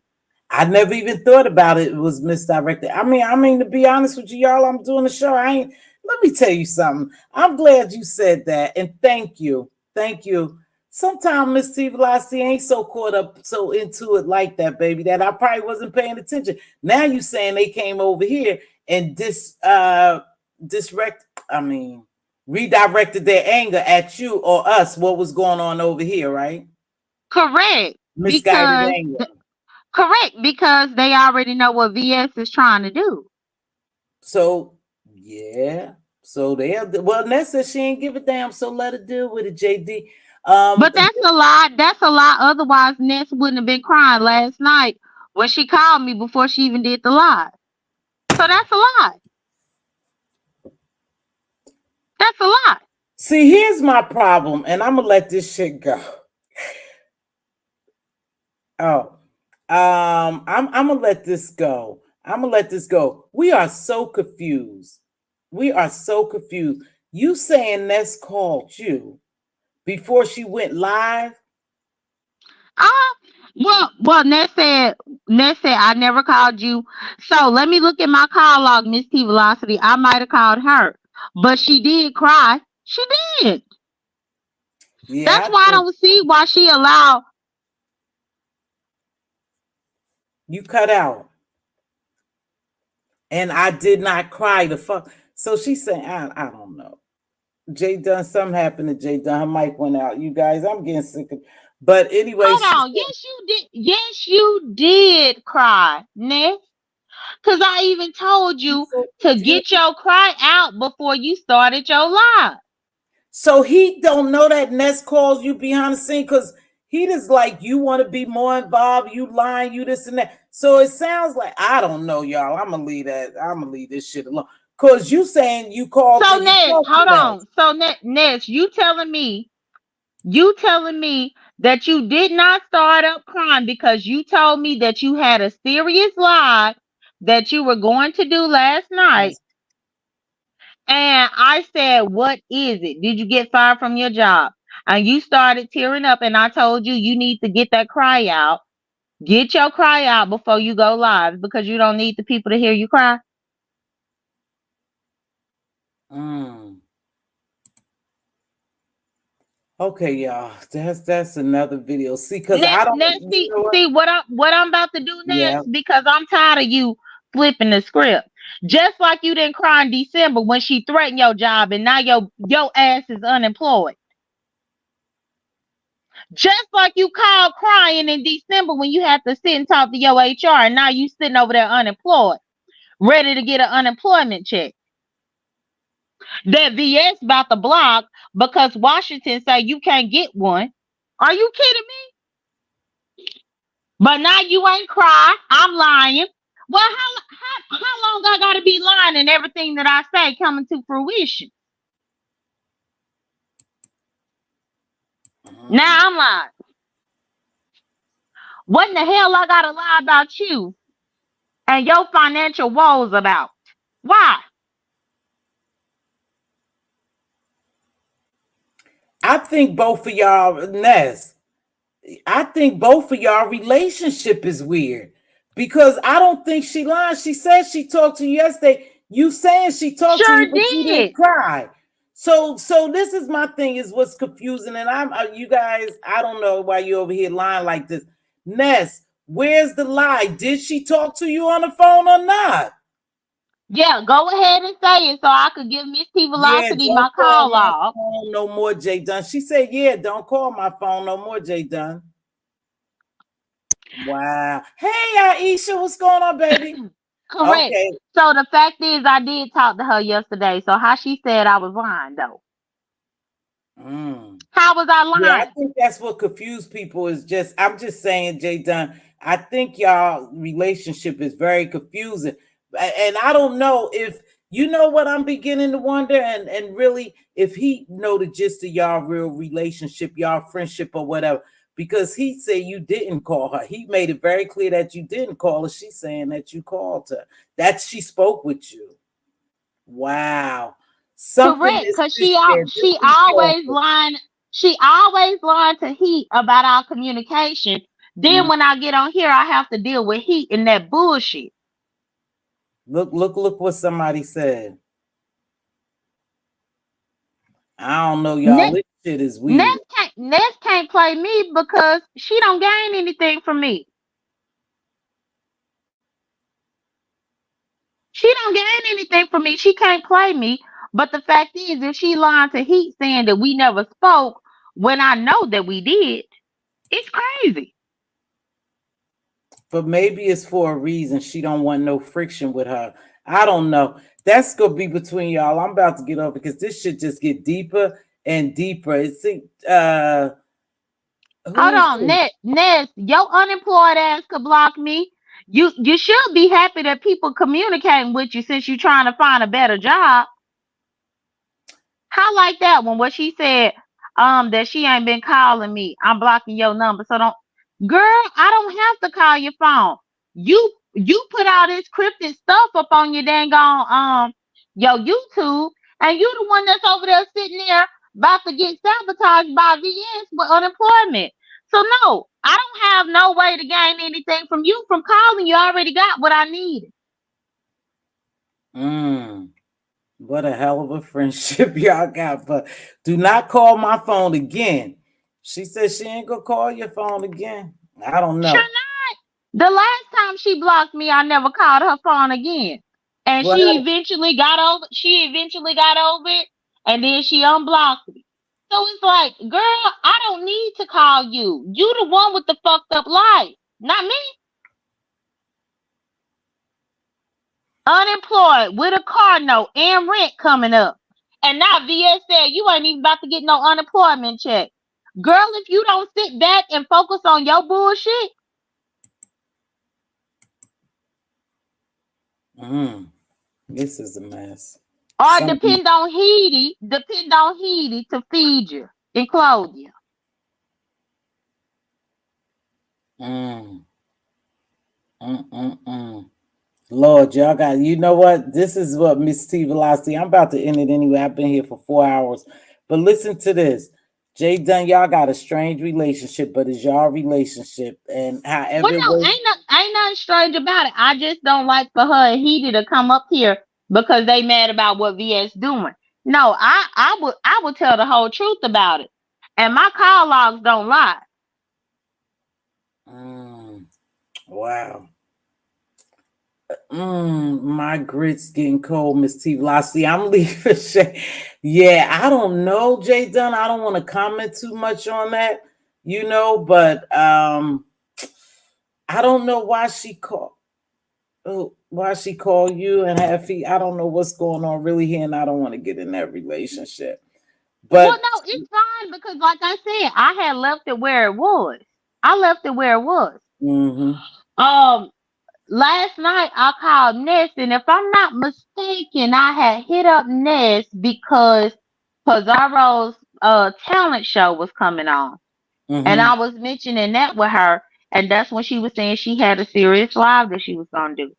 I never even thought about it. It was misdirected. I mean, to be honest with you, y'all, I'm doing the show. I ain't. Let me tell you something. I'm glad you said that, and thank you, thank you. Sometimes Mz.Teavalocity ain't so caught up, so into it like that, baby, that I probably wasn't paying attention. Now you saying they came over here and disrect. I mean, redirected their anger at you or us. What was going on over here, right? Correct. Misguided Because anger. correct, because they already know what VS is trying to do. So yeah. So they well, Ness said she ain't give a damn, so let her deal with it, JD. But that's a lie. That's a lie. Otherwise, Ness wouldn't have been crying last night when she called me before she even did the live. So that's a lie. That's a lie. See, here's my problem, and I'm gonna let this shit go. Oh, I'm gonna let this go. I'm gonna let this go. We are so confused. We are so confused. You saying Ness called you before she went live? Well, Ness said, I never called you. So let me look at my call log, Mz.Teavalocity. I might have called her, but she did cry. She did. That's Yeah, I why I think don't see why she allowed. you cut out, and I did not cry. The fuck. So she's saying, I don't know. Jay Dunn, something happened to Jay Dunn. Her mic went out. You guys, I'm getting sick of. But anyway, Hold she on. Yes, you did. Yes, you did cry, Ness. Because I even told you to said, get your cry out before you started your live. so he don't know that Ness calls you behind the scene because he just like you want to be more involved. You lying, you this and that. So it sounds like I don't know, y'all. I'm gonna leave that. I'm gonna leave this shit alone. Cause you saying you called So to you Ness, talk to hold Ness. on. So Ness, you telling me that you did not start up crying because you told me that you had a serious lie that you were going to do last night. And I said, what is it? Did you get fired from your job? And you started tearing up, and I told you you need to get that cry out. Get your cry out before you go live because you don't need the people to hear you cry. Mm. Okay, y'all. That's another video. See, cause I don't. You know what? See what I'm about to do Yeah. next because I'm tired of you flipping the script. Just like you didn't cry in December when she threatened your job and now your ass is unemployed. Just like you called crying in December when you had to sit and talk to your HR and now you sitting over there unemployed, ready to get an unemployment check. That VS about to block because Washington say you can't get one. Are you kidding me? But now you ain't cry. I'm lying. Well, how long I gotta be lying and everything that I say coming to fruition? Mm. Now I'm lying. What in the hell I gotta lie about you and your financial woes about? Why? I think both of y'all, Ness. I think both of y'all relationship is weird because I don't think she lied. She said she talked to you yesterday. You saying she talked to you, Sure but you didn't did. cry. So this is my thing is what's confusing, and I'm you guys. I don't know why you over here lying like this. Ness, where's the lie? Did she talk to you on the phone or not? Yeah, go ahead and say it so I could give Miss T Yeah, Velocity my don't call call my log. phone no more, Jay Dunn. She said, yeah, don't call my phone no more, Jay Dunn. Wow. Hey, Aisha, what's going on, baby? Correct. Okay. So the fact is I did talk to her yesterday. So how she said I was lying though? Mm. How was I Yeah, I lying? think that's what confused people is just I'm just saying, Jay Dunn, I think y'all relationship is very confusing. And I don't know if you know what I'm beginning to wonder and really if he know the gist of y'all real relationship, y'all friendship or whatever. Because he said you didn't call her. He made it very clear that you didn't call her. She's saying that you called her. That she spoke with you. Wow. Something Correct, is cause fishy there. Just she be always careful. lying. She always lying to Heat about our communication. Then when I get on here, I have to deal with heat and that bullshit. Look what somebody said. I don't know, y'all. This shit is weird. Ness can't play me because she don't gain anything from me. She don't gain anything from me. She can't play me. But the fact is, if she lying to Heat saying that we never spoke when I know that we did, it's crazy. But maybe it's for a reason. She don't want no friction with her. I don't know. That's gonna be between y'all. I'm about to get over because this shit just get deeper and deeper. It's Hold on, Ness, your unemployed ass could block me. You should be happy that people communicating with you since you're trying to find a better job. How like that one? What she said, that she ain't been calling me. I'm blocking your number. So don't, girl, I don't have to call your phone. You put all this cryptic stuff up on your dang on your YouTube, and you the one that's over there sitting there about to get sabotaged by VS with unemployment. So no, I don't have no way to gain anything from you from calling. You already got what I needed. What a hell of a friendship y'all got. But do not call my phone again. She said she ain't gonna call your phone again. I don't know. Sure not. The last time she blocked me, I never called her phone again. And Well, she eventually got over it, and then she unblocked me. So it's like, girl, I don't need to call you. You the one with the fucked up life, not me. Unemployed with a car note and rent coming up. And now VS said you ain't even about to get no unemployment check. Girl, if you don't sit back and focus on your bullshit. This is a mess. Or depend on Heedy to feed you and clothe you. Lord, y'all got, you know what? This is what Mz.Teavalocity. I'm about to end it anyway. I've been here for 4 hours. But listen to this. Jay Dunn, y'all got a strange relationship, but it's y'all relationship. And however ain't nothing strange about it. I just don't like for her and Heedy to come up here because they mad about what VS doing. No, I would tell the whole truth about it. And my call logs don't lie. Wow. My grits getting cold, Mz.Teavalocity. I'm leaving. Yeah, I don't know, Jay Dunn. I don't want to comment too much on that, but I don't know why she called. Why she called you and have feet. I don't know what's going on really here, and I don't want to get in that relationship. But well, no, it's fine because, like I said, I had left it where it was. I left it where it was. Last night I called Ness, and if I'm not mistaken, I had hit up Ness because Pizarro's talent show was coming on, and I was mentioning that with her, and that's when she was saying she had a serious live that she was gonna do.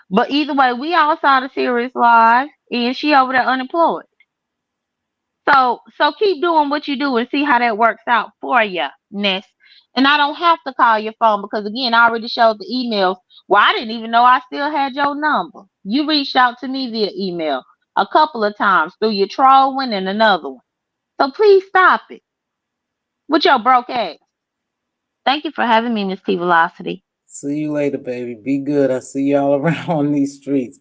But either way, we all saw the serious live, and she over there unemployed. So keep doing what you do and see how that works out for you, Ness. And I don't have to call your phone because again, I already showed the emails. Well, I didn't even know I still had your number. You reached out to me via email a couple of times through your troll one and another one. So please stop it with your broke ass. Thank you for having me, Mz.Teavalocity. See you later, baby. Be good. I'll see y'all around on these streets.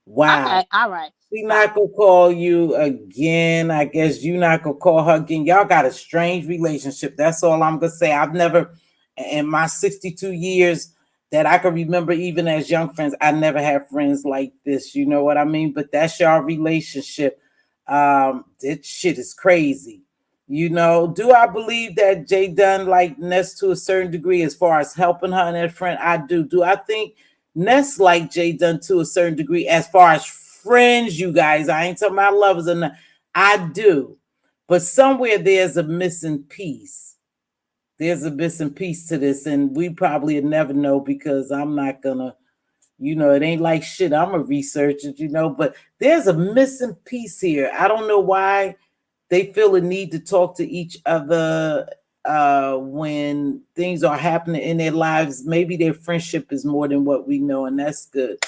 Wow. Okay, all right. She not gonna call you again. I guess you not gonna call her again. Y'all got a strange relationship. That's all I'm gonna say. I've never, in my 62 years that I can remember, even as young friends, I never had friends like this. You know what I mean? But that's y'all relationship. This shit is crazy. Do I believe that Jay Dunn like Ness to a certain degree as far as helping her and her friend? I do. Do I think Ness like Jay Dunn to a certain degree as far as friends, you guys? I ain't talking about lovers or not. I do. But somewhere there's a missing piece. There's a missing piece to this, and we probably never know because I'm not gonna, it ain't like shit. I'm a researcher, but there's a missing piece here. I don't know why they feel a need to talk to each other when things are happening in their lives, maybe their friendship is more than what we know, and that's good.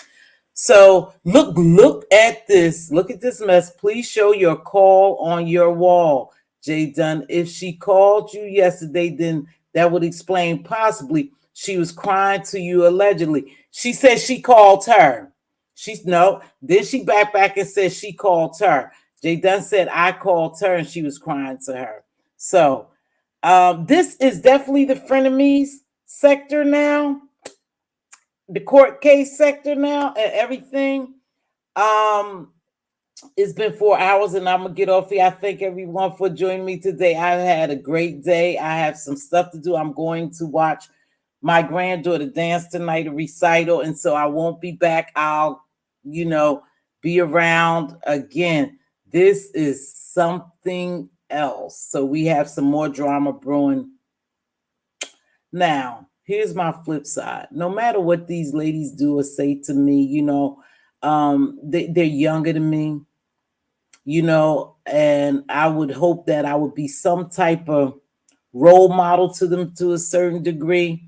So look at this. Look at this mess. Please show your call on your wall, Jay Dunn. If she called you yesterday, then that would explain possibly she was crying to you allegedly. She said she called her. She's no. Then she back and said she called her. Jay Dunn said I called her and she was crying to her. So this is definitely the frenemies sector now, the court case sector now, and everything. Um, it's been 4 hours and I'm gonna get off here. I thank everyone for joining me today. I've had a great day. I have some stuff to do. I'm going to watch my granddaughter dance tonight, a recital, and so I won't be back. I'll, be around again. This is something else. So we have some more drama brewing. Now, here's my flip side. No matter what these ladies do or say to me, they're younger than me, and I would hope that I would be some type of role model to them to a certain degree.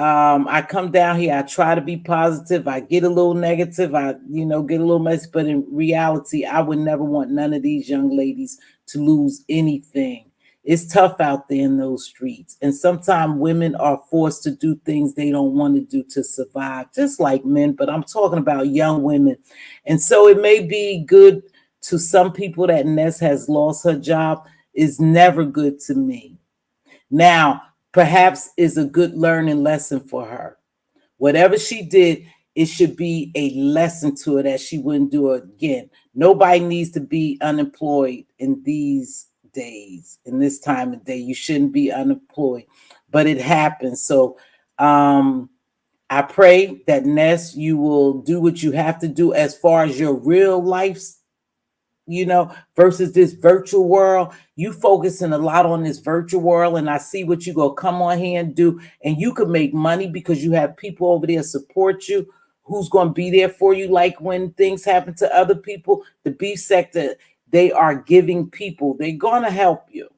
I come down here, I try to be positive, I get a little negative, I get a little messy, but in reality, I would never want none of these young ladies to lose anything. It's tough out there in those streets, and sometimes women are forced to do things they don't want to do to survive, just like men, but I'm talking about young women. And so it may be good to some people that Ness has lost her job. Is never good to me. Now, perhaps is a good learning lesson for her. Whatever she did, it should be a lesson to her that she wouldn't do it again. Nobody needs to be unemployed in these days, in this time of day. You shouldn't be unemployed, but it happens. So I pray that Ness, you will do what you have to do as far as your real life, versus this virtual world. You focusing a lot on this virtual world, and I see what you go come on here and do, and you could make money because you have people over there support you, who's going to be there for you. Like when things happen to other people, the beef sector, they are giving people, they're going to help you.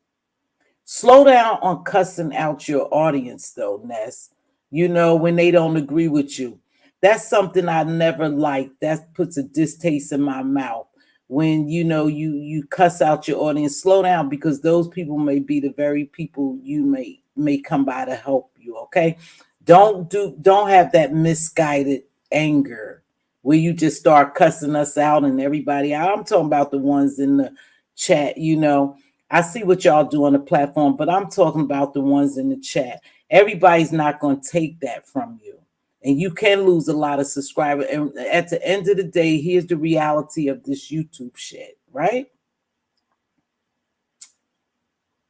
Slow down on cussing out your audience, though, Ness. When they don't agree with you. That's something I never liked. That puts a distaste in my mouth. When you cuss out your audience, slow down, because those people may be the very people you may come by to help you. Okay, don't have that misguided anger where you just start cussing us out and everybody out. I'm talking about the ones in the chat. I see what y'all do on the platform, but I'm talking about the ones in the chat. Everybody's not going to take that from you. And you can lose a lot of subscribers. And at the end of the day, here's the reality of this YouTube shit, right?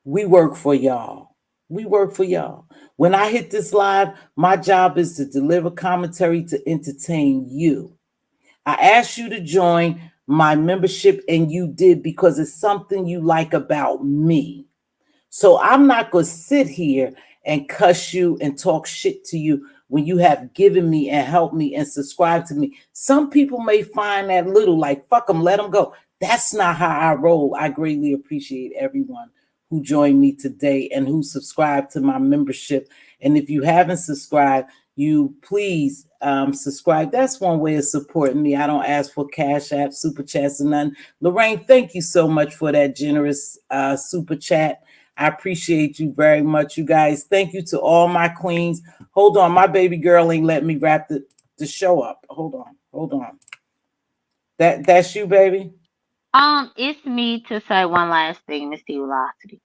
We work for y'all. We work for y'all. When I hit this live, my job is to deliver commentary to entertain you. I asked you to join my membership, and you did because it's something you like about me. So I'm not going to sit here and cuss you and talk shit to you when you have given me and helped me and subscribed to me. Some people may find that little like, fuck them, let them go. That's not how I roll. I greatly appreciate everyone who joined me today and who subscribed to my membership. And if you haven't subscribed, you please subscribe. That's one way of supporting me. I don't ask for cash app, super chats, or nothing. Lorraine, thank you so much for that generous super chat. I appreciate you very much, you guys. Thank you to all my queens. Hold on, my baby girl ain't let me wrap the show up. Hold on. That's you, baby? It's me to say one last thing, Mz.Teavalocity.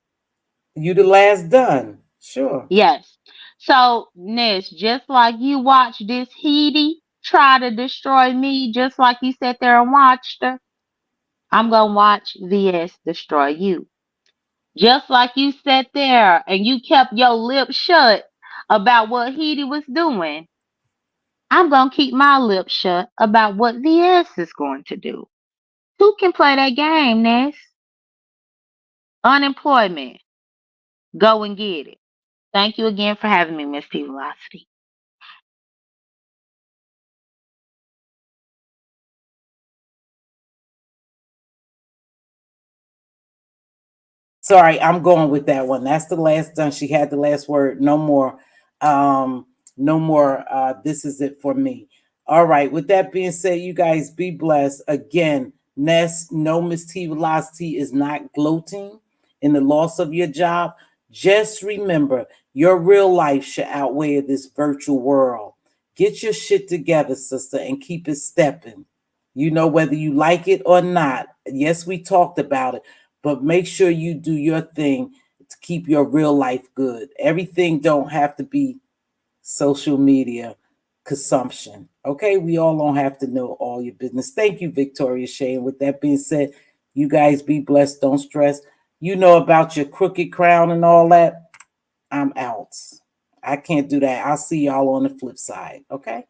You the last done. Sure. Yes. So, Ness, just like you watched this Heedy try to destroy me, just like you sat there and watched her, I'm gonna watch VS destroy you. Just like you sat there and you kept your lips shut about what Heedy was doing, I'm gonna keep my lips shut about what VS is going to do. Who can play that game, Ness? Unemployment. Go and get it. Thank you again for having me, Mz.Teavalocity. Sorry, I'm going with that one. That's the last done. She had the last word. No more. Um, no more. This is it for me. All right. With that being said, you guys be blessed. Again, Ness, no, Mz.Teavalocity is not gloating in the loss of your job. Just remember, your real life should outweigh this virtual world. Get your shit together, sister, and keep it stepping. You know, whether you like it or not. Yes, we talked about it, but make sure you do your thing to keep your real life good. Everything don't have to be social media consumption. Okay, we all don't have to know all your business. Thank you, Victoria Shane. With that being said, you guys be blessed. Don't stress. You know about your crooked crown and all that. I'm out. I can't do that. I'll see y'all on the flip side. Okay.